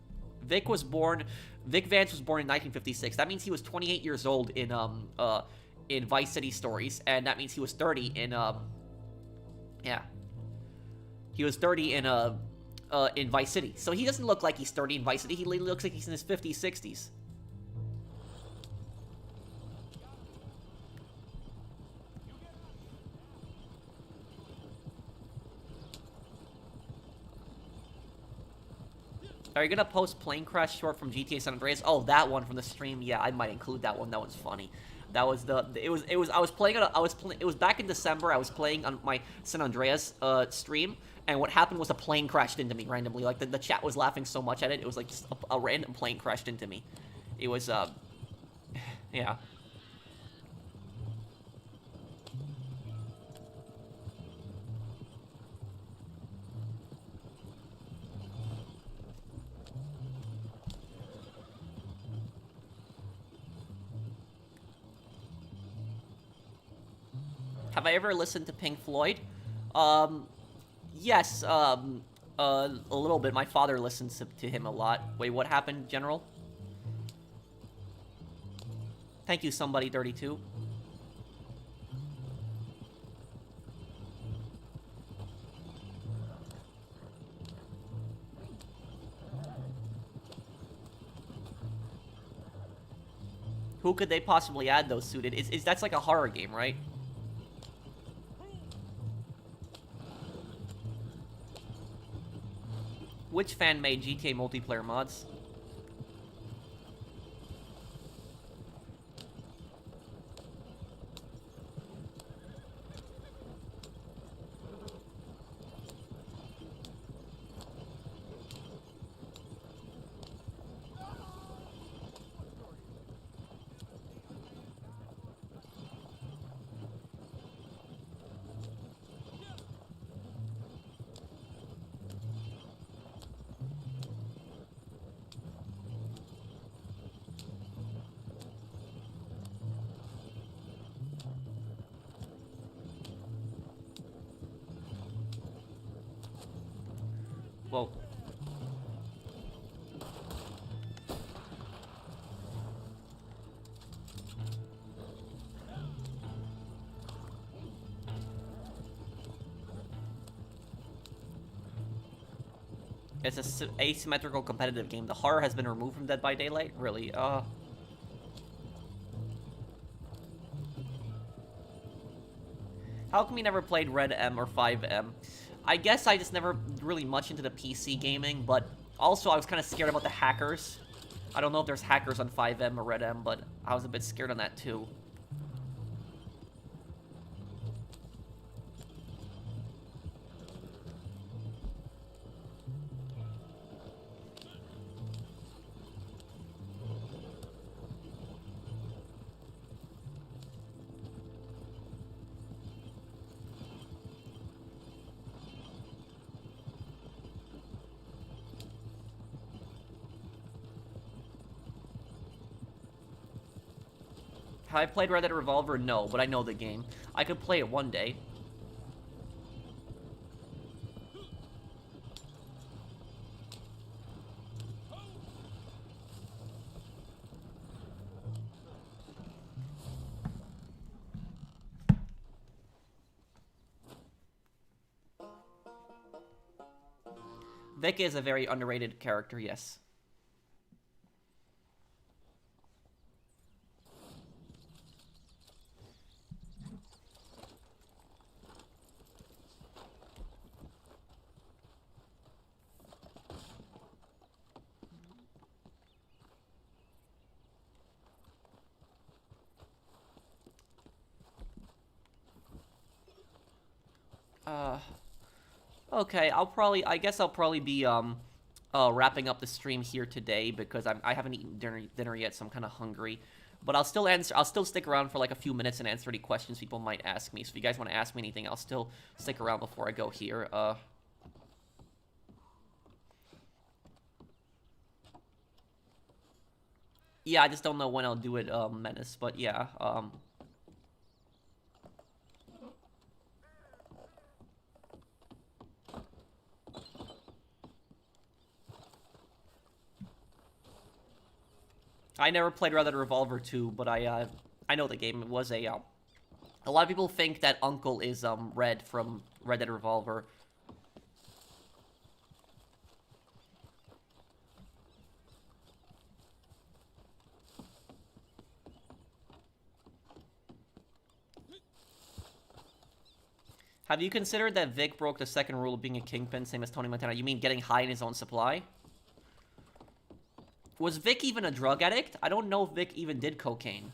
S1: Vic Vance was born in 1956. That means he was 28 years old in Vice City Stories, and that means he was 30 in, yeah. He was 30 in Vice City. So he doesn't look like he's 30 in Vice City. He looks like he's in his 50s, 60s. Are you gonna post Plane Crash short from GTA San Andreas? Oh, that one from the stream. Yeah, I might include that one. That was funny. That was it was back in December. I was playing on my San Andreas stream, and what happened was a plane crashed into me randomly. Like the chat was laughing so much at it. It was like just a random plane crashed into me. It was yeah. Have I ever listened to Pink Floyd? Yes, a little bit. My father listens to him a lot. Wait, what happened, General? Thank you, somebody32. Who could they possibly add, though, suited? That's like a horror game, right? Which fan made GTA multiplayer mods? Well, it's an asymmetrical competitive game. The horror has been removed from Dead by Daylight? Really? How come you never played Red M or 5M? I guess I just never really much into the PC gaming, but also I was kind of scared about the hackers. I don't know if there's hackers on 5M or Red M, but I was a bit scared on that too. Have I played Red Dead Revolver? No, but I know the game. I could play it one day. Vic is a very underrated character, yes. Okay, I guess I'll probably be, wrapping up the stream here today because I haven't eaten dinner yet, so I'm kind of hungry. But I'll still stick around for like a few minutes and answer any questions people might ask me. So if you guys want to ask me anything, I'll still stick around before I go here. Yeah, I just don't know when I'll do it, Menace, but yeah, I never played Red Dead Revolver 2, but I know the game. It was a lot of people think that Uncle is, Red from Red Dead Revolver. Have you considered that Vic broke the second rule of being a kingpin, same as Tony Montana? You mean getting high in his own supply? Was Vic even a drug addict? I don't know if Vic even did cocaine.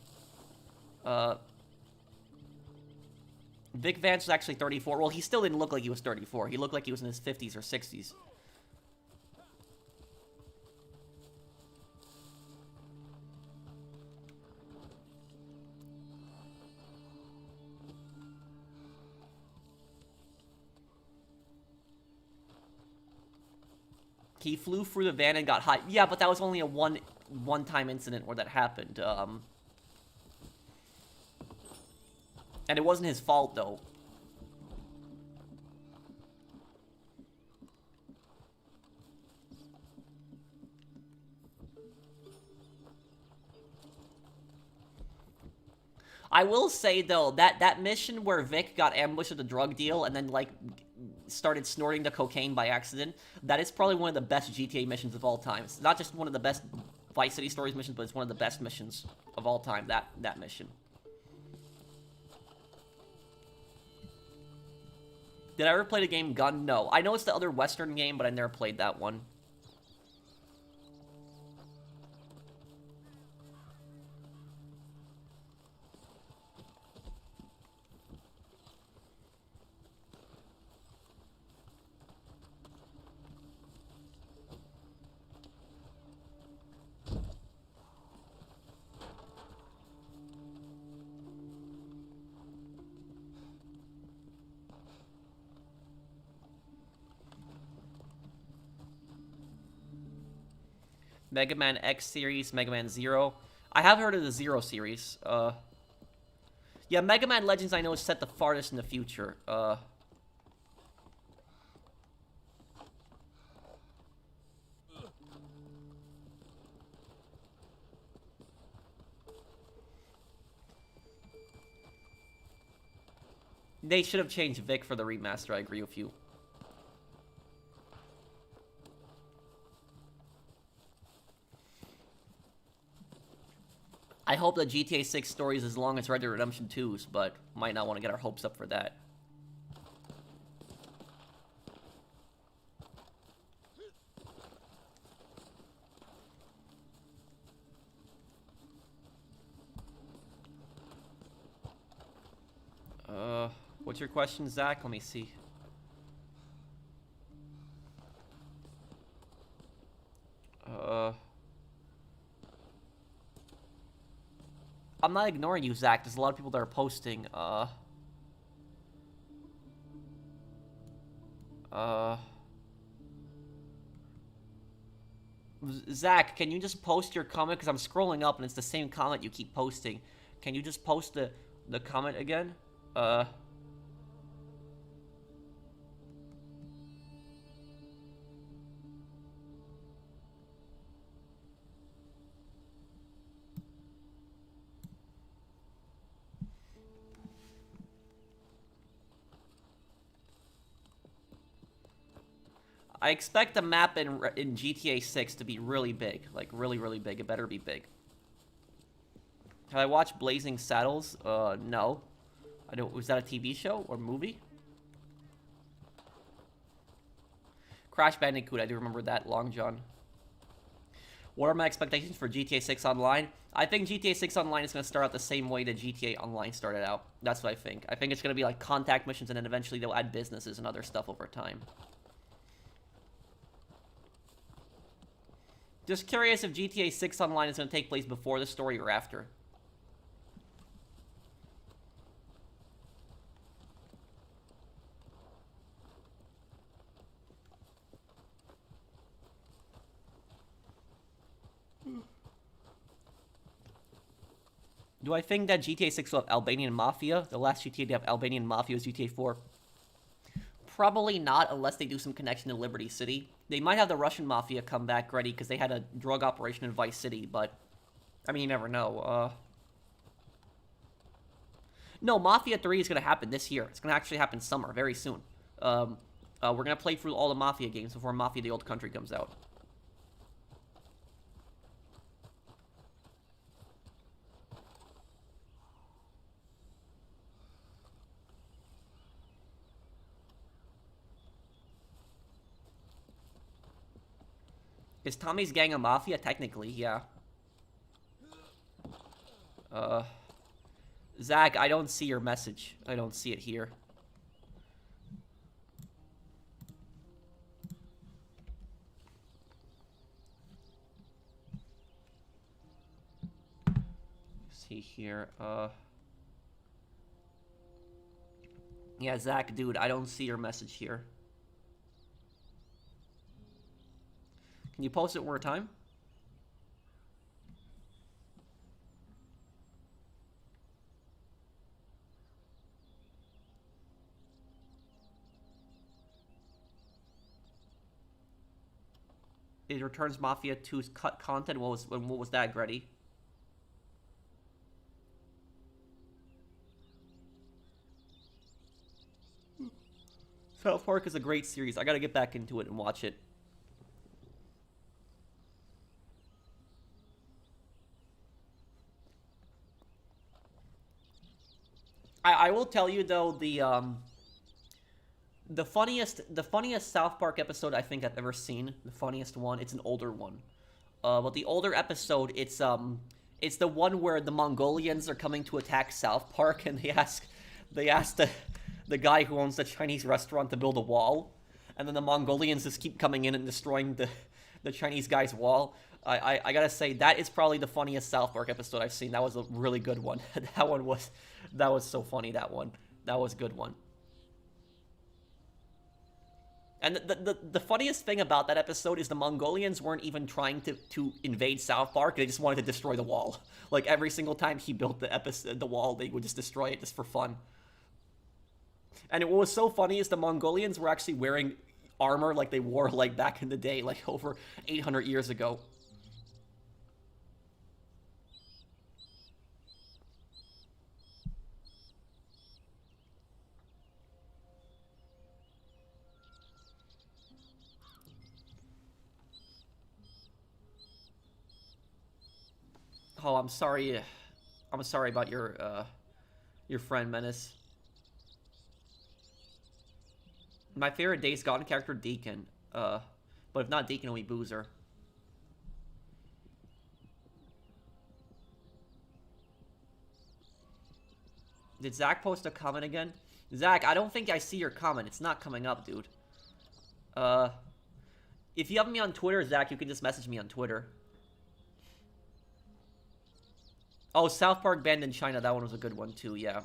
S1: Vic Vance was actually 34. Well, he still didn't look like he was 34. He looked like he was in his 50s or 60s. He flew through the van and got high. Yeah, but that was only a one-time incident where that happened. And it wasn't his fault, though. I will say, though, that mission where Vic got ambushed at the drug deal and then, like, started snorting the cocaine by accident, that is probably one of the best GTA missions of all time. It's not just one of the best Vice City Stories missions, but it's one of the best missions of all time, that mission. Did I ever play the game Gun? No. I know it's the other Western game, but I never played that one. Mega Man X series, Mega Man Zero. I have heard of the Zero series. Yeah, Mega Man Legends I know is set the farthest in the future. They should have changed Vic for the remaster, I agree with you. I hope that GTA 6 story is as long as Red Dead Redemption 2's, but might not want to get our hopes up for that. What's your question, Zach? Let me see. I'm not ignoring you, Zach. There's a lot of people that are posting. Zach, can you just post your comment? Because I'm scrolling up and it's the same comment you keep posting. Can you just post the comment again? I expect the map in GTA 6 to be really big. Like, really, really big. It better be big. Have I watched Blazing Saddles? No. I don't. Was that a TV show or movie? Crash Bandicoot, I do remember that. Long John. What are my expectations for GTA 6 Online? I think GTA 6 Online is going to start out the same way that GTA Online started out. That's what I think. I think it's going to be like contact missions, and then eventually they'll add businesses and other stuff over time. Just curious if GTA 6 Online is going to take place before the story or after. Do I think that GTA 6 will have Albanian Mafia? The last GTA to have Albanian Mafia was GTA 4. Probably not, unless they do some connection to Liberty City. They might have the Russian Mafia come back ready, because they had a drug operation in Vice City, but... I mean, you never know. No, Mafia 3 is going to happen this year. It's going to actually happen summer, very soon. We're going to play through all the Mafia games before Mafia the Old Country comes out. Is Tommy's gang a mafia? Technically, yeah. Zach, I don't see your message. I don't see it here. See here, yeah, Zach, dude, I don't see your message here. Can you post it one more time? It returns Mafia 2's cut content. What was that, Gretty? South Park is a great series. I gotta get back into it and watch it. I will tell you though, the funniest South Park episode I think I've ever seen, the funniest one, it's an older one. But the older episode, it's the one where the Mongolians are coming to attack South Park, and they ask the guy who owns the Chinese restaurant to build a wall, and then the Mongolians just keep coming in and destroying the Chinese guy's wall. I gotta say, that is probably the funniest South Park episode I've seen. That was a really good one. That was so funny, that one. That was a good one. And the funniest thing about that episode is the Mongolians weren't even trying to invade South Park. They just wanted to destroy the wall. Like, every single time he built the wall, they would just destroy it just for fun. And what was so funny is the Mongolians were actually wearing armor like they wore, like, back in the day, like, over 800 years ago. Oh, I'm sorry. I'm sorry about your friend, Menace. My favorite Days Gone character, Deacon. But if not Deacon, it'll be Boozer. Did Zach post a comment again? Zach, I don't think I see your comment. It's not coming up, dude. If you have me on Twitter, Zach, you can just message me on Twitter. Oh, South Park banned in China. That one was a good one too. Yeah.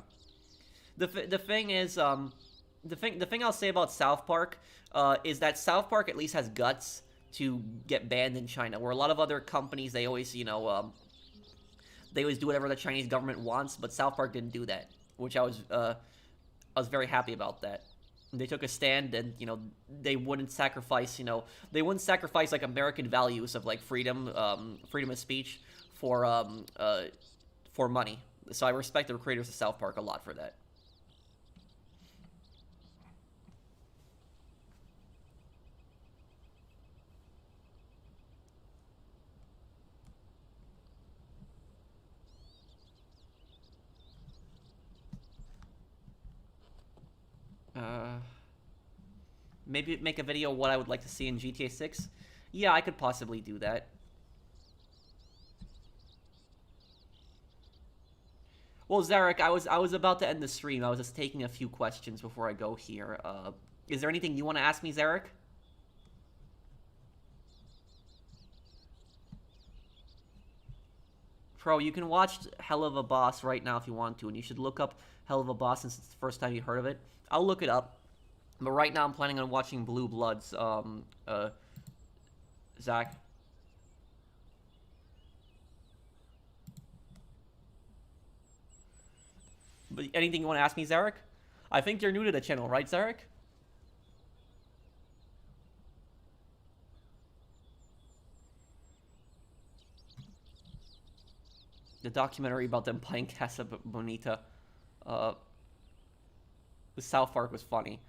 S1: The thing is, the thing I'll say about South Park is that South Park at least has guts to get banned in China, where a lot of other companies, they always, you know, they always do whatever the Chinese government wants, but South Park didn't do that, which I was very happy about that. They took a stand, and they wouldn't sacrifice like American values of like freedom of speech for money. So I respect the creators of South Park a lot for that. Maybe make a video what I would like to see in GTA 6. Yeah, I could possibly do that. Well, Zarek, I was about to end the stream. I was just taking a few questions before I go here. Is there anything you want to ask me, Zarek? Pro, you can watch Hell of a Boss right now if you want to, and you should look up Hell of a Boss since it's the first time you heard of it. I'll look it up. But right now I'm planning on watching Blue Bloods, Zach. But anything you want to ask me, Zarek? I think you're new to the channel, right, Zarek? The documentary about them playing Casa Bonita. The South Park was funny.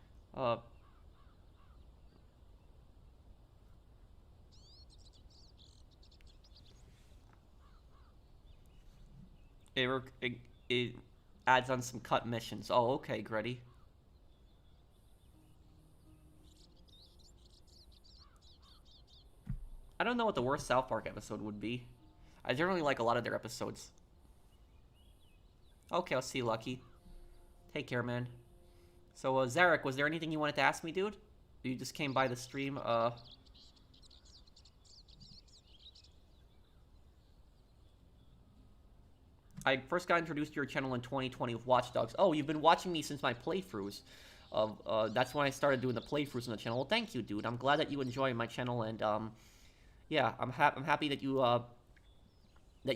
S1: It adds on some cut missions. Oh, okay, Gretty. I don't know what the worst South Park episode would be. I generally like a lot of their episodes. Okay, I'll see you, Lucky. Take care, man. So, Zarek, was there anything you wanted to ask me, dude? You just came by the stream, I first got introduced to your channel in 2020 with Watch Dogs. Oh, you've been watching me since my playthroughs. That's when I started doing the playthroughs on the channel. Well, thank you, dude. I'm glad that you enjoy my channel, and, yeah, I'm happy that you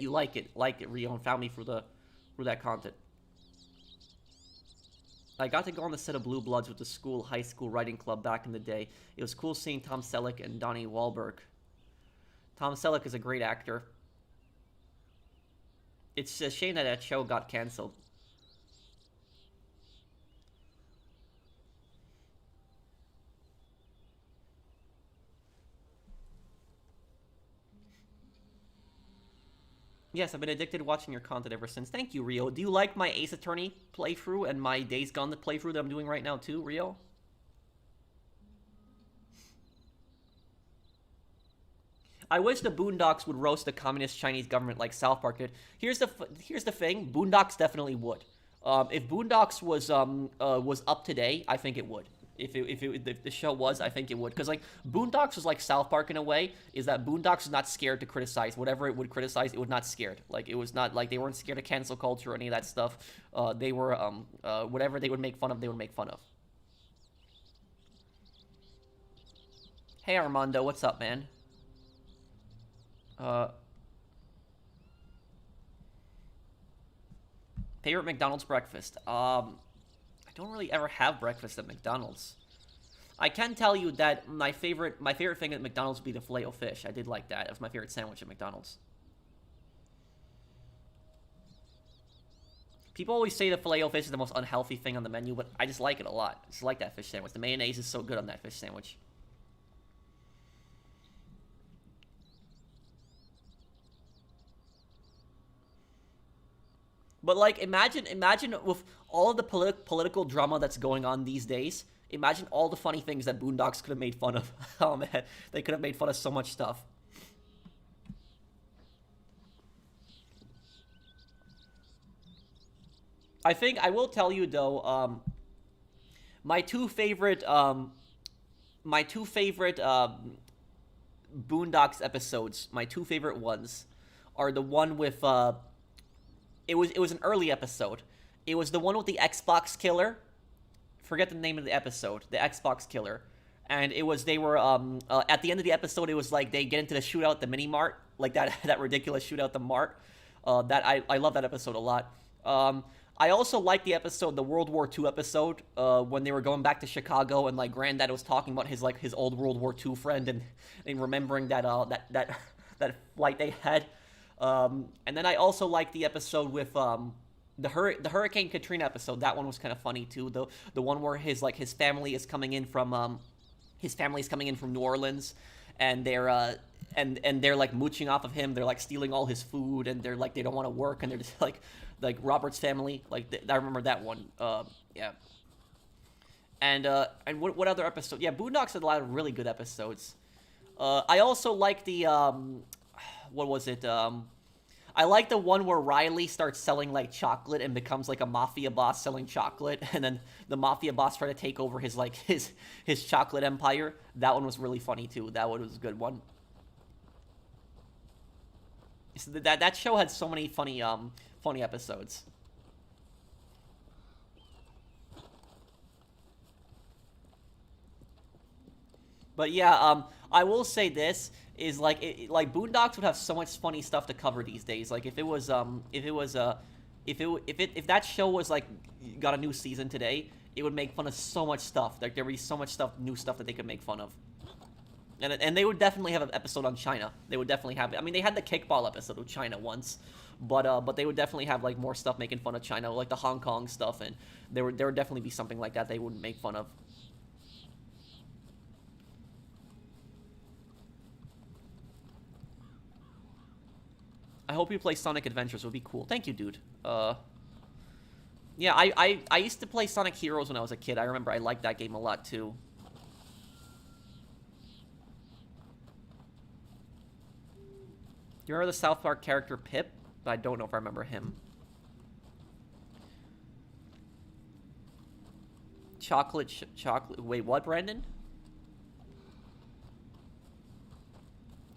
S1: like it, Rio, and found me through that content. I got to go on the set of Blue Bloods with the high school writing club back in the day. It was cool seeing Tom Selleck and Donnie Wahlberg. Tom Selleck is a great actor. It's a shame that show got canceled. Yes, I've been addicted to watching your content ever since. Thank you, Rio. Do you like my Ace Attorney playthrough and my Days Gone playthrough that I'm doing right now too, Rio? I wish the Boondocks would roast the communist Chinese government like South Park did. Here's the thing: Boondocks definitely would. If Boondocks was up today, I think it would. If the show was, I think it would. Because, like, Boondocks was like South Park in a way, is that Boondocks was not scared to criticize. Whatever it would criticize, it was not scared. Like, it was not, like, they weren't scared of cancel culture or any of that stuff. They were, whatever they would make fun of, they would make fun of. Hey, Armando, what's up, man? Favorite McDonald's breakfast? I don't really ever have breakfast at McDonald's. I can tell you that my favorite thing at McDonald's would be the Filet-O-Fish. I did like that. It was my favorite sandwich at McDonald's. People always say the Filet-O-Fish is the most unhealthy thing on the menu, but I just like it a lot. I just like that fish sandwich. The mayonnaise is so good on that fish sandwich. But, like, imagine with all of the political drama that's going on these days, imagine all the funny things that Boondocks could have made fun of. Oh, man. They could have made fun of so much stuff. I think, I will tell you, though, my two favorite Boondocks episodes, my two favorite ones, are the one with, It was an early episode. It was the one with the Xbox killer. Forget the name of the episode. The Xbox killer. And it was, they were, at the end of the episode, it was like they get into the shootout at the mini mart. Like that ridiculous shootout at the mart. That I love that episode a lot. I also like the episode, the World War II episode, when they were going back to Chicago and like Granddad was talking about his old World War II friend and remembering that that flight they had. And then I also like the episode with the Hurricane Katrina episode. That one was kind of funny too. The one where his family is coming in from New Orleans, and they're like mooching off of him. They're like stealing all his food, and they're like they don't want to work, and they're just like Robert's family. Like I remember that one. Yeah. And what other episode? Yeah, Boondocks had a lot of really good episodes. I also like the what was it? I like the one where Riley starts selling like chocolate and becomes like a mafia boss selling chocolate, and then the mafia boss try to take over his chocolate empire. That one was really funny too. That one was a good one. So that show had so many funny episodes. But yeah, I will say this is like Boondocks would have so much funny stuff to cover these days. Like if that show was like got a new season today, it would make fun of so much stuff. Like there would be so much new stuff that they could make fun of. And they would definitely have an episode on China. They would definitely have it. I mean, they had the kickball episode with China once, but they would definitely have like more stuff making fun of China, like the Hong Kong stuff, and there would definitely be something like that they would make fun of. I hope you play Sonic Adventures. It would be cool. Thank you, dude. Yeah, I used to play Sonic Heroes when I was a kid. I remember I liked that game a lot too. You remember the South Park character Pip? But I don't know if I remember him. Chocolate. Wait, what, Brandon?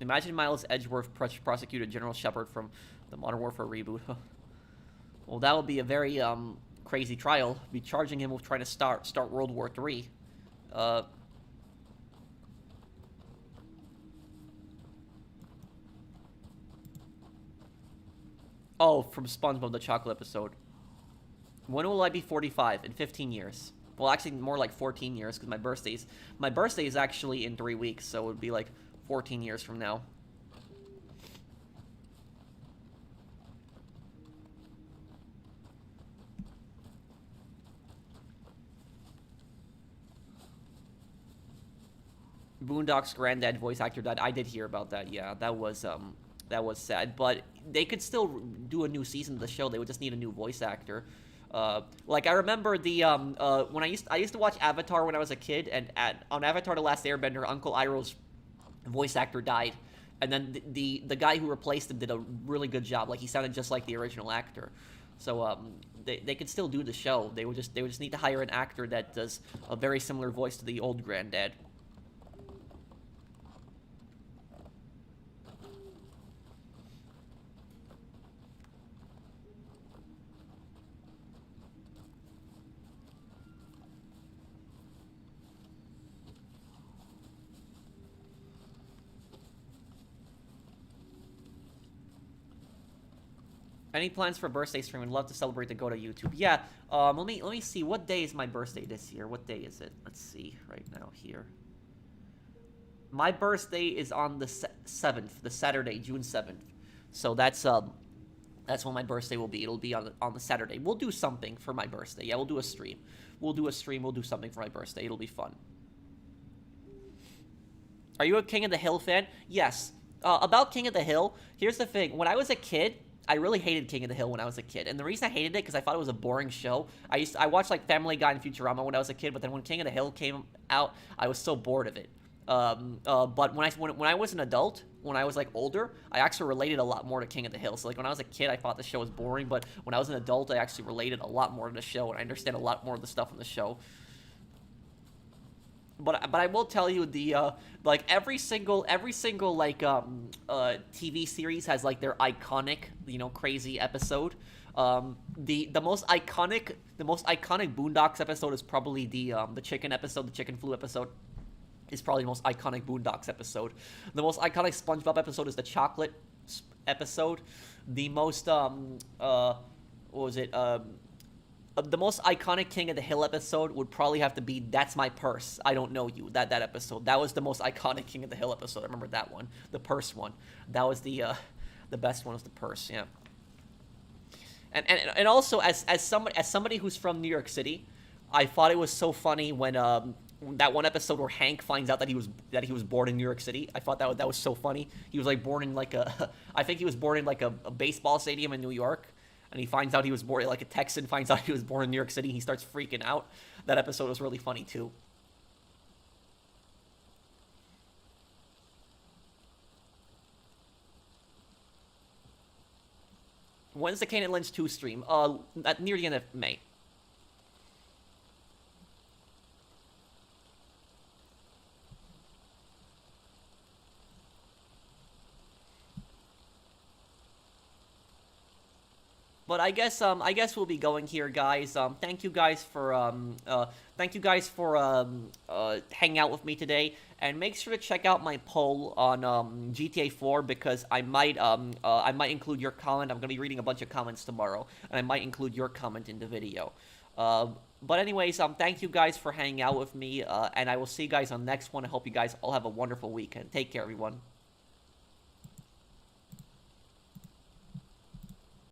S1: Imagine Miles Edgeworth prosecuted General Shepard from the Modern Warfare reboot. Well, that would be a very crazy trial. Be charging him with trying to start World War III. Oh, from SpongeBob the Chocolate episode. When will I be 45? In 15 years. Well, actually, more like 14 years, because my birthday is actually in 3 weeks, so it would be like 14 years from now. Boondocks granddad voice actor died. I did hear about that. Yeah, that was sad. But they could still do a new season of the show. They would just need a new voice actor. Like I remember the when I used to watch Avatar when I was a kid, and on Avatar: The Last Airbender, Uncle Iroh's voice actor died, and then the guy who replaced him did a really good job. Like he sounded just like the original actor. So they could still do the show. They would just need to hire an actor that does a very similar voice to the old granddad. Any plans for a birthday stream? I'd love to celebrate to go to YouTube. Yeah, let me see. What day is my birthday this year? What day is it? Let's see right now here. My birthday is on the 7th, the Saturday, June 7th. So that's when my birthday will be. It'll be on the Saturday. We'll do something for my birthday. Yeah, we'll do a stream. We'll do something for my birthday. It'll be fun. Are you a King of the Hill fan? Yes. About King of the Hill, here's the thing. When I was a kid, I really hated King of the Hill when I was a kid, and the reason I hated it because I thought it was a boring show. I watched like Family Guy and Futurama when I was a kid, but then when King of the Hill came out, I was so bored of it. But when I was an adult, when I was like older, I actually related a lot more to King of the Hill. So like when I was a kid, I thought the show was boring, but when I was an adult, I actually related a lot more to the show, and I understand a lot more of the stuff in the show. But I will tell you like every single like TV series has like their iconic, crazy episode. The most iconic Boondocks episode is probably the chicken episode, the chicken flu episode. Is probably the most iconic Boondocks episode. The most iconic SpongeBob episode is the chocolate episode, the most what was it the most iconic King of the Hill episode would probably have to be "That's My Purse, I Don't Know You." That episode. That was the most iconic King of the Hill episode. I remember that one. The purse one. That was the best one was the purse. Yeah. And also as somebody who's from New York City, I thought it was so funny when that one episode where Hank finds out that he was born in New York City. I thought that was so funny. He was like born in like I think he was born in like a baseball stadium in New York. And he finds out he was born, like a Texan finds out he was born in New York City. He starts freaking out. That episode was really funny, too. When's the Kane and Lynch 2 stream? Near the end of May. But I guess we'll be going here, guys. Thank you guys for hanging out with me today, and make sure to check out my poll on GTA 4 because I might include your comment. I'm gonna be reading a bunch of comments tomorrow, and I might include your comment in the video. But anyways, thank you guys for hanging out with me, and I will see you guys on the next one. I hope you guys all have a wonderful weekend. Take care, everyone.